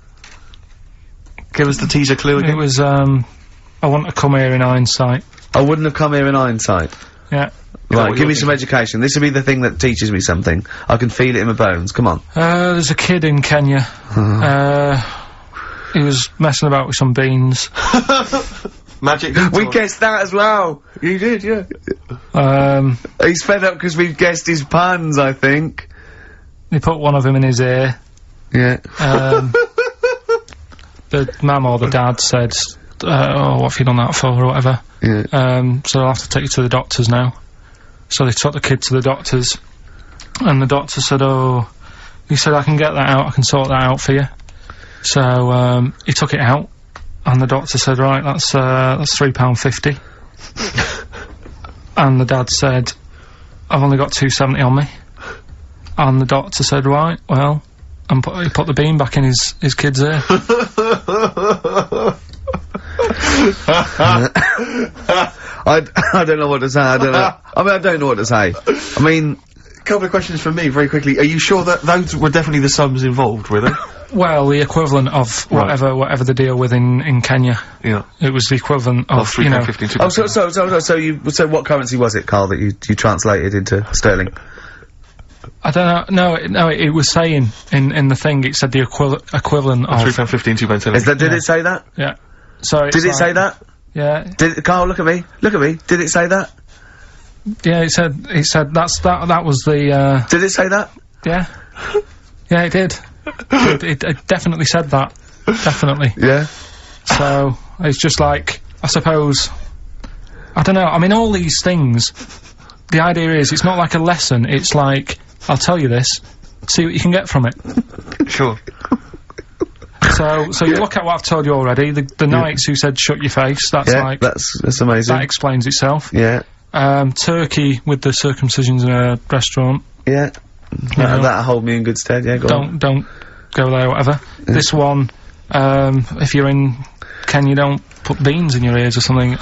Give us the teaser clue again. It was, I want to come here in hindsight. I wouldn't have come here in hindsight. Yeah. Right, give me some education. This will be the thing that teaches me something. I can feel it in my bones. Come on. There's a kid in Kenya. He was messing about with some beans. Magic. We guessed that as well. You did, yeah. He's fed up because we've guessed his puns, I think. He put one of them in his ear. Yeah. The mum or the dad said, oh, what have you done that for, or whatever. Yeah. So I'll have to take you to the doctors now. So they took the kid to the doctors, and the doctor said, oh, he said, I can get that out, I can sort that out for you. So, he took it out, and the doctor said, right, that's £3.50. And the dad said, I've only got £2.70 on me. And the doctor said, right, well, and he put the bean back in his kid's ear. I don't know what to say, I don't know. I mean, I don't know what to say. I mean... A couple of questions from me, very quickly. Are you sure that those were definitely the sums involved, were they? Well, the equivalent of whatever they deal with in Kenya. Yeah. It was the equivalent of, you know... Oh, so what currency was it, Karl, that you translated into sterling? I don't know. No, it was saying in the thing, it said the equivalent of... £3.15, £2.10. Did it say that? Yeah. So did it say that? Yeah. Karl, look at me. Look at me. Did it say that? Yeah, it said that was the, Did it say that? Yeah. Yeah, it did. It definitely said that. Definitely. Yeah. So, it's just like, I suppose, I don't know, I mean, all these things, the idea is, it's not like a lesson, it's like, I'll tell you this, see what you can get from it. Sure. So you look at what I've told you already, the knights who said shut your face, that's like... that's amazing. That explains itself. Yeah. Turkey with the circumcisions in a restaurant. Yeah. That'll hold me in good stead, yeah, go on. Don't go there, whatever. This one, if you're in Kenya, don't put beans in your ears or something.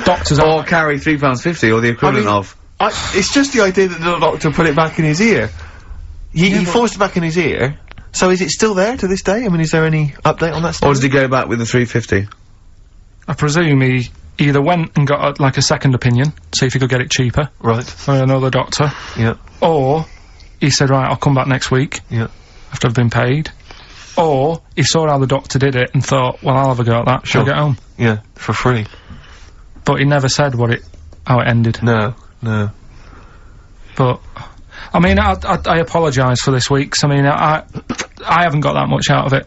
Doctors Or carry £3.50 or the equivalent of. It's just the idea that the doctor put it back in his ear. He forced it back in his ear. So is it still there to this day? I mean, is there any update on that story? Or does he go back with the £3.50? I presume he either went and got like a second opinion, see if he could get it cheaper. Right. From another doctor. Yeah. Or he said, right, I'll come back next week. Yeah. After I've been paid. Or he saw how the doctor did it and thought, well, I'll have a go at that. Sure. I'll get home. Yeah, for free. But he never said how it ended. No. But I mean, I apologise for this week. 'Cause I mean, I haven't got that much out of it.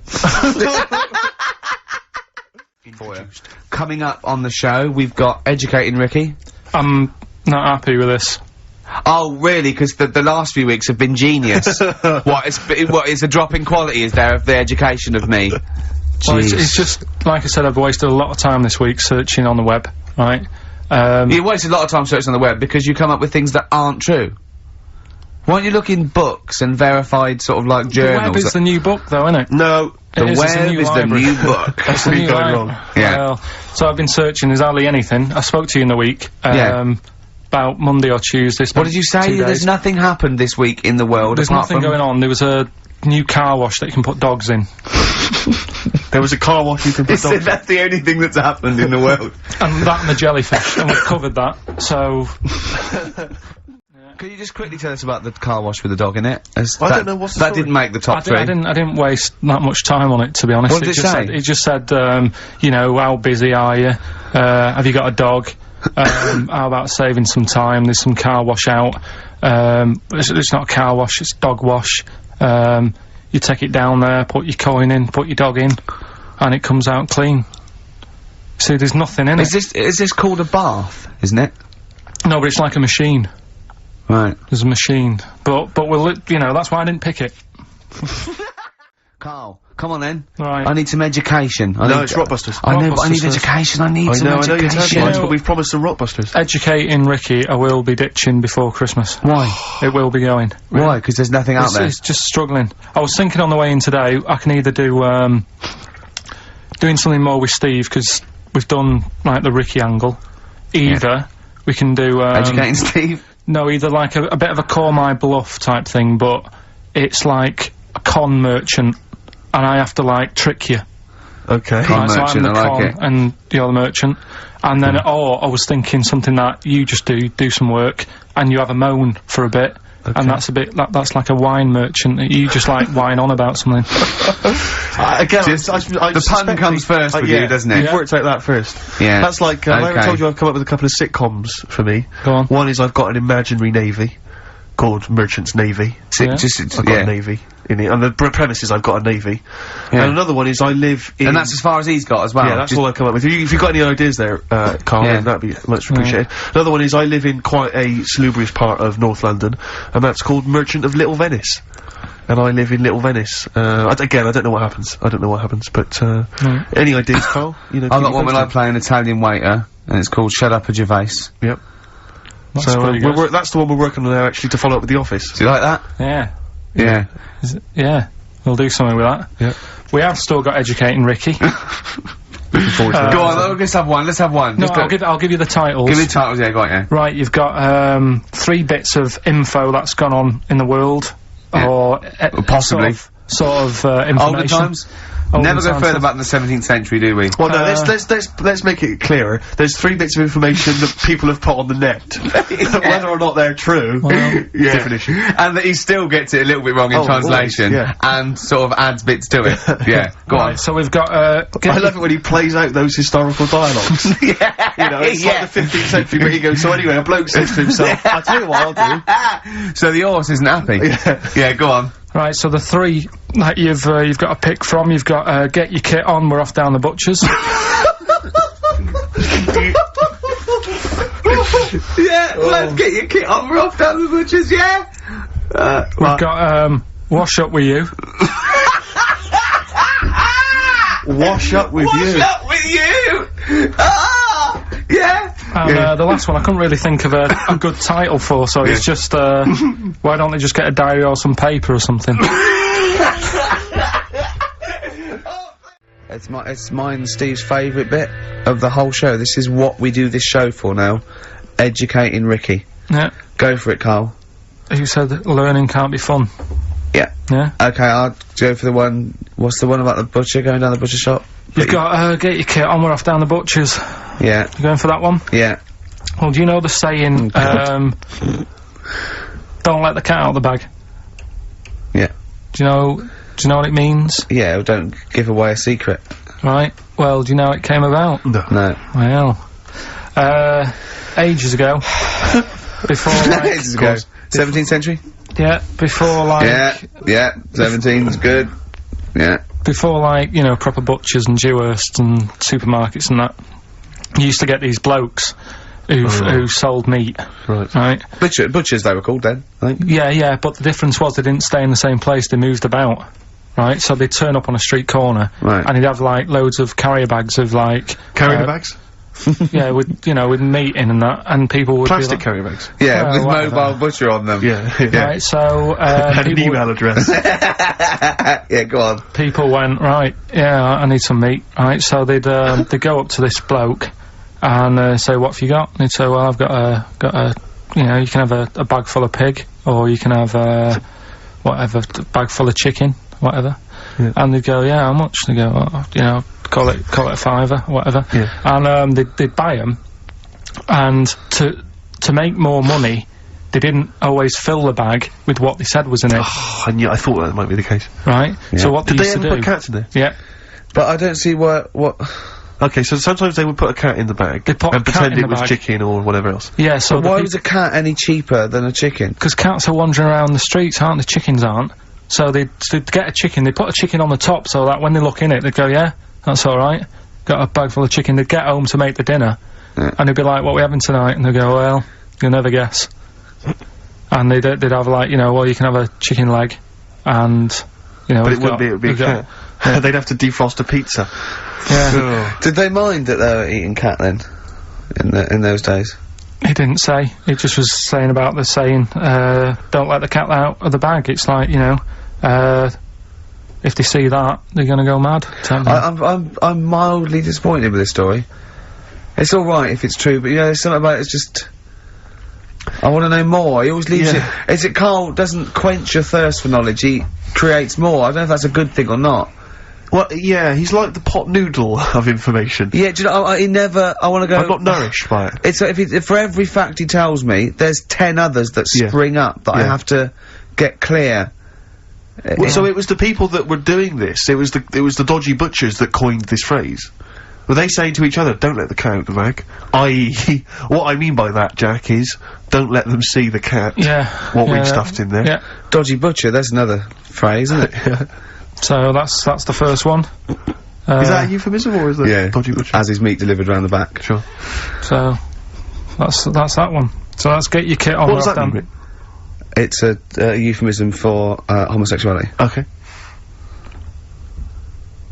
Coming up on the show, we've got Educating Ricky. I'm not happy with this. Oh, really? Because the last few weeks have been genius. What is a drop in quality, is there, of the education of me? Well, it's just, like I said, I've wasted a lot of time this week searching on the web, right? You wasted a lot of time searching on the web because you come up with things that aren't true. Why don't you look in books and verified sort of like journals? The web is the new book, though, isn't it? No. The web is the new book. That's the new going wrong. Yeah. Well, so I've been searching, there's hardly anything. I spoke to you in the week, about Monday or Tuesday. What did you say? There's nothing happened this week in the world. There's nothing going on. There was a new car wash that you can put dogs in. There was a car wash you can put dogs in. That's the only thing that's happened in the world. And that and the jellyfish, and we've covered that, so... Can you just quickly tell us about the car wash with the dog in it? I don't know what's the That story. didn't make the top three. I didn't waste that much time on it, to be honest. What did it say? It just said, you know, how busy are you? Have you got a dog? How about saving some time? There's some car wash out. It's not a car wash, it's dog wash. You take it down there, put your coin in, put your dog in, and it comes out clean. See, there's nothing in it. Is this called a bath, isn't it? No, but it's like a machine. Right. There's a machine. But we'll, you know, that's why I didn't pick it. Carl, come on then. Right. I need some education. No, it's Rockbusters. I know, but I need Rockbusters. education. I need some I know you're education. terrible, but we've promised some Rockbusters. Educating Ricky, I will be ditching before Christmas. Why? It will be going. Why? Because there's nothing out there. It's just struggling. I was thinking on the way in today, I can either do, doing something more with Steve, because we've done, like, the Ricky angle. Either we can do, Educating Steve? No, either like a bit of a call my bluff type thing, but it's like a con merchant, and I have to, like, trick you. Okay. Con Right, so merchant, I'm the I like con, it. and you're the merchant. And then, I was thinking something that you just do some work, and you have a moan for a bit, and that's a bit, that's like a wine merchant, that you just, like, whine on about something. Again, the pun comes first with you, doesn't it? You've worked out that first. Yeah. That's like, I Okay. told you I've come up with a couple of sitcoms for me. Go on. One is I've got an imaginary navy called Merchant's Navy. I've I've got a navy in it, and the premise is I've got a navy. Yeah. And another one is I live in... And that's as far as he's got as well. Yeah, that's all I've come up with. If you've got any ideas there, Karl, Yeah. then that'd be much appreciated. Another one is I live in quite a salubrious part of North London, and that's called Merchant of Little Venice. And I live in Little Venice. Again, I don't know what happens. But, any ideas, Karl? You know, I've got one where I play an Italian waiter, and it's called Shut Up a Gervais. Yep. That's So, pretty good. that's the one we're working on now, actually, to follow up with The Office. Do you like that? Yeah. Yeah. Yeah. We'll do something with that. Yeah. We have still got Educating Ricky. Looking forward to that. Go on, let's have one. Let's have one. No, Just I'll give you the titles. give me the titles, yeah, go on, yeah. Right, you've got 3 bits of info that's gone on in the world, Yeah. or Possibly. sort of information. Older times? Older Never go times further stuff. back than the 17th century, do we? Well, no, let's make it clearer. There's 3 bits of information that people have put on the net. Whether or not they're true, different issue. And that he still gets it a little bit wrong in Oh, translation, always, yeah. and sort of adds bits to it. Yeah, go Right, on. so we've got I love it when he plays out those historical dialogues. Yeah, You know, it's like the 15th century where he goes, so anyway, a bloke says to himself, I'll tell you what I'll do. So the horse isn't happy. Yeah, go on. right. So the 3 that you've got to pick from. You've got get your kit on. We're off down the butchers. Yeah, let's get your kit on. We're off down the butchers. Yeah. We've got wash up with you. Wash up with you. What's up with you? Ah, yeah. And the last one I couldn't really think of a good title for, so it's just, why don't they just get a diary or some paper or something? It's mine and Steve's favourite bit of the whole show. This is what we do this show for now. Educating Ricky. Yeah. Go for it, Carl. Who said that learning can't be fun? Yeah. Yeah? Okay, I'll go for the one... What's the one about the butcher, going down the butcher shop? You've got, get your kit on, we're off down the butcher's. Yeah. You going for that one? Yeah. Well, do you know the saying, don't let the cat out of the bag? Yeah. Do you know what it means? Yeah, don't give away a secret. Right. Well, do you know how it came about? No. Well, ages ago. Before, like... Ages ago. 17th century? Yeah, before, like... Yeah, 17's good. Yeah. Before, like, you know, proper butchers and Dewhursts and supermarkets and that, you used to get these blokes who sold meat. Right. Butchers they were called then, I think. Yeah, but the difference was they didn't stay in the same place, they moved about. Right, so they'd turn up on a street corner, and he'd have, like, loads of carrier bags of, like... Carrier bags? Yeah, with meat in and that, and people would Plastic be like, carrier bags? Yeah, with mobile butcher on them. Yeah. Right, so, had an email address. Yeah, go on. People went, right, yeah, I need some meat, right, so they'd go up to this bloke, and, say, what have you got? And he'd say, well, I've got a, you know, you can have a bag full of pig, or you can have, whatever, a bag full of chicken, whatever. Yeah. And they'd go, yeah, how much? They go, oh, you know, call it a £5, whatever. Yeah. And they'd buy them, and to make more money, they didn't always fill the bag with what they said was in it. Oh, I thought that might be the case. Right. Yeah. So what did they they used ever to do? put cats in there? Yeah. But I don't see what. Okay, so sometimes they would put a cat in the bag and pretend it was chicken or whatever else. Yeah. So why was a cat any cheaper than a chicken? Because cats are wandering around the streets, aren't they? Chickens aren't. So they'd get a chicken, they'd put a chicken on the top so that when they look in it, they'd go, yeah, that's alright. Got a bag full of chicken. They'd get home to make the dinner, and they'd be like, what are we having tonight? And they'd go, well, you'll never guess. And they'd have, like, you know, well, you can have a chicken leg, and, you know... But it would be a cat. Yeah. They'd have to defrost a pizza. Yeah. Did they mind that they were eating cat then? In those days? He didn't say. He just was saying about the saying, don't let the cat out of the bag. It's like, you know, if they see that, they're gonna go mad. I'm mildly disappointed with this story. It's alright if it's true, but, you know, there's something about it, it's just... I want to know more. He always leaves it... Is it Karl doesn't quench your thirst for knowledge, he creates more. I don't know if that's a good thing or not. Well, yeah, he's like the pot noodle of information. Yeah, do you know, he never... I want to go... I'm not nourished by it. It's if for every fact he tells me, there's 10 others that spring up that I have to get clear. Well, so it was the people that were doing this, it was the dodgy butchers that coined this phrase. Were they saying to each other, don't let the cat out of the bag? I.e., what I mean by that, Jack, is, don't let them see the cat. Yeah. What we've stuffed in there. Yeah. Dodgy butcher, that's another phrase, isn't it? Yeah. So that's the first one. Is that a euphemism, or is that dodgy butcher? As his meat delivered round the back. Sure. So, that's that one. So let's get your kit on. What does that mean? It's a euphemism for, homosexuality. Okay.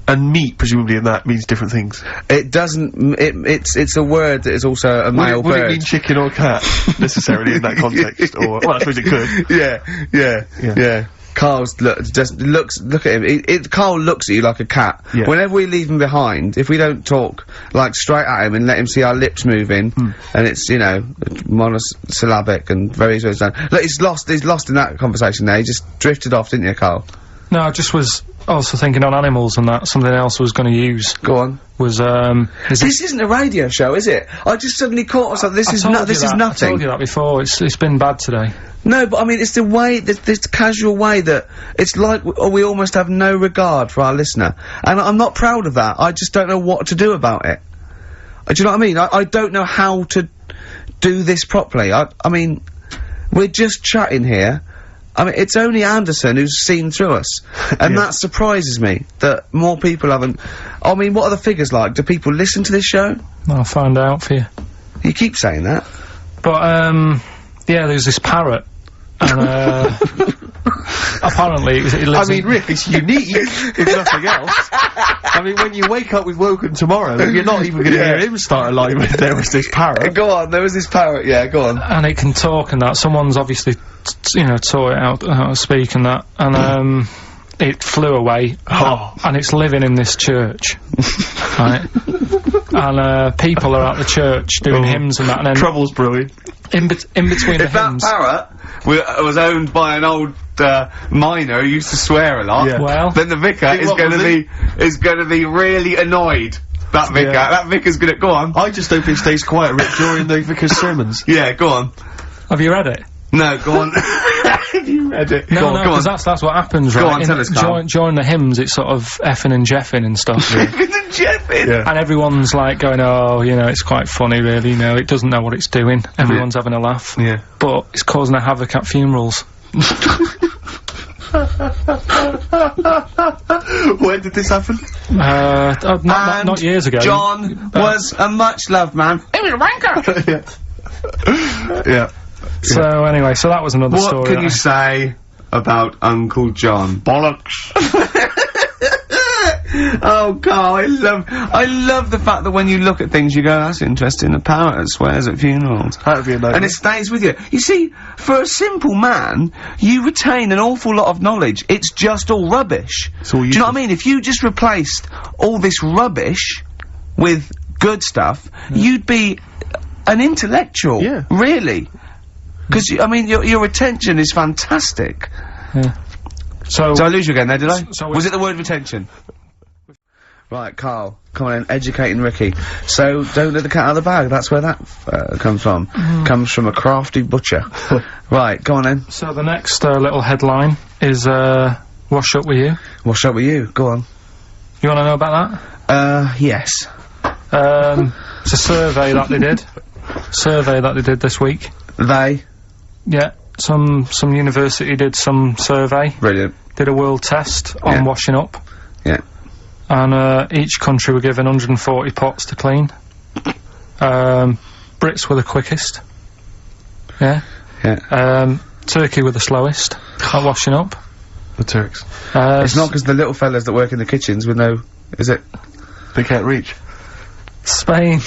And meat, presumably, in that means different things. It doesn't. It's a word that is also a male would bird. Would it mean chicken or cat necessarily in that context? Or well, I suppose it could. Yeah. Karl's look at him. Karl looks at you like a cat. Yeah. Whenever we leave him behind, if we don't talk like straight at him and let him see our lips moving, and it's, you know, monosyllabic and very look, he's lost in that conversation there. He just drifted off, didn't you, Karl? No, I just was also thinking on animals and that. Something else I was going to use. Go on. Was, this isn't a radio show, is it? I just suddenly caught myself. This is nothing. I told you that before. It's been bad today. No, but I mean, it's the way, this casual way that it's like we almost have no regard for our listener. And I'm not proud of that. I just don't know what to do about it. Do you know what I mean? I don't know how to do this properly. I mean, we're just chatting here. I mean, it's only Anderson who's seen through us. And that surprises me, that more people haven't... I mean, what are the figures like? Do people listen to this show? I'll find out for you. You keep saying that. But, yeah, there's this parrot And, apparently it lives I mean, Rick, it's unique, if nothing else. I mean, when you wake up with Wogan tomorrow, you're not even gonna hear him start a line with, there was this parrot. Go on, there was this parrot, yeah, go on. and it can talk and that. Someone's obviously, you know, taught it how to speak and that. And, it flew away. And it's living in this church. Right? And, people are at the church doing hymns and that. And then Trouble's brewing. in between the If that hymns. parrot was owned by an old miner who used to swear a lot, Yeah. Well, then the vicar is what going to was be really annoyed. That vicar, Yeah. that vicar's gonna go on. I just hope it stays quiet, Rick, during the vicar's sermons. Yeah, go on. have you read it? No, go on. Have you read it? No, go on, no, go on. because that's what happens, right? Go on, tell us, Karl. During the hymns, it's sort of effing and jeffing and stuff. Yeah. And everyone's like going, oh, you know, it's quite funny, really, you know, it doesn't know what it's doing. Everyone's having a laugh. Yeah. But it's causing a havoc at funerals. When did this happen? Not years ago. John was a much-loved man. He was a wanker! Yeah. So anyway, so that was another What story. can that you say about Uncle John? Bollocks. Oh, Karl, I love the fact that when you look at things, you go, that's interesting. A parrot that swears at funerals. That'd be a nightmare. And it stays with you. You see, for a simple man, you retain an awful lot of knowledge. It's just all rubbish. It's all Do you know what I mean? If you just replaced all this rubbish with good stuff, you'd be an intellectual. Yeah. Really. Because, I mean, your retention is fantastic. Yeah. So So I lose you again there, did I? so Was it the word retention? Right, Karl, come on in, educating Ricky. So, don't let the cat out of the bag, that's where that comes from. Comes from a crafty butcher. Right, go on then. So the next little headline is wash up with you. What's up with you? Go on. You want to know about Yes. that? It's a survey that they did. Survey that they did this week. They? Yeah, some university did some survey. Brilliant. Did a world test on washing up. Yeah. And each country were given 140 pots to clean. Brits were the quickest. Yeah. Yeah. Turkey were the slowest at washing up. The Turks. It's not because the little fellas that work in the kitchens with no... Is it? They can't reach. Spain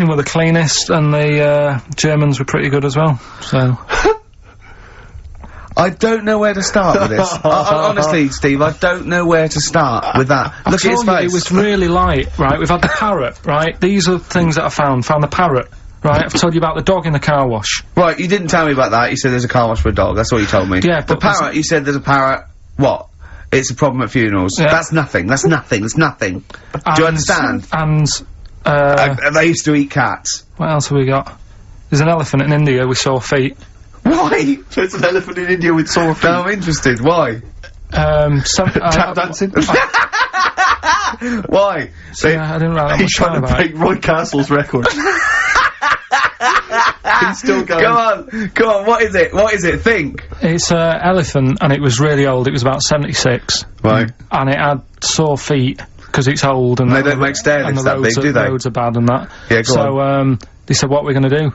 were the cleanest, and the Germans were pretty good as well. So I don't know where to start with this. Honestly, Steve, I don't know where to start with that. Look at his face. it was really light, right? We've had the parrot, right? These are things that I found. Found the parrot, right? I've told you about the dog in the car wash. Right, you didn't tell me about that. You said there's a car wash for a dog. That's all you told me. Yeah, the but parrot, you said there's a parrot. What? It's a problem at funerals. Yeah. That's nothing. That's nothing. That's nothing. Do you understand? And They used to eat cats. what else have we got? There's an elephant in India with sore feet. Why? There's an elephant in India with sore feet. Now I'm interested. Why? Tap dancing. Why? I didn't write that He's much down trying to about it. break Roy Castle's record. He's still going. Come on. What is it? What is it? Think. It's an elephant, and it was really old. It was about 76. Right. And it had sore feet because it's old, and They don't make stair and lifts the that roads big, do they? roads are bad and that. Yeah, go so they said, what we're going to do?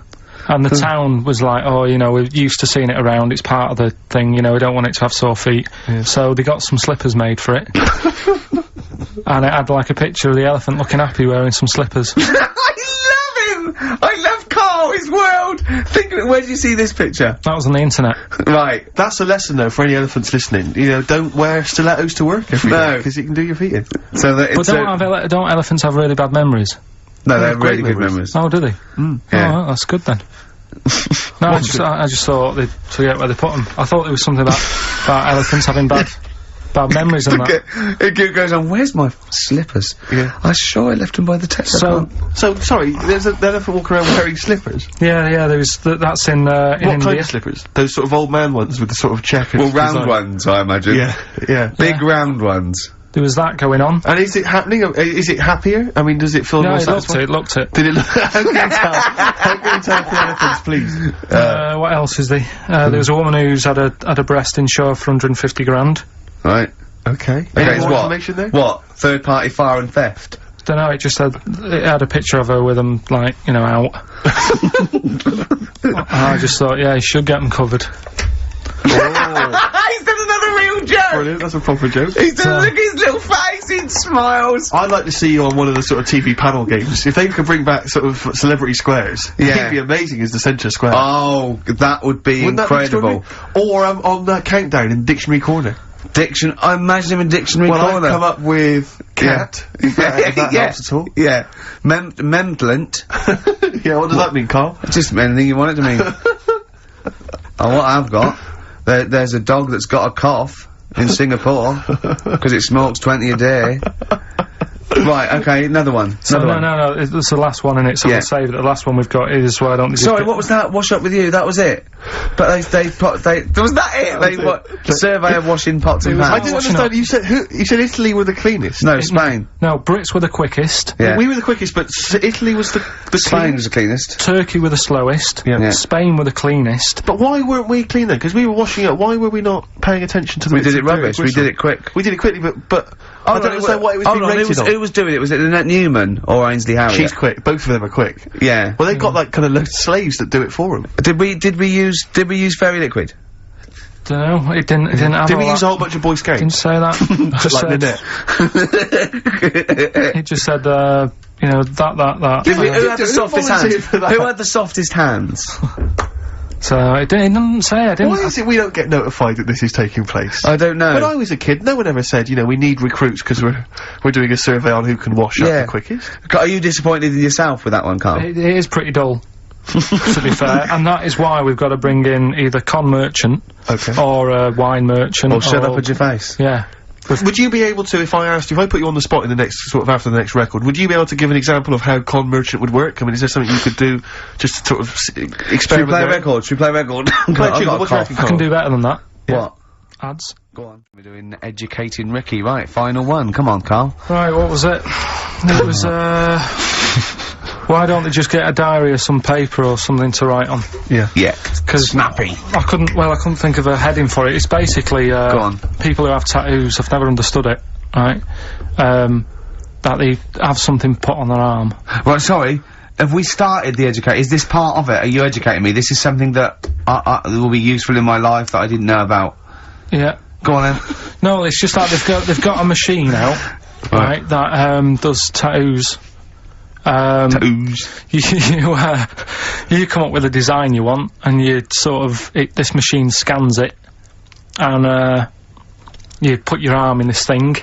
And the town was like, oh, you know, we're used to seeing it around, it's part of the thing, you know, we don't want it to have sore feet. Yeah. So they got some slippers made for it. And it had like a picture of the elephant looking happy wearing some slippers. I love him! I love Karl, his world! Think of it, where did you see this picture? That was on the internet. Right. That's a lesson, though, for any elephants listening. You know, don't wear stilettos to work every day, No. because it can do your feet in. So that But it's don't elephants have really bad memories? no, they're great really good memories. memories. Oh, do they? Yeah. Oh, that's good then. No, I just thought they'd forget where they put them. I thought there was something about elephants having bad memories and that. It goes on, where's my slippers? Yeah. I'm sure I left them by the Tesco. So, sorry, there's an elephant walking around wearing slippers? Yeah, there was, that's in What India. kind of slippers? Those sort of old man ones with the sort of checkers. Well, round design. ones, I imagine. Yeah. Big round ones. There was that going on. And is it happening? Is it happier? I mean, does it feel No, more it looked satisfying? it, looked it. Did it look? How can you tell? How can you tell for elephants, please? What else is there? There was a woman who's had a breast insured for 150 grand. Right. Okay. Okay, Any it's more what? information there? What? Third party fire and theft? Don't know, it just said, it had a picture of her with them, like, you know, out. I just thought, yeah, he should get them covered. He's done another real joke! Brilliant, that's a proper joke. He's done, look at his little face, he smiles! I'd like to see you on one of the sort of TV panel games. If they could bring back sort of celebrity squares, it'd be amazing as the centre square. Oh, that would be incredible. Or on that countdown in Dictionary Corner. I imagine him in Dictionary Corner. Well, I've come up with cat, if that helps at all. Yeah. Memblent. Yeah, what does that mean, Carl? Just anything you want it to mean. Oh, what I've got, there's a dog that's got a cough in Singapore, because it smokes 20 a day. Right, okay, another one. No, it's the last one in it, so we'll save it. The last one we've got is why don't they Sorry, what was that? Wash up with you, that was it? But was that it? Survey of washing pots and pans. I didn't understand, you said Italy were the cleanest. No, Spain. No, Brits were the quickest. Yeah. We were the quickest, but Italy was the Spain was the cleanest. Turkey were the slowest. Yeah. Spain were the cleanest. But why weren't we clean then? Because we were washing up, why were we not paying attention to the We did it rubbish, we did it quick. We did it quickly, but I don't understand what it was being rated on. Who was doing it? Was it Annette Newman or Ainsley Harriott? She's quick. Both of them are quick. Yeah. Well, they've got like kind of loads of slaves that do it for them. Did we use fairy liquid? Dunno, it didn't have Did we use a whole bunch of Boy Scouts? Didn't say that. Just like Nanette. It just said, you know, that. Who had the softest hands? Who had the softest hands? So, it didn't say, I didn't. Why is it we don't get notified that this is taking place? I don't know. When I was a kid, no one ever said, you know, we need recruits because we're doing a survey on who can wash up the quickest. Are you disappointed in yourself with that one, Carl? It is pretty dull. To be fair, and that is why we've got to bring in either con merchant, or a wine merchant, or shut up at your face. Yeah. Would you be able to, if I put you on the spot in the next, sort of after the next record, would you be able to give an example of how con merchant would work? I mean, is there something you could do just to sort of experiment? Should we play a record? Should we play a record? I can do better than that. What? Ads. Go on. We're doing Educating Ricky, right, final one. Come on, Carl. Right, what was it? It was, why don't they just get a diary or some paper or something to write on? Yeah. Yeah. Because snappy. I couldn't think of a heading for it. It's basically, Go on. people who have tattoos, I've never understood it, right? That they have something put on their arm. Right, sorry. Have we started the educate? Is this part of it? Are you educating me? This is something that will be useful in my life that I didn't know about. Yeah. Go on then. No, it's just that they've got a machine out, right, that, does tattoos. You come up with a design you want, and you sort of, this machine scans it, and, you put your arm in this thing,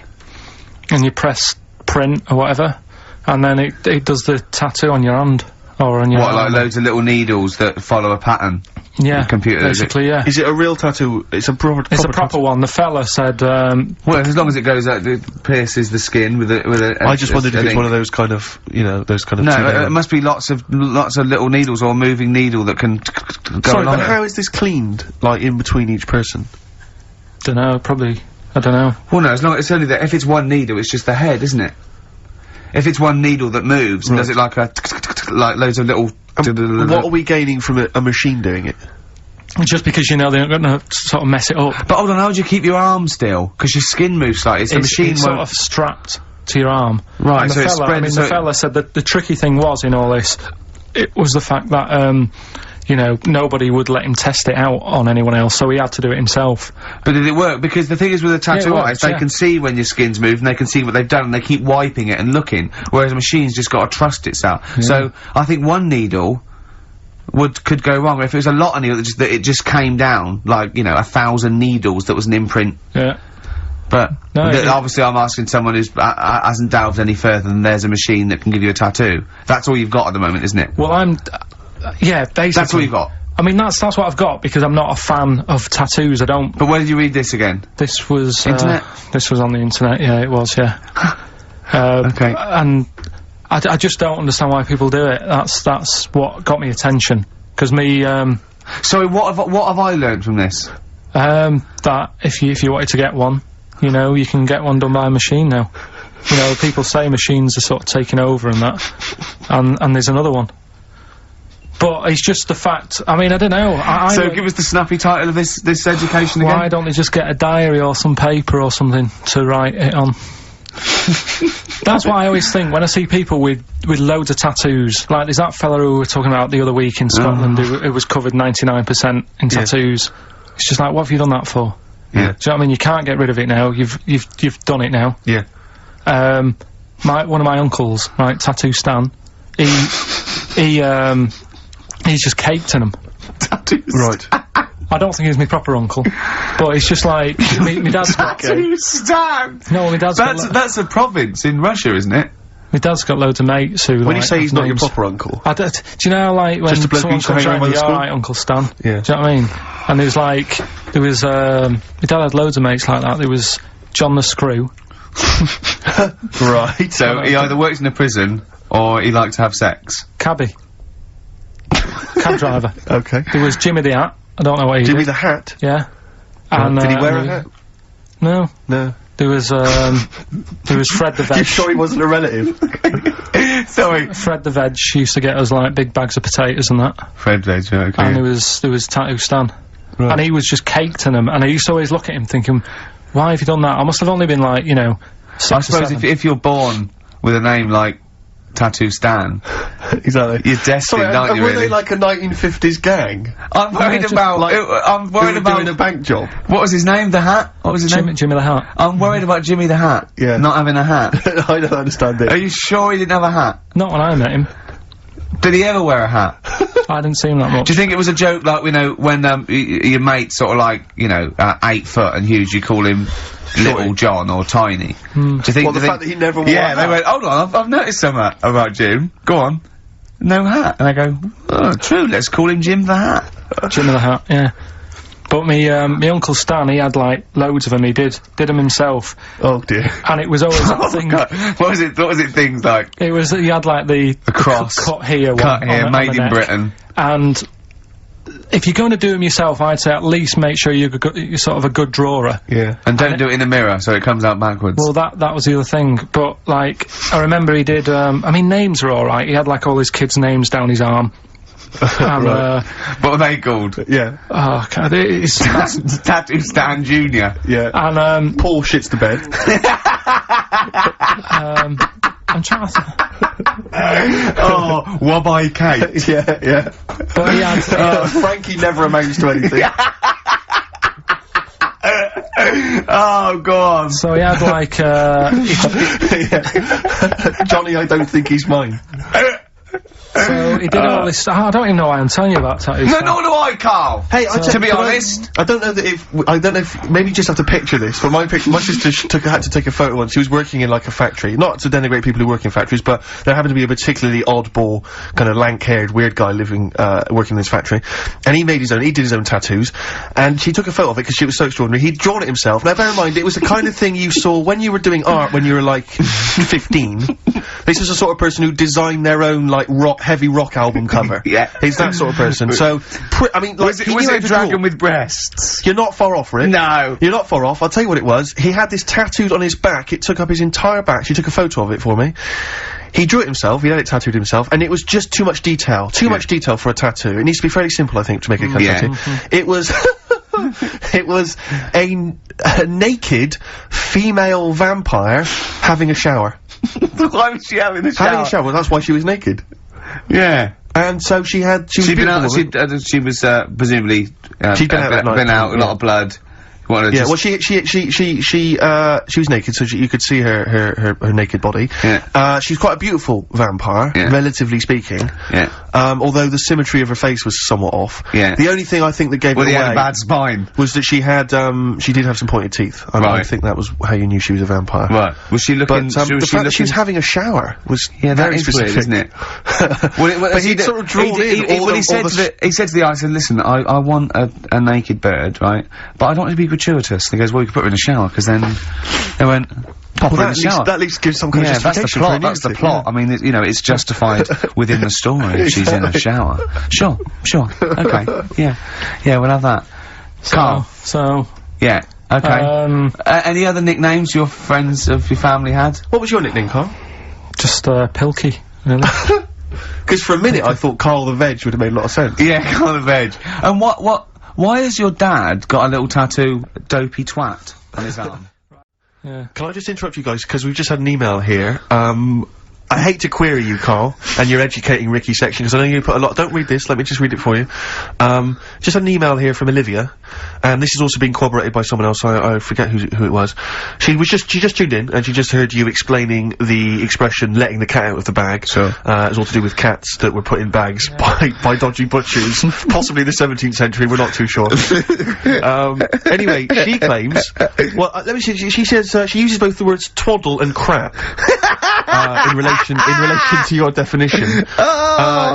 and you press print or whatever, and then it does the tattoo on your hand, or on your arm. Like loads of little needles that follow a pattern? Yeah, computer, basically, yeah. Is it a real tattoo? It's a proper one. The fella said, well, as long as it goes out, it pierces the skin with a I just wondered if it's one of those kind of, you know, those kind of... No, it must be lots of little needles or a moving needle that can go along. Sorry, but how is this cleaned, like, in between each person? Dunno, probably, I don't know. Well, no, as long as it's only that, if it's one needle, it's just the head, isn't it? If it's one needle that moves, and does it like like loads of little... What are we gaining from a machine doing it? Just because, you know, they're not gonna sort of mess it up. But hold on, how do you keep your arm still? Because your skin moves slightly, so the machine it's sort of strapped to your arm. Right, and so it's spread, the fella said that the tricky thing was in all this, it was the fact that, you know, nobody would let him test it out on anyone else, so he had to do it himself. But did it work? Because the thing is with a tattoo artist, they can see when your skin's moved, and they can see what they've done, and they keep wiping it and looking, whereas a machine's just got to trust itself. Yeah. So, I think one needle could go wrong. If it was a lot of needles, that it just came down, like, you know, 1,000 needles that was an imprint. Yeah. But, obviously I'm asking someone who's, hasn't delved any further than there's a machine that can give you a tattoo. That's all you've got at the moment, isn't it? Well, yeah, basically. That's all you've got? I mean, that's what I've got, because I'm not a fan of tattoos, I don't... But where did you read this again? This was... Internet? This was on the internet, yeah, it was, yeah. Okay. And I just don't understand why people do it. That's what got me attention. Because me, Sorry, what have I learned from this? That if you wanted to get one, you know, you can get one done by a machine now. You know, people say machines are sort of taking over and that, and there's another one. But it's just the fact, I mean, I don't know, So give us the snappy title of this education again. Why don't they just get a diary or some paper or something to write it on? That's what I always think when I see people with loads of tattoos. Like, there's that fella who we were talking about the other week in Scotland who was covered 99% in tattoos. It's just like, what have you done that for? Yeah. Do you know what I mean? You can't get rid of it now. You've done it now. Yeah. One of my uncles, right, Tattoo Stan, he's just caked in them. Tattoos. Right. I don't think he's my proper uncle, but it's just like, me dad's got... Tattoo Stan! No, my dad's got... That's a province in Russia, isn't it? My dad's got loads of mates who, When you say he's not your proper uncle... do you know, like, when Just a bloke who someone used to comes hang around round, by the you school? alright, Uncle Stan? Yeah. Do you know what I mean? And there was, my dad had loads of mates like that. There was John the Screw. Right. So he either works in a prison, or he likes to have sex. Cabbie. Cab driver. Okay. There was Jimmy the Hat. I don't know what he Jimmy did. the Hat? Yeah. And, Did he wear a hat? No. No. There was Fred the Veg. You sure he wasn't a relative? Sorry. Fred the Veg used to get us, like, big bags of potatoes and that. Fred Veg, okay. And there was Tattoo Stan. Right. And he was just caked in them, and I used to always look at him thinking, why have you done that? I must have only been, like, you know, 6 I or suppose 7. if you're born with a name like Tattoo Stan, Exactly. you're destined, aren't you, were really? they like a 1950s gang? I'm worried about, I'm Who worried were about... doing a bank job? What was his name? The Hat? What was his name? Jimmy the Hat. I'm worried about Jimmy the Hat. Yeah. Not having a hat. I don't understand Are it. you sure he didn't have a hat? Not when I met him. Did he ever wear a hat? I didn't see him that much. Do you think it was a joke, like, you know, when, your mate's sort of like, you know, 8 foot and huge, you call him Little John or Tiny? Do you think... Well, the fact that he never wore a Yeah, hat. they went, hold on, I've noticed something about Jim. Go on. No hat. And I go, oh, true, let's call him Jim the Hat. Jimmy the Hat, yeah. But me Uncle Stan, he had, like, loads of them. He did them himself. Oh dear. And it was always that thing. God, what was it things like? It was, he had, like, the cross. cut here one. Cut here, on made the in neck. Britain. And if you're going to do them yourself, I'd say at least make sure you're sort of a good drawer. Yeah. And don't do it in the mirror, so it comes out backwards. Well, that was the other thing. But, like, I remember he did, I mean, names are alright. He had, like, all his kids' names down his arm. And, what were they called? Yeah. oh, God, it's... Tattoo Stan Jr. Yeah. And, Paul shits the bed. I'm trying to... Oh, Wabbai Kate. Yeah. But he had... Frankie never amounts to anything. Oh, go on. So he had, like, Yeah. Johnny, I don't think he's mine. so he did all this... I don't even know why I'm telling you about tattoos. No, nor do I, Carl. Hey, to be honest, I don't know if maybe you just have to picture this, but my sister had to take a photo once. She was working in, like, a factory. Not to denigrate people who work in factories, but there happened to be a particularly oddball, kind of lank-haired, weird guy working in this factory. And he did his own tattoos. And she took a photo of it because she was so extraordinary. He'd drawn it himself. Now, bear in mind, it was the kind of thing you saw when you were doing art when you were, like, 15. This was the sort of person who designed their own, like, heavy rock album cover. Yeah. He's that sort of person. So, I mean, like, was it a dragon with breasts? You're not far off, Rick. No. You're not far off. I'll tell you what it was. He had this tattooed on his back. It took up his entire back. She took a photo of it for me. He drew it himself. He had it tattooed himself. And it was just too much detail. Too much detail for a tattoo. It needs to be fairly simple, I think, to make a tattoo. It was... it was a naked female vampire having a shower. Why was she having a shower? Having a shower. That's why she was naked. Yeah. And so she was She'd been out, beautiful. she was, presumably, She'd been out that night. Been out, a lot of blood. Yeah, well, she was naked, so you could see her naked body. Yeah. She's quite a beautiful vampire, relatively speaking. Yeah. Although the symmetry of her face was somewhat off. Yeah. The only thing I think that gave it away... Well, he had a bad spine. ...was that she did have some pointed teeth. I think that was how you knew she was a vampire. Right. Was she looking... But, the fact that she was having a shower was very specific. Weird, isn't it? But he'd sort of drawn he said to the eye, I said, listen, I want a naked bird, right? But I don't want it to be gratuitous. He goes, well, you could put her in the shower, because then they went, pop her in the shower. That at least gives some kind of justification. That's the plot. I mean, you know, it's justified within the story if she's in a shower. Sure. Okay. Yeah, we'll have that. Carl. So... Yeah. Okay. Any other nicknames your friends of your family had? What was your nickname, Carl? Just, Pilky, really. Because for a minute I thought Karl the Veg would have made a lot of sense. Yeah, Karl the Veg. And why has your dad got a little tattoo, dopey twat, on his arm? Yeah. Can I just interrupt you guys, because we've just had an email here, I hate to query you, Carl, and your educating Ricky section, because I know you put a lot— don't read this, let me just read it for you. Just had an email here from Olivia, and this has also been corroborated by someone else, I forget who it was. She just tuned in, and she just heard you explaining the expression, letting the cat out of the bag. Sure. It's all to do with cats that were put in bags by dodgy butchers, possibly the 17th century, we're not too sure. Anyway, she claims— well, let me see, she says, she uses both the words twaddle and crap, in relation to your definition.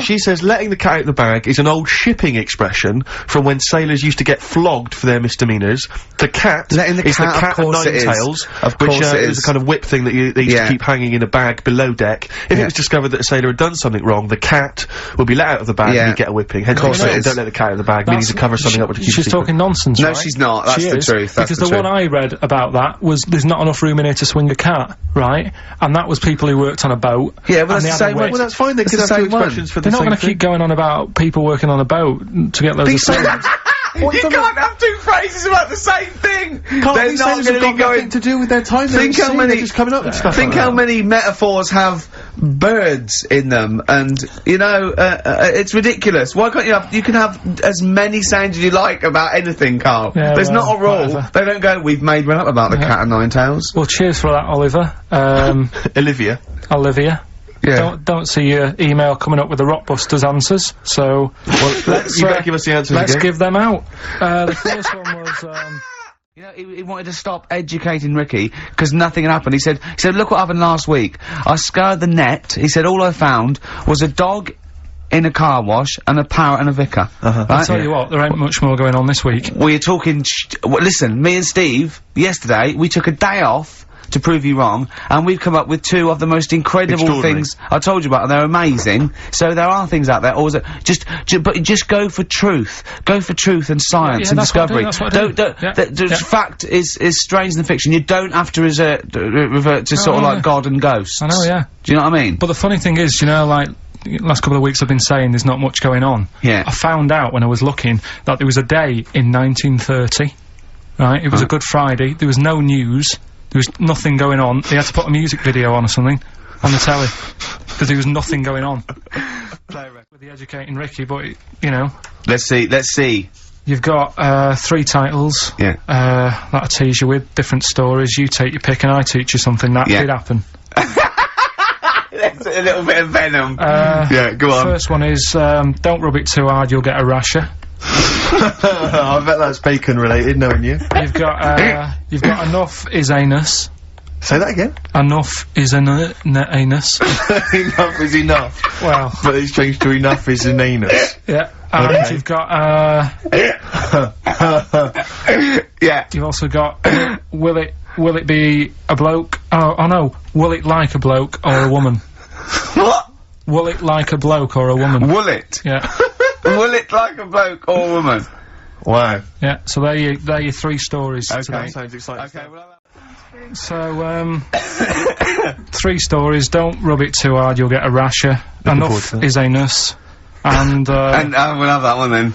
She says letting the cat out of the bag is an old shipping expression from when sailors used to get flogged for their misdemeanors. The cat letting the is cat, the cat of of course nine it is. tails, Of course which it is a kind of whip thing that they used to keep hanging in a bag below deck. If it was discovered that a sailor had done something wrong, the cat would be let out of the bag and he'd get a whipping. Hence, Of course it is. don't let the cat out of the bag, meaning to cover something up. She's talking nonsense, No, right? she's not. That's She the is, truth. That's because the the truth. one I read about that was there's not enough room in here to swing a cat, right? And that was people who worked on a boat. Yeah, but and that's they the had a same whip. one. Well, that's fine. They It's could the have two same one. expressions for the They're not same going to thing. keep going on about people working on a boat to get loads of sailors. You can't have two phrases about the same thing! They're These not sailors going have to got be going— nothing to do with their time. Think They're how at sea, many— they're just coming up with stuff Think like how that. many metaphors have birds in them, and, you know, it's ridiculous. Why can't you have— you can have as many sayings as you like about anything, Carl. Yeah, There's well, not a rule. whatever. They don't go, we've made one up about the cat of nine tails. Well, cheers for that, Oliver. Olivia. Olivia. Yeah. Don't see your email coming up with the Rockbusters answers, so let's You better give us the answers let's again. give them out. The first one was You know, he wanted to stop educating Ricky because nothing had happened. He said, look what happened last week. I scoured the net. He said, all I found was a dog in a car wash and a parrot and a vicar. I'll Right? tell you what, there ain't much more going on this week. We're talking well, listen, me and Steve, yesterday, we took a day off to prove you wrong, and we've come up with two of the most incredible Extraordinary. things I told you about, and they're amazing. So there are things out there, or is it but just go for truth. Go for truth and science Yeah, and that's what I do, discovery. that's what I do. Don't, Yeah, the fact is stranger than fiction. You don't have to revert to sort of yeah. like God and ghosts. I know, yeah. Do you know what I mean? But the funny thing is, you know, like, last couple of weeks I've been saying there's not much going on. Yeah. I found out when I was looking that there was a day in 1930, right? It was a Good Friday, there was no news, there was nothing going on. They had to put a music video on or something on the telly because there was nothing going on. With the educating Ricky, but you know, Let's see. you've got 3 titles. Yeah. That I tease you with different stories. You take your pick, and I teach you something that did happen. That's a little bit of venom. Yeah, go on. First one is don't rub it too hard, you'll get a rasher. I bet that's bacon related, knowing you. You've got enough is anus. Say that again. Enough is anus. Enough is enough. Well, But it's changed to enough is an anus. yeah. And Okay. you've got Yeah. you've also got will it be a bloke? Oh no, will it like a bloke or a woman? What? Will it like a bloke or a woman? Will it? Yeah. Will it like a bloke or a woman? Wow. Yeah. So there your 3 stories today. That sounds exciting. Okay, well, So 3 stories. Don't rub it too hard, you'll get a rasher. forward Enough to that. is anus. And we'll have that one then.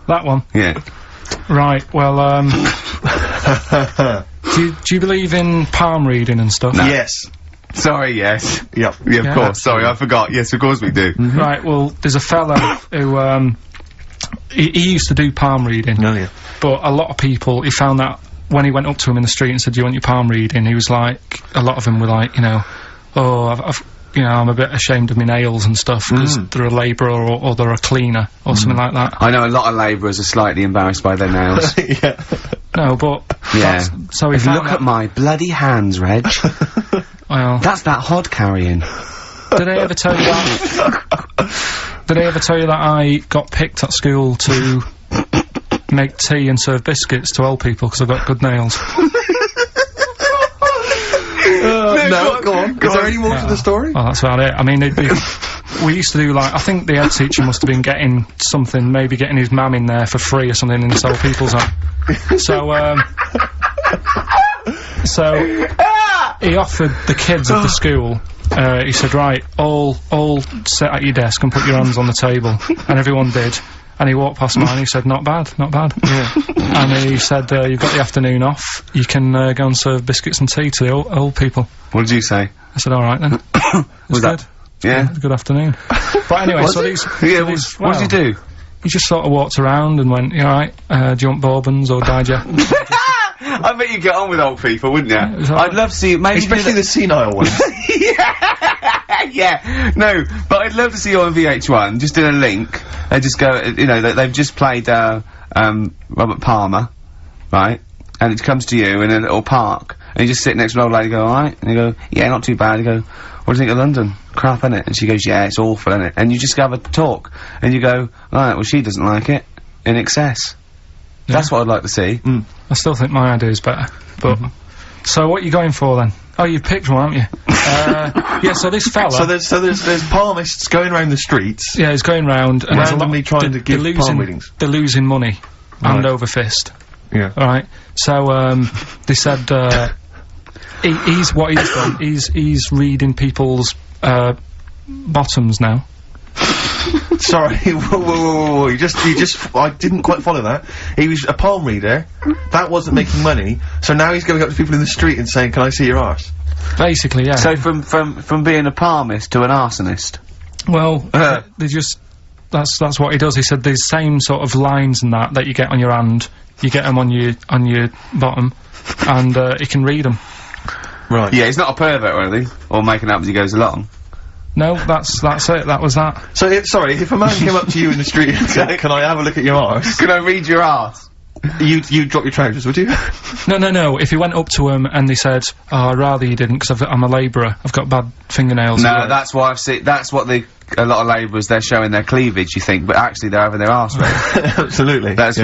that one. Yeah. Right, well, do you believe in palm reading and stuff? Yes. Sorry, yes. Yep. Yeah, of Yeah. course. Sorry, I forgot. Yes, of course we do. Right, well, there's a fella who, he used to do palm reading, Oh, yeah. but a lot of people, he found that when he went up to him in the street and said, do you want your palm reading, he was like, a lot of them were like, you know, oh, you know, I'm a bit ashamed of my nails and stuff, because they're a labourer or they're a cleaner, or something like that. I know a lot of labourers are slightly embarrassed by their nails. Yeah. No, but, Yeah. so he If you found look that, at my bloody hands, Reg, well, that's that hod carrying. did I ever tell you that? Did I ever tell you that I got picked at school to make tea and serve biscuits to old people because I've got good nails? No, go on. Is there any more to the story? Well, that's about it. I mean, we used to do, like, I think the head teacher must have been getting something, maybe getting his mum in there for free or something in this old people's home. So he offered the kids of the school, he said, right, all sit at your desk and put your hands on the table. And everyone did. And he walked past mine, he said, not bad, not bad. Yeah. And he said, you've got the afternoon off, you can go and serve biscuits and tea to the old people. What did you say? I said, alright then. Was good. that? Yeah. Good afternoon. But anyway, so these... Yeah, well, what did he do? He just sort of walked around and went, you alright, do you want bourbons or digest? I bet you get on with old people, wouldn't you? I'd love to see, maybe Especially the senile ones. Yeah, no, but I'd love to see you on VH1, just in a link, they just go, you know, they've just played, Robert Palmer, right, and it comes to you in a little park, and you just sit next to an old lady, go, alright, and you go, yeah, not too bad, you go, what do you think of London? Crap, innit? And she goes, yeah, it's awful, innit? And you just have a talk, and you go, alright, well, she doesn't like it, in excess. Yeah. That's what I'd like to see. I still think my idea is better, but... So what are you going for then? Oh, you've picked one, haven't you? Yeah, so this fella... So there's palmists going around the streets. Yeah, he's going round and randomly trying to give palm readings. They're losing money, hand over fist. Yeah. Alright, so, they said, what he's done, he's reading people's, bottoms now. Sorry, whoa, you just, I didn't quite follow that. He was a palm reader, that wasn't making money, so now he's going up to people in the street and saying, can I see your arse? Basically, yeah. So from being a palmist to an arsonist? Well, they just, that's what he does. He said the same sort of lines and that you get on your hand, you get them on your bottom, and, he can read them. Right. Yeah, he's not a pervert or anything, or making up as he goes along. No, that's it, that was that. So, sorry, if a man came up to you in the street and said, can I have a look at your arse? Can I read your arse? You'd drop your trousers, would you? No, if he went up to him and they said, oh, I'd rather you didn't, because I'm a labourer, I've got bad fingernails. No, that's why I've seen, that's what a lot of labourers, they're showing their cleavage, you think, but actually they're having their arse read. Absolutely. That's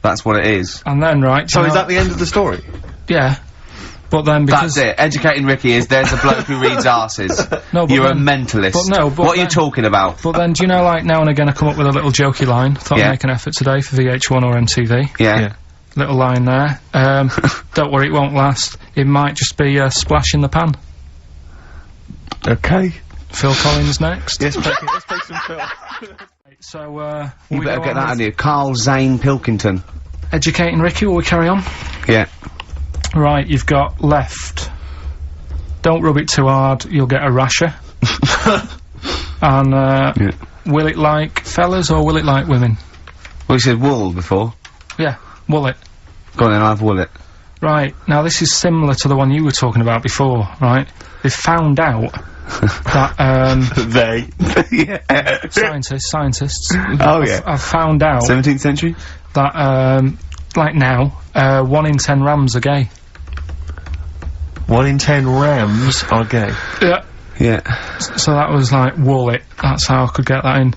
that's what it is. And then, right, so is that the end of the story? Yeah. But then because... That's it. Educating Ricky is, there's a bloke who reads arses. No, but you're then, a mentalist. But no, but what are you talking about? But then, do you know, like, now and again I come up with a little jokey line. Thought I'd make an effort today for VH1 or MTV. Yeah. Little line there. Don't worry, it won't last. It might just be a splash in the pan. Okay. Phil Collins next. Yes, let's play some Phil. So, you better get that out of you. Carl Zane Pilkington. Educating Ricky, will we carry on? Yeah. Right, you've got left. Don't rub it too hard, you'll get a rasher. And, will it like fellas or will it like women? Well, you said wool before. Yeah, will it. Go on then, I've wool it. Right, now this is similar to the one you were talking about before, right? They found out that, yeah. Scientists. Oh, yeah. I've found out... 17th century? That, like now, 1 in 10 rams are gay. 1 in 10 rams are gay. Yeah. Yeah. So that was like, wool it. That's how I could get that in.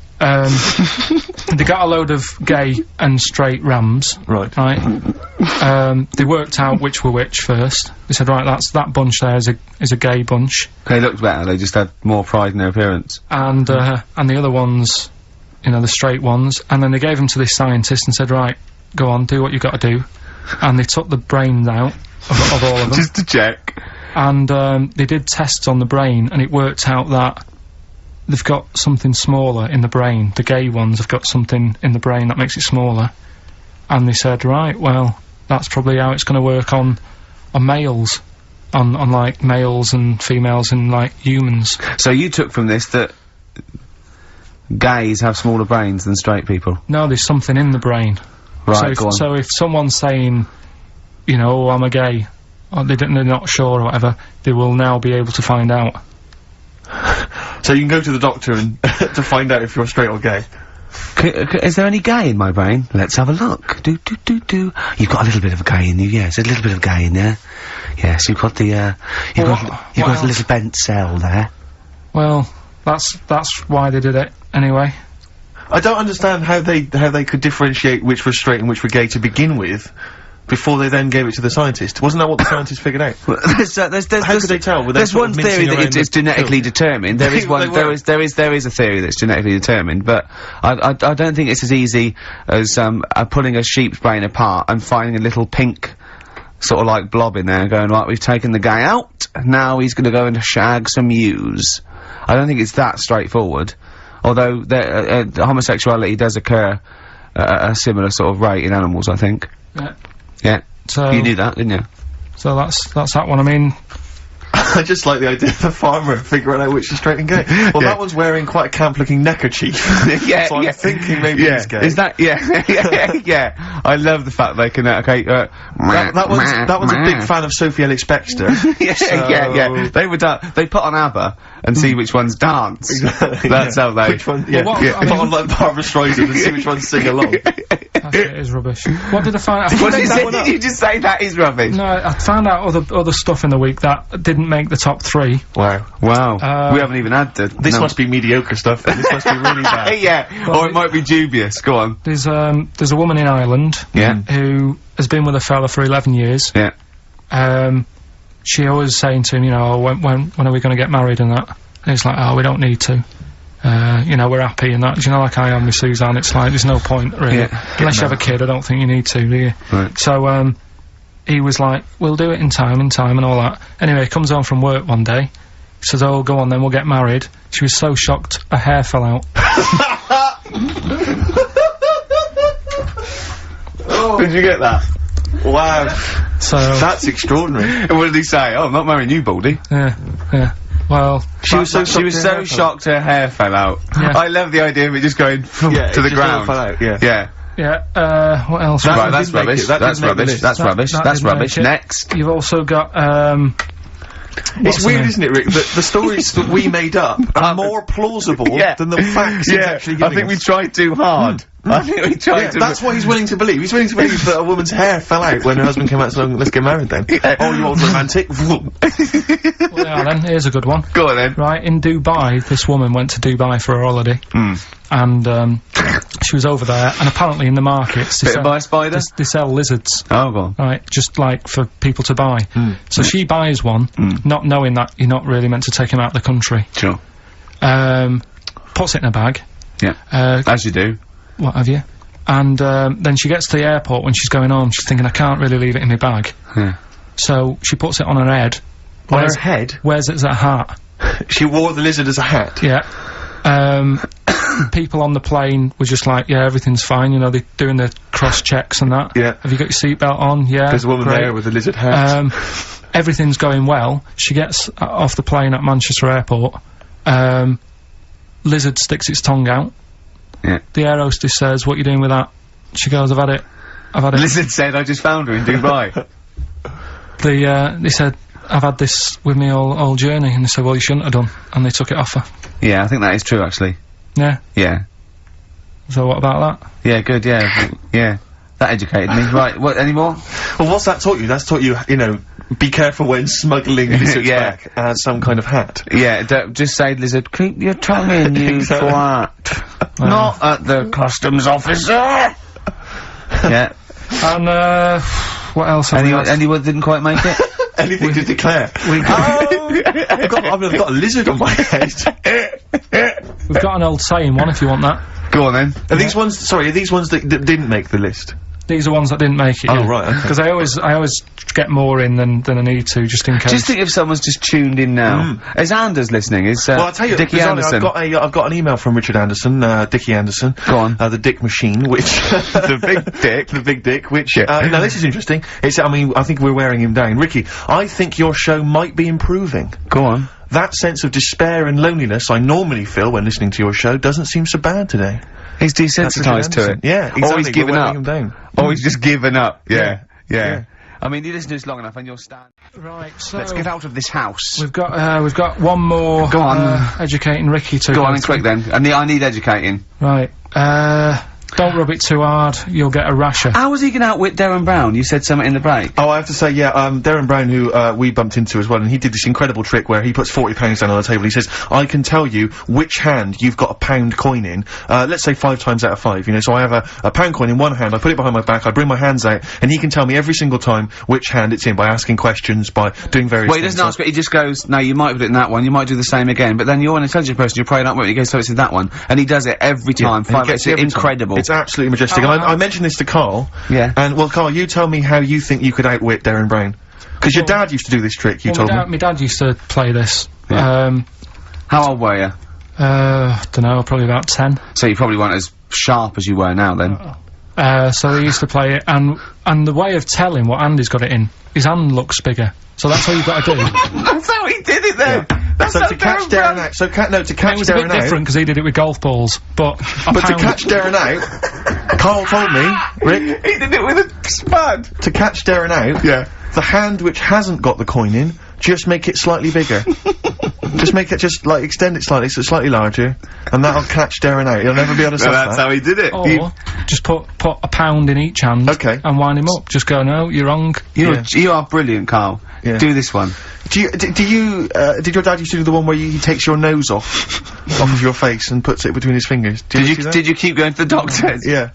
They got a load of gay and straight rams. Right. They worked out which were which first. They said, right, that bunch there is a gay bunch. They looked better, they just had more pride in their appearance. And the other ones, you know, the straight ones, and then they gave them to this scientist and said, right, go on, do what you got to do. And they took the brains out of all of them. Just to check. And, they did tests on the brain, and it worked out that they've got something smaller in the brain. The gay ones have got something in the brain that makes it smaller. And they said, right, well, that's probably how it's gonna work on males. On like, males and females and, like, humans. So you took from this that gays have smaller brains than straight people? No, there's something in the brain. Right, go on. So if someone's saying, you know, oh, I'm a gay, or they're not sure or whatever, they will now be able to find out. So you can go to the doctor and to find out if you're straight or gay. Is there any gay in my brain? Let's have a look. Do. You've got a little bit of gay in you, yes. There's a little bit of gay in there. Yes, you've got the, you've got a little bent cell there. Well, that's why they did it, anyway. I don't understand how they could differentiate which were straight and which were gay to begin with, before they then gave it to the scientist. Wasn't that what the scientists figured out? How could they tell? There's one theory that it's genetically determined. There is one. There is a theory that's genetically determined, but I don't think it's as easy as pulling a sheep's brain apart and finding a little pink sort of like blob in there, and going, right, we've taken the guy out. Now he's going to go and shag some ewes. I don't think it's that straightforward. Although homosexuality does occur at a similar sort of rate in animals, I think. Yeah. Yeah. So you knew that, didn't you? So that's that one. I mean, I just like the idea of the farmer figuring out which is straight and gay. Well, that one's wearing quite a camp-looking neckerchief. So I'm thinking maybe he's gay. Is that, yeah. I love the fact they can, that one's a big fan of Sophie Ellis-Bextor. Yeah. They put on ABBA and see which ones dance. Exactly, That's how they... Which one, put on like Barbara Streisand and see which ones sing along. That shit is rubbish. What did I find out? What did you just say that is rubbish? No, I found out other stuff in the week that didn't make the top 3. Wow. We haven't even had the... This must be mediocre stuff. This must be really bad. Yeah, or it might be dubious. Go on. There's a woman in Ireland who has been with a fella for 11 years. Yeah. She always saying to him, you know, when are we going to get married and that? And he's like, oh, we don't need to. You know, we're happy and that. You know, like I am with Suzanne, it's like, there's no point, really. Unless you have a kid, I don't think you need to, do you? Right. So, he was like, we'll do it in time and all that. Anyway, he comes home from work one day. He says, oh, go on then, we'll get married. She was so shocked, her hair fell out. Did you get that? Wow. So... That's extraordinary. What did he say? Oh, I'm not marrying you, Baldy. Yeah. Well... She was so shocked her hair fell out. Yeah. I love the idea of it just going to the ground. Fell out, Yeah, what else? Right, that's rubbish. That's rubbish. That's rubbish. That's rubbish. Next. You've also got, it's weird, isn't it, Rick, that the stories that we made up are more plausible than the facts he's actually giving I think we tried too hard. I think we tried to... That's what he's willing to believe. He's willing to believe that a woman's hair fell out when her husband came out saying, let's get married then. Oh, you old romantic? Well, yeah, then, here's a good one. Go on, then. Right, in Dubai, this woman went to Dubai for her holiday. And, she was over there, and apparently in the markets... Bitten by a spider? They sell lizards. Oh, go on. Right, just like for people to buy. So she buys one, not knowing that you're not really meant to take him out of the country. Sure. Puts it in a bag. Yeah. As you do. What have you? And, then she gets to the airport when she's going home, she's thinking, I can't really leave it in my bag. So, she puts it on her head. On her head? Wears it as a hat. She wore the lizard as a hat? Yeah. People on the plane were just like, yeah, everything's fine, you know, they're doing the cross-checks and that. Yeah. Have you got your seatbelt on? Yeah. There's a woman there with a lizard hat. Everything's going well. She gets off the plane at Manchester Airport. Lizard sticks its tongue out. Yeah. The air hostess says, what are you doing with that? She goes, I've had it. Lizard said, I just found her in Dubai. They said, I've had this with me all journey, and they said, well, you shouldn't have done, and they took it off her. Yeah, I think that is true, actually. Yeah? Yeah. So what about that? Yeah, good, yeah. Yeah. That educated me. Right, what, any more? Well, what's that taught you? That's taught you, you know, be careful when smuggling lizards back as some kind of hat. Yeah, just say, lizard, keep your tongue in, you twat. Not at the customs officer! Yeah. And, what else have we got? Anyone didn't quite make it? Anything to declare? I've got a lizard on my head. We've got an old saying one, if you want that. Go on, then. Are these ones, sorry, are these ones that didn't make the list? These are ones that didn't make it. Oh, right, okay. Because I always get more in than I need to, just in case. Just think if someone's just tuned in now. Is Anders listening? Well, I'll tell you, Dickie Anderson. I've got an email from Richard Anderson, Dickie Anderson. Go on. The Dick Machine, which... the Big Dick. The Big Dick, which, now this is interesting. I mean, I think we're wearing him down. Ricky, I think your show might be improving. Go on. That sense of despair and loneliness I normally feel when listening to your show doesn't seem so bad today. He's desensitised to it. Yeah, exactly. Or he's given up. Him down. Or he's just given up. Yeah. I mean, you listen to this long enough and you'll stand. Right, so... Let's get out of this house. We've got one more... Go on. Educating Ricky to... Go on, quick then. I need educating. Right, don't rub it too hard, you'll get a rasher. How was he gonna outwit Darren Brown? You said something in the break. Oh, I have to say, yeah, Darren Brown, who, we bumped into as well, and he did this incredible trick where he puts £40 down on the table. He says, I can tell you which hand you've got a £1 coin in, let's say 5 times out of 5, you know, so I have a £1 coin in one hand, I put it behind my back, I bring my hands out, and he can tell me every single time which hand it's in by asking questions, by doing various things. Well, he doesn't ask, he just goes, no, you might have it in that one, you might do the same again, but then you're an intelligent person, you're praying up, he goes, so it's in that one, and he does it every time, it's incredible. It's absolutely majestic. And I mentioned this to Karl. Yeah. And, well, Karl, you tell me how you think you could outwit Darren Brown. Because your dad used to do this trick, you told me. My dad used to play this. Yeah. How old were you? Dunno, probably about 10. So you probably weren't as sharp as you were now, then. So he used to play it, and the way of telling what hand he's got it in, his hand looks bigger. So that's all you've got to do. That's how he did it then! Yeah. That's So how to catch Darren out, to catch It was a Darren bit different out, because he did it with golf balls, but to catch Darren out, Carl told me, Rick, He did it with a spud! to catch Darren out, the hand which hasn't got the coin in, just make it slightly bigger. Just make it, like, extend it slightly so it's slightly larger, and that'll catch Darren out. He'll never be able to So stop that's that. how he did it. or just put a pound in each hand and wind him up. Just go, no, you're wrong. You are brilliant, Carl. Yeah. Do this one. Did your dad used to do the one where he takes your nose off of your face and puts it between his fingers? Did you keep going to the doctors? Yeah.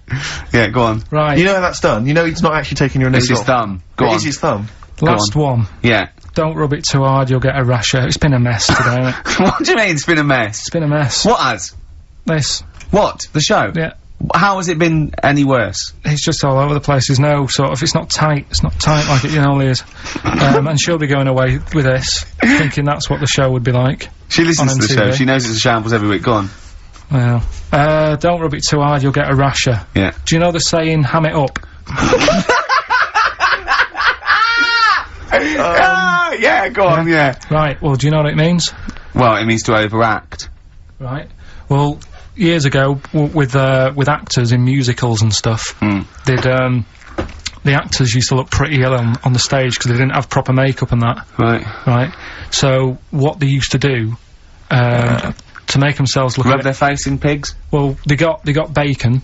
Yeah, go on. Right. You know how that's done? You know he's not actually taking your nose It's his off. thumb. Go It on. is his thumb. Last one. Yeah. Don't rub it too hard, you'll get a rasher. It's been a mess today, innit? What do you mean it's been a mess? It's been a mess. What has? This. What? The show? Yeah. How has it been any worse? It's just all over the place. There's no sort of, it's not tight like it normally is. And she'll be going away with this, thinking that's what the show would be like. She listens on to the MTV. show. She knows it's a shambles every week. Go on. Well, don't rub it too hard, you'll get a rasher. Yeah. Do you know the saying, ham it up? Yeah, go on, yeah. Right, well, do you know what it means? Well, it means to overact. Right. Well, years ago, with actors in musicals and stuff, they'd, the actors used to look pretty ill on the stage because they didn't have proper makeup and that. Right. Right. So, what they used to do, to make themselves look Rub their face in pigs? well, they got bacon,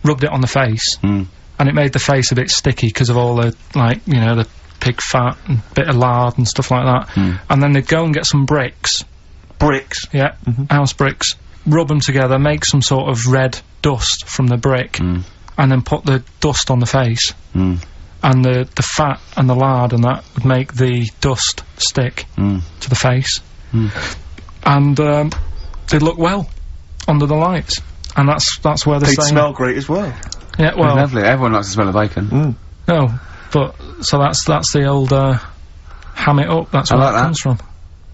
rubbed it on the face, and it made the face a bit sticky because of all the, like, you know, the pig fat and bit of lard and stuff like that. And then they'd go and get some bricks. Bricks. Yeah, house bricks. Rub them together, make some sort of red dust from the brick, and then put the dust on the face. And the fat and the lard and that would make the dust stick to the face. And they'd look well under the lights. And that's where They'd saying... smell great as well. Yeah, well... Lovely. Everyone likes the smell of bacon. No, but... So that's the old, ham it up. That's where like that that. comes from.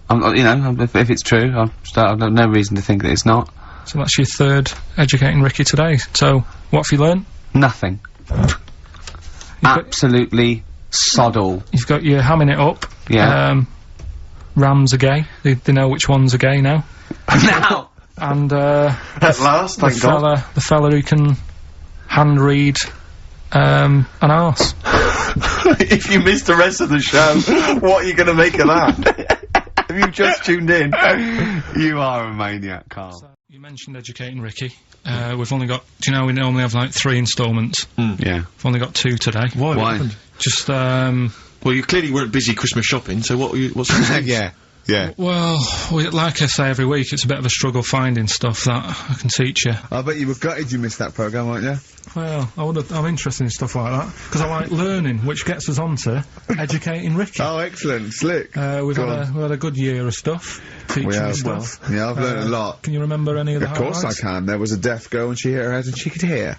You know, if it's true, I've got no reason to think that it's not. So that's your third Educating Ricky today. So, what have you learned? Nothing. Absolutely sod all. You've got your hamming it up. Yeah. Rams are gay. They know which ones are gay now. Now! And, At last, thank God. the fella who can hand read, an arse. If you missed the rest of the show, what are you gonna make of that? Have you just tuned in? You are a maniac, Carl. So, you mentioned Educating Ricky. We've only got, do you know we normally have like 3 installments? Yeah. We've only got 2 today. Why? What Why? happened? Just, Well, you clearly weren't busy Christmas shopping, so what's the excuse? Yeah. well, like I say every week, it's a bit of a struggle finding stuff that I can teach you. I bet you were gutted you missed that programme, weren't you? Well, I'm interested in stuff like that, because I like learning, which gets us on to Educating Ricky. Oh, excellent. Slick. We've Go had a good year of stuff, teaching We me have, stuff. Yeah, I've learned a lot. Can you remember any of the Of course I highlights? can. There was a deaf girl and she hit her head and she could hear.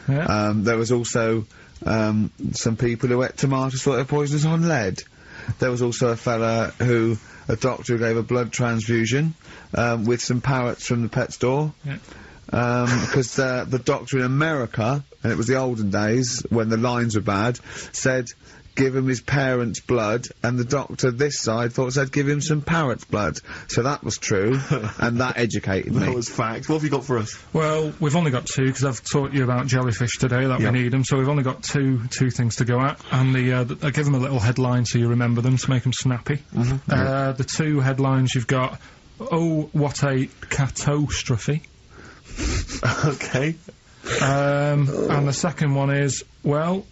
Yeah. There was also some people who ate tomatoes thought they were poisonous on lead. There was also a doctor who gave a blood transfusion with some parrots from the pet store. Yeah. Because the doctor in America, and it was the olden days when the lines were bad, said give him his parents' blood, and the doctor this side thought said give him some parrot's blood. So that was true, and that educated me. That was fact. What have you got for us? Well, we've only got 2, because I've taught you about jellyfish today, that we need them, so we've only got two things to go at, and I give them a little headline so you remember them, to make them snappy. The 2 headlines you've got, oh, what a catastrophe. Okay. And the second one is, well,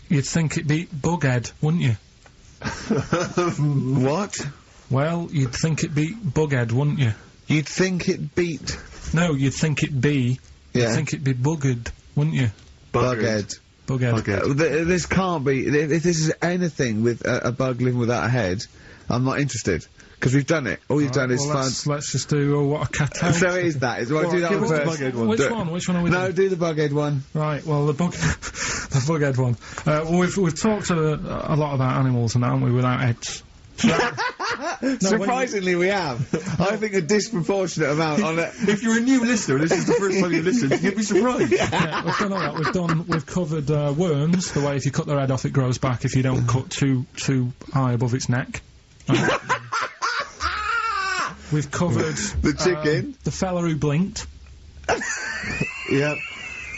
you'd think it'd be Bughead, wouldn't you? What? Well, you'd think it'd be Bughead, wouldn't you? You'd think it beat No, you'd think it'd be... Yeah. You'd think it'd be Buggered, wouldn't you? Bughead. Bughead. This can't be. If this is anything with a bug living without a head, I'm not interested. Because we've done it. All you've done is find. Let's just do, oh, what a catastrophe. So it is that. Is right, do that give one us the first. Bughead one. Which one? Which one are we doing? No, do the bughead one. Right, well, the Bughead one. Well, we've talked a lot about animals and that, haven't we, without heads. Surprisingly, we have. I think a disproportionate amount on it. If you're a new listener, and this is the first time you listened, you'd be surprised. Yeah, we've done all that. We've covered worms. The way if you cut their head off, it grows back. If you don't cut too high above its neck. We've covered The chicken. the fella who blinked. Yeah.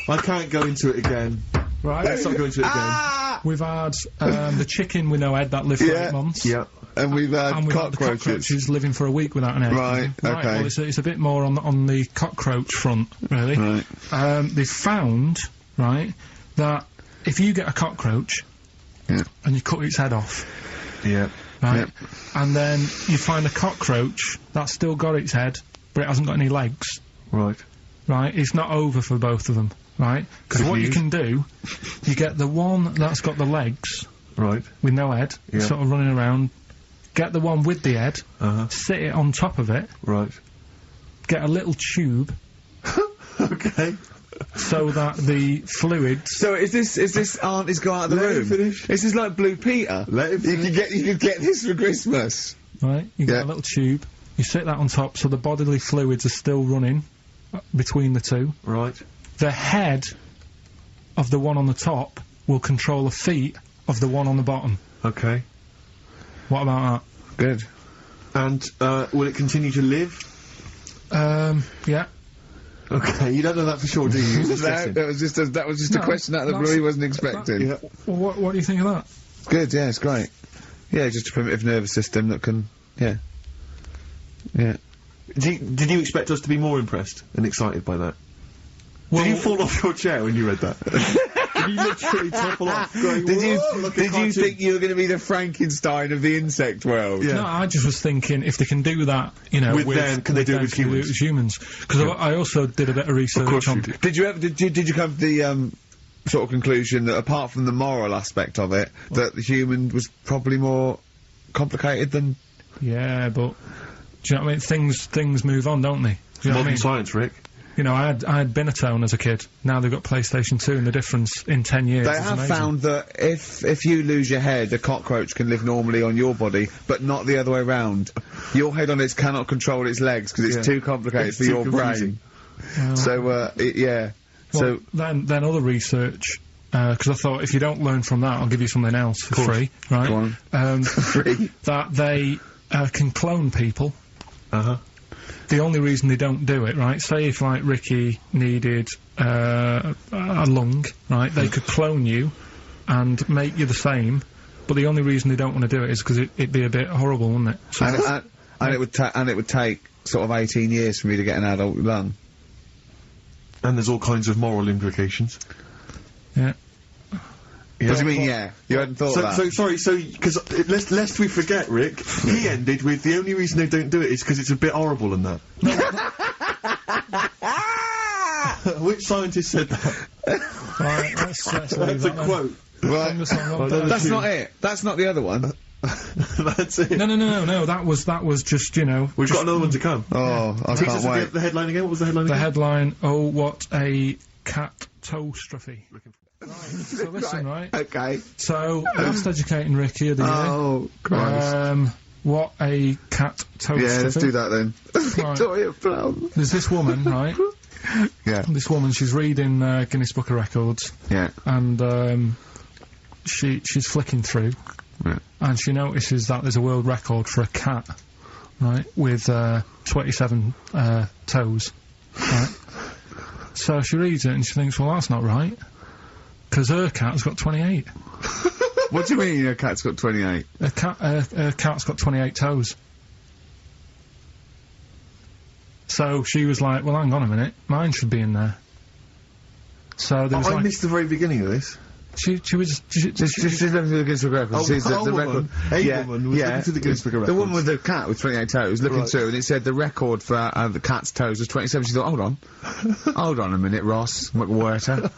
I can't go into it again. Right. Let's not go into it again. We've had the chicken with no head that lived for 8 months. Yeah. And we've had And we've had the cockroaches. cockroaches living for a week without an head. Right, okay. Well, it's a bit more on the cockroach front, really. Right. They've found, right, that if you get a cockroach Yeah. and you cut its head off, Yeah. right, Yep. and then you find a cockroach that's still got its head, but it hasn't got any legs, Right. right, it's not over for both of them, right? Because what you Confused. can do, you get the one that's got the legs Right. with no head, Yeah. sort of running around, get the one with the head, Uh-huh. sit it on top of it, Right. get a little tube Okay. so that the fluids... So is this auntie's go out of the Let him room? finish. This is like Blue Peter. Let him You could get this for Christmas. Right, you get Yeah. a little tube, you sit that on top so the bodily fluids are still running between the two. Right. The head of the one on the top will control the feet of the one on the bottom. Okay. What about Good. And, will it continue to live? that? Yeah. Okay, you don't know that for sure, do you? You're just No, guessing. that was just a No, question out of the that's- blue he wasn't expecting. Yeah. Well, what do you think of that? Good, yeah, it's great. Yeah, just a primitive nervous system that can, yeah. Yeah. Did you expect us to be more impressed and excited by that? Well, Did you fall off your chair when you read that? Did you literally topple off? Going, Did you "Whoa, like a did you cartoon." think you were going to be the Frankenstein of the insect world? Yeah. No, I just was thinking if they can do that, you know, With them, can they do it with can they humans? Because I also did a bit of research course on... you did. Did you come to the sort of conclusion that apart from the moral aspect of it, that the human was probably more complicated than? Yeah, but... Do you know what I mean? Things move on, don't they? Do you know what I Modern mean? science, Rick. You know, I had Binatone as a kid. Now they've got PlayStation 2, and the difference in 10 years They is have amazing. found that if you lose your head, a cockroach can live normally on your body, but not the other way round. Your head on it cannot control its legs because it's Yeah. too complicated It's for too your confusing. brain. So, yeah. Well, So, then other research, because I thought if you don't learn from that, I'll give you something else for course. free, right? Go on. Free. That they can clone people. Uh-huh. The only reason they don't do it, right? Say if, like, Ricky needed a lung, right? They could clone you and make you the same, but the only reason they don't want to do it is because it'd be a bit horrible, wouldn't it? So and it would take sort of 18 years for me to get an adult lung. And there's all kinds of moral implications. yeah. What do you mean, yeah? You hadn't thought of that? So sorry, because lest we forget, Rick, he ended with the only reason they don't do it is because it's a bit horrible and that. Which scientist said that? Right, let's leave That's a that then. quote. Right. Sing the song on Well, there. That's not it. That's not the other one. That's it. No, that was just, you know... We've got another one to come. Oh, I Teach can't us wait. the headline again. What was the headline The again? headline, oh, what a catastrophe. Right, so listen, right? Okay. So, last educating Ricky of the year. Oh, Christ. What a catastrophe. Yeah, let's do that then. Right. Victoria Plum. There's this woman, right? Yeah. This woman, she's reading Guinness Book of Records, Yeah. and she's flicking through, Yeah. and she notices that there's a world record for a cat, right, with 27 toes, right? So she reads it and she thinks, well, that's not right, because her cat's got 28. What do you mean your cat's got 28? Her cat's got 28 toes. So she was like, well, hang on a minute, mine should be in there. So there was I like... missed the very beginning of this. She was... Just looking through the Guinness Book of Records. Oh, Sees the woman, record. a woman was looking through the Guinness Book of The woman Records. with the cat with 28 toes looking Right. through, and it said the record for the cat's toes was 27. She thought, hold on. Hold on a minute, Ross McWhirter.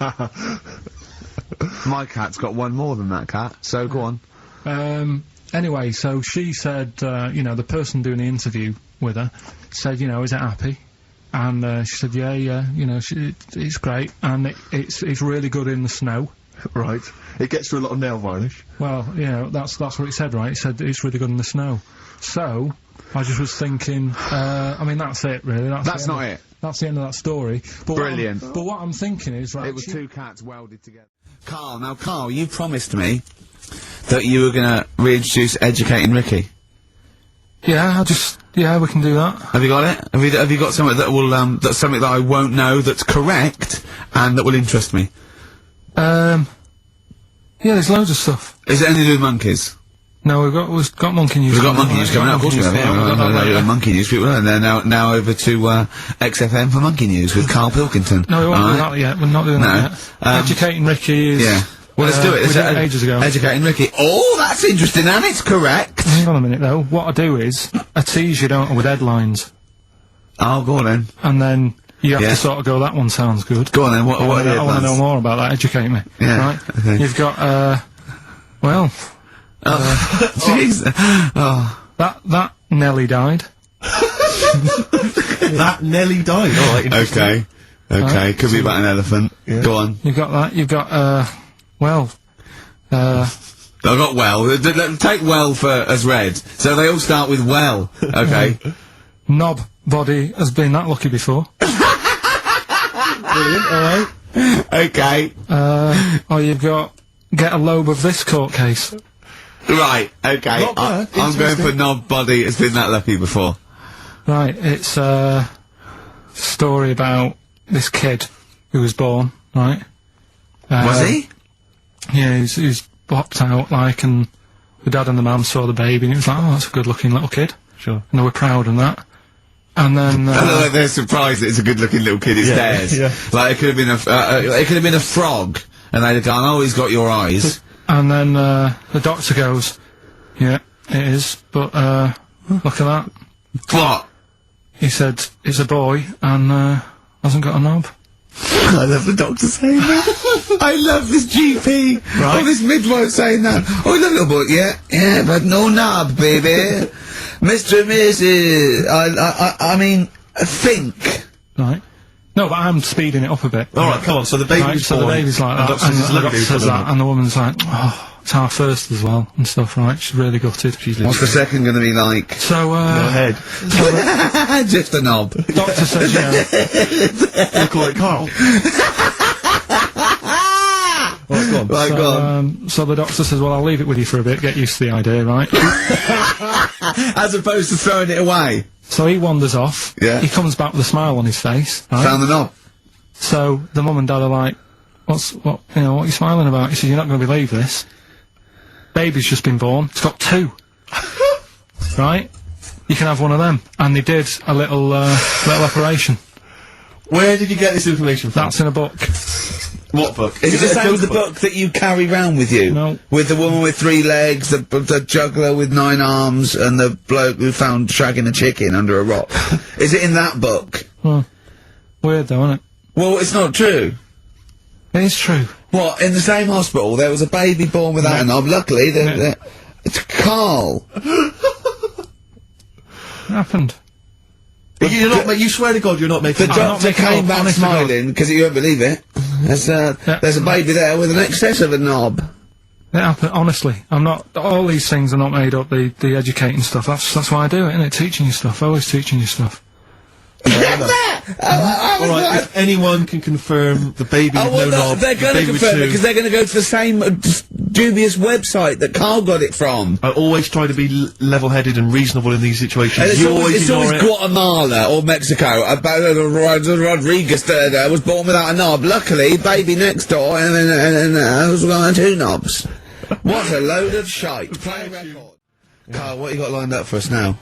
My cat's got one more than that cat, so go on. Anyway, so she said, you know, the person doing the interview with her said, you know, is it happy? And she said, yeah, you know, it's great, and it's really good in the snow. Right. It gets through a lot of nail varnish. Well, yeah, that's what it said, right? It said it's really good in the snow. So, I just was thinking, I mean, that's it, really. That's not it. That's the end of that story. But Brilliant. But what I'm thinking is, right... It was two cats welded together. Carl, you promised me that you were gonna reintroduce Educating Ricky. Yeah, yeah, we can do that. Have you got it? Have you got something that will, that's something that I won't know that's correct, and that will interest me? Yeah, there's loads of stuff. Is it anything to do with monkeys? No, we've got monkey news. We've got monkey news coming out, of course we have. Yeah, Monkey news people, and they're now over to, XFM for monkey news with Karl Pilkington. No, we won't do that yet. We're not doing that yet. Educating Ricky is... Yeah. Well, let's do it. We did it ages ago. Educating Ricky. Oh, that's interesting, and it's correct. Hang on a minute, though. What I do is, I tease you, don't I, with headlines. Oh, go on then. And then, you have to sort of go, that one sounds good. Go on then, what are the I want to headlines? know more about that, educate me. Yeah, Right? okay. You've got, well... Jeez. Oh. That Nelly died. That Nelly died. All right. Okay. Okay. Could be about an elephant. Yeah. Go on. You've got that. You've got, well, I've got well. Take well as read. So they all start with well. Okay. knob body has been that lucky before. Brilliant. Alright. Okay. Or you've got get a lobe of this court case. Right. Okay. Not bad. I'm going for knob body has been that lucky before. Right. It's a story about this kid who was born. Right. Was he? Yeah, he was popped out, like, and the dad and the mum saw the baby, and it was like, oh, that's a good-looking little kid. Sure. And they were proud and that. And then, like they're surprised that it's a good-looking little kid. It's theirs. Yeah. Like it could have been a frog, and they'd have gone, "Oh, he's got your eyes." and then, the doctor goes, yeah, it is, but, look at that. What? He said, it's a boy, and, hasn't got a knob. I love the doctor saying that. I love this GP. Right. Oh, this midwife saying that. Oh, I love little boy. Yeah, but no knob, baby. Mr. and Mrs. I mean, think. Right. No, but I'm speeding it up a bit. Alright, come on, so the baby's Right, so the born, baby's like and that, Doctor says and the lovely, doctor says that, and the woman's like, oh, it's our first as well, and stuff, right? She's really gutted. What's the second going to be like? So, Go ahead. Just a knob. doctor says, yeah. Look like Karl. Right, go on. Right, So, go on. so the doctor says, well, I'll leave it with you for a bit, get used to the idea, right? As opposed to throwing it away. So he wanders off. Yeah. He comes back with a smile on his face, right? Found the knob. So the mum and dad are like, what are you smiling about? He says, you're not going to believe this. Baby's just been born. It's got two. Right? You can have one of them. And they did a little operation. Where did you get this information from? That's in a book. What book? Is it the same a as the book that you carry round with you? No. With the woman with 3 legs, the juggler with 9 arms, and the bloke who found shagging a chicken under a rock. Is it in that book? Weird though, isn't it? Well, it's not true. It is true. What, in the same hospital, there was a baby born without a knob. Luckily, it's Karl. It happened. You're not you swear to God you're not making The it up. doctor making it came up, back honest to God. smiling, because you won't believe it. There's a baby there with an excess of a knob. It happened, honestly. I'm not, all these things are not made up, the educating stuff. That's why I do it, innit? Teaching you stuff. Always teaching you stuff. Alright, if anyone can confirm the baby with no knob, they're the going to baby with confirm it, two. because they're going to go to the same dubious website that Karl got it from. I always try to be level-headed and reasonable in these situations. And You always it's ignore always it. Guatemala or Mexico. Rodriguez was born without a knob. Luckily, baby next door and has got 2 knobs. What a load of shite. Play record. Karl, what you got lined up for us now?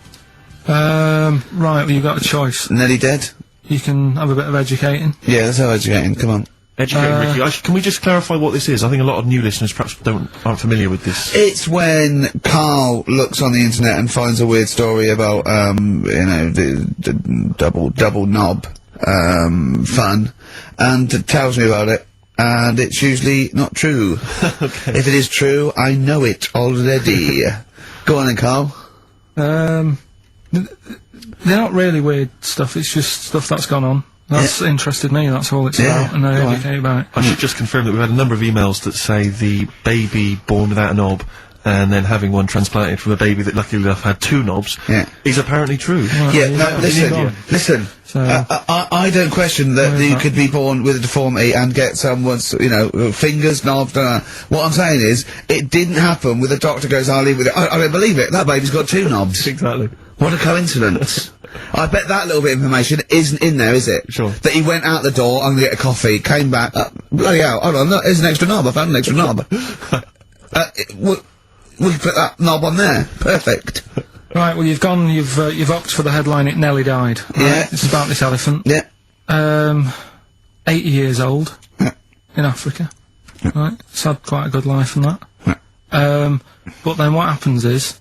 Right, well, you've got a choice. Nearly dead? You can have a bit of educating. Yeah, that's how educating. Come on. Educating Ricky. Can we just clarify what this is? I think a lot of new listeners perhaps aren't familiar with this. It's when Karl looks on the internet and finds a weird story about, the double knob, fun, and tells me about it, and it's usually not true. Okay. If it is true, I know it already. Go on then, Karl. They're not really weird stuff, it's just stuff that's gone on. That's interested me, that's all it's about, and they're educated about it. I should just confirm that we've had a number of emails that say the baby born without a knob and then having one transplanted from a baby that luckily enough had 2 knobs is apparently true. Yeah, no, listen. So- I don't question that you could be born with a deformity and get someone's, you know, fingers, knobs, What I'm saying is, it didn't happen with a doctor goes, I'll leave with it. I don't believe it. That baby's got 2 knobs. Exactly. What a coincidence. I bet that little bit of information isn't in there, is it? Sure. That he went out the door, I'm gonna get a coffee, came back, bloody hell, hold on, look, there's an extra knob, I found an extra knob. We can put that knob on there. Perfect. Right, well, you've opted for the headline, It Nearly Died. Right? Yeah. It's about this elephant. Yeah. 80 years old. In Africa. Right? It's had quite a good life and that. But then what happens is,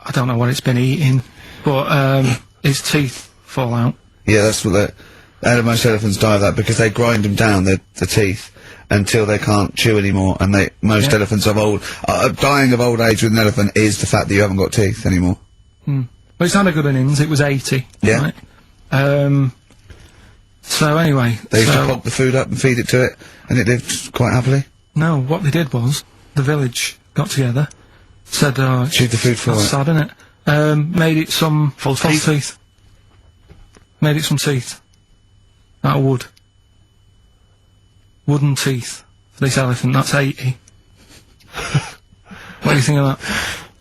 I don't know what it's been eating, but, his teeth fall out. Yeah, that's what most elephants die of that, because they grind them down, the teeth, until they can't chew anymore, and most elephants of dying of old age with an elephant is the fact that you haven't got teeth anymore. Well, it's had a good innings, it was 80. Yeah. Right? So anyway. They used to pop the food up and feed it to it, and it lived quite happily. No, what they did was, the village got together, said, chewed the food for that's it. sad, isn't it? Made it some false teeth. Made it some teeth. Out of wood. Wooden teeth for this elephant, that's 80. What do you think of that?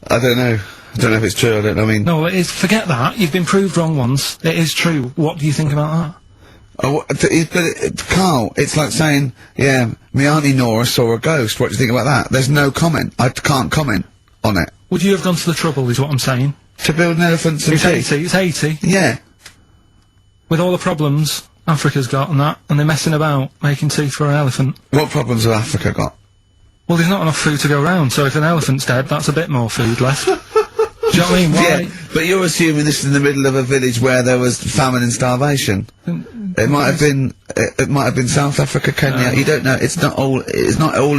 I don't know. I don't know if it's true, I mean... No, it is, forget that, you've been proved wrong once, it is true. What do you think about that? Carl, it's like saying, yeah, my Auntie Nora saw a ghost, what do you think about that? There's no comment. I can't comment on it. Would you have gone to the trouble, is what I'm saying? To build an elephant some It's teeth? 80, it's 80. Yeah. With all the problems Africa's got and that, and they're messing about making teeth for an elephant. What problems have Africa got? Well, there's not enough food to go around, so if an elephant's dead, that's a bit more food left. Do you know what I mean? Why? Yeah, but you're assuming this is in the middle of a village where there was famine and starvation. It might have been South Africa, Kenya. You don't know. It's not all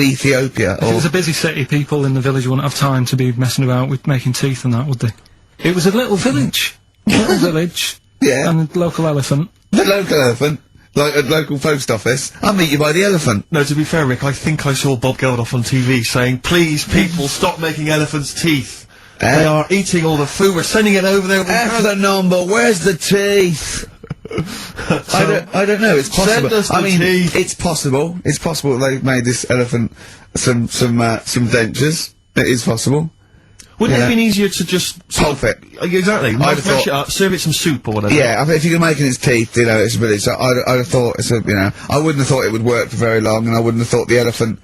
Ethiopia. If it was a busy city, people in the village wouldn't have time to be messing about with making teeth and that, would they? It was a little village. Little village. Yeah. And a local elephant. The local elephant, like a local post office. I'll meet you by the elephant. No, to be fair, Rick, I think I saw Bob Geldof on TV saying, please, people, stop making elephants' teeth. They are eating all the food, we're sending it over there. F the number, where's the teeth? I don't know, it's possible. Send us the I mean, teeth. it's possible they've made this elephant some dentures. It is possible. Wouldn't it have been easier to just... Pulp it. Exactly. I'd have Mash thought- it up, serve it some soup or whatever. Yeah, I mean, if you're making its teeth, you know, it's really, so I'd have thought it's a, you know, I wouldn't have thought it would work for very long, and I wouldn't have thought the elephant,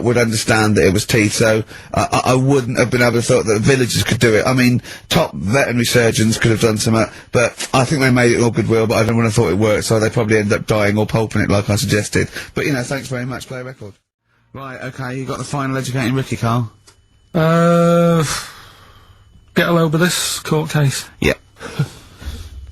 would understand that it was teeth, so, I wouldn't have been able to thought that the villagers could do it. I mean, top veterinary surgeons could have done some, but I think they made it in all goodwill, but I don't want to thought it worked, so they probably ended up dying or pulping it like I suggested. But, you know, thanks very much, play a record. Right, okay, you got the final educating Ricky, Carl? Get a load of this court case. Yeah.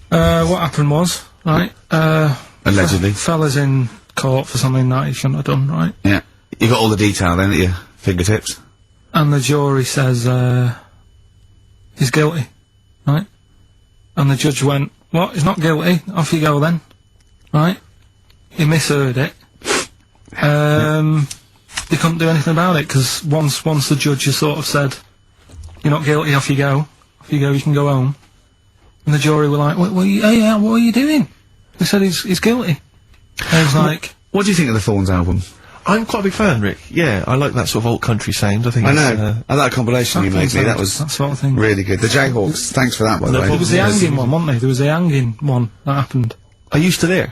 What happened was, right, Allegedly. fella's in court for something that he shouldn't have done, right? Yeah. You got all the detail then at your fingertips? And the jury says, he's guilty, right? And the judge went, what, he's not guilty, off you go then, right? He misheard it. They couldn't do anything about it, because once the judge has sort of said, you're not guilty, off you go, you can go home. And the jury were like, what are you doing? They said he's guilty. And he was like... What do you think of the Thorns album? I'm quite a big fan, Rick. Yeah, I like that sort of alt country sound. I think I it's, know. That compilation you made me, that was that sort of thing. really good. The Jayhawks, thanks for that, by the way. There was the hanging one, wasn't there? There was the hanging one that happened. Are you still there?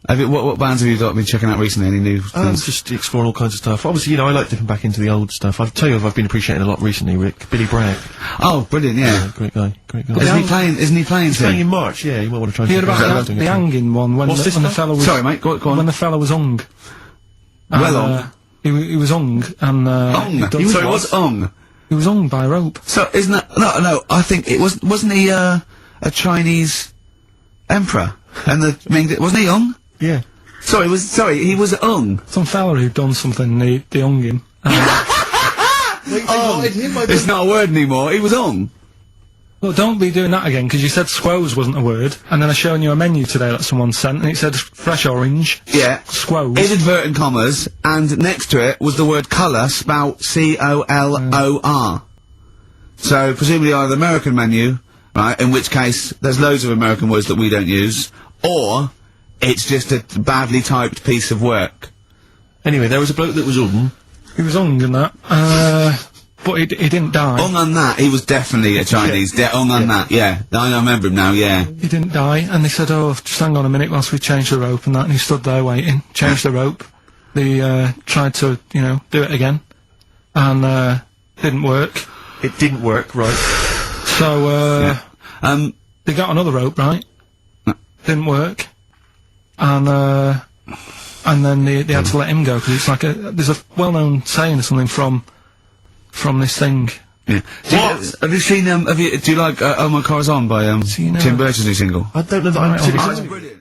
What bands have you been checking out recently? Any new things? Just exploring all kinds of stuff. Obviously, you know, I like dipping back into the old stuff. I'll tell you I've been appreciating a lot recently, Rick. Billy Bragg. Oh, brilliant, yeah. Great guy. Isn't he playing He's playing in March, yeah, you might want to try and You heard check about that out. the hanging one when What's this the now? fellow was... Sorry, mate, go on. When the fellow was hung. Well hung? He was hung, and, Ung? Sorry, what's ung? He was hung by rope. So, isn't that... No, I think it wasn't he, a Chinese emperor? And wasn't he ung? Yeah. He was ung. Some fella who'd done something, they hung him. It's not a word anymore, he was ung. Well, don't be doing that again, because you said squoze wasn't a word, and then I shown you a menu today that someone sent, and it said fresh orange. Yeah. Squoze. In inverted commas, and next to it was the word colour spelt C-O-L-O-R. So, presumably either the American menu, right, in which case there's loads of American words that we don't use, or it's just a badly typed piece of work. Anyway, there was a bloke that was He was ung and that, but he didn't die. Ung on that, he was definitely a Chinese. Ung on that, yeah. I remember him now, yeah. He didn't die, and they said, oh, just hang on a minute whilst we change the rope and that, and he stood there waiting, changed the rope. They, tried to, you know, do it again, and, didn't work. It didn't work, right. So, they got another rope, right? Didn't work. And then they had to let him go, because it's like there's a well-known saying or something from this thing. Yeah. Have you seen, do you like, Oh My Car's On by, Tim Burton's new single? I don't know that I'm Oh, it's brilliant.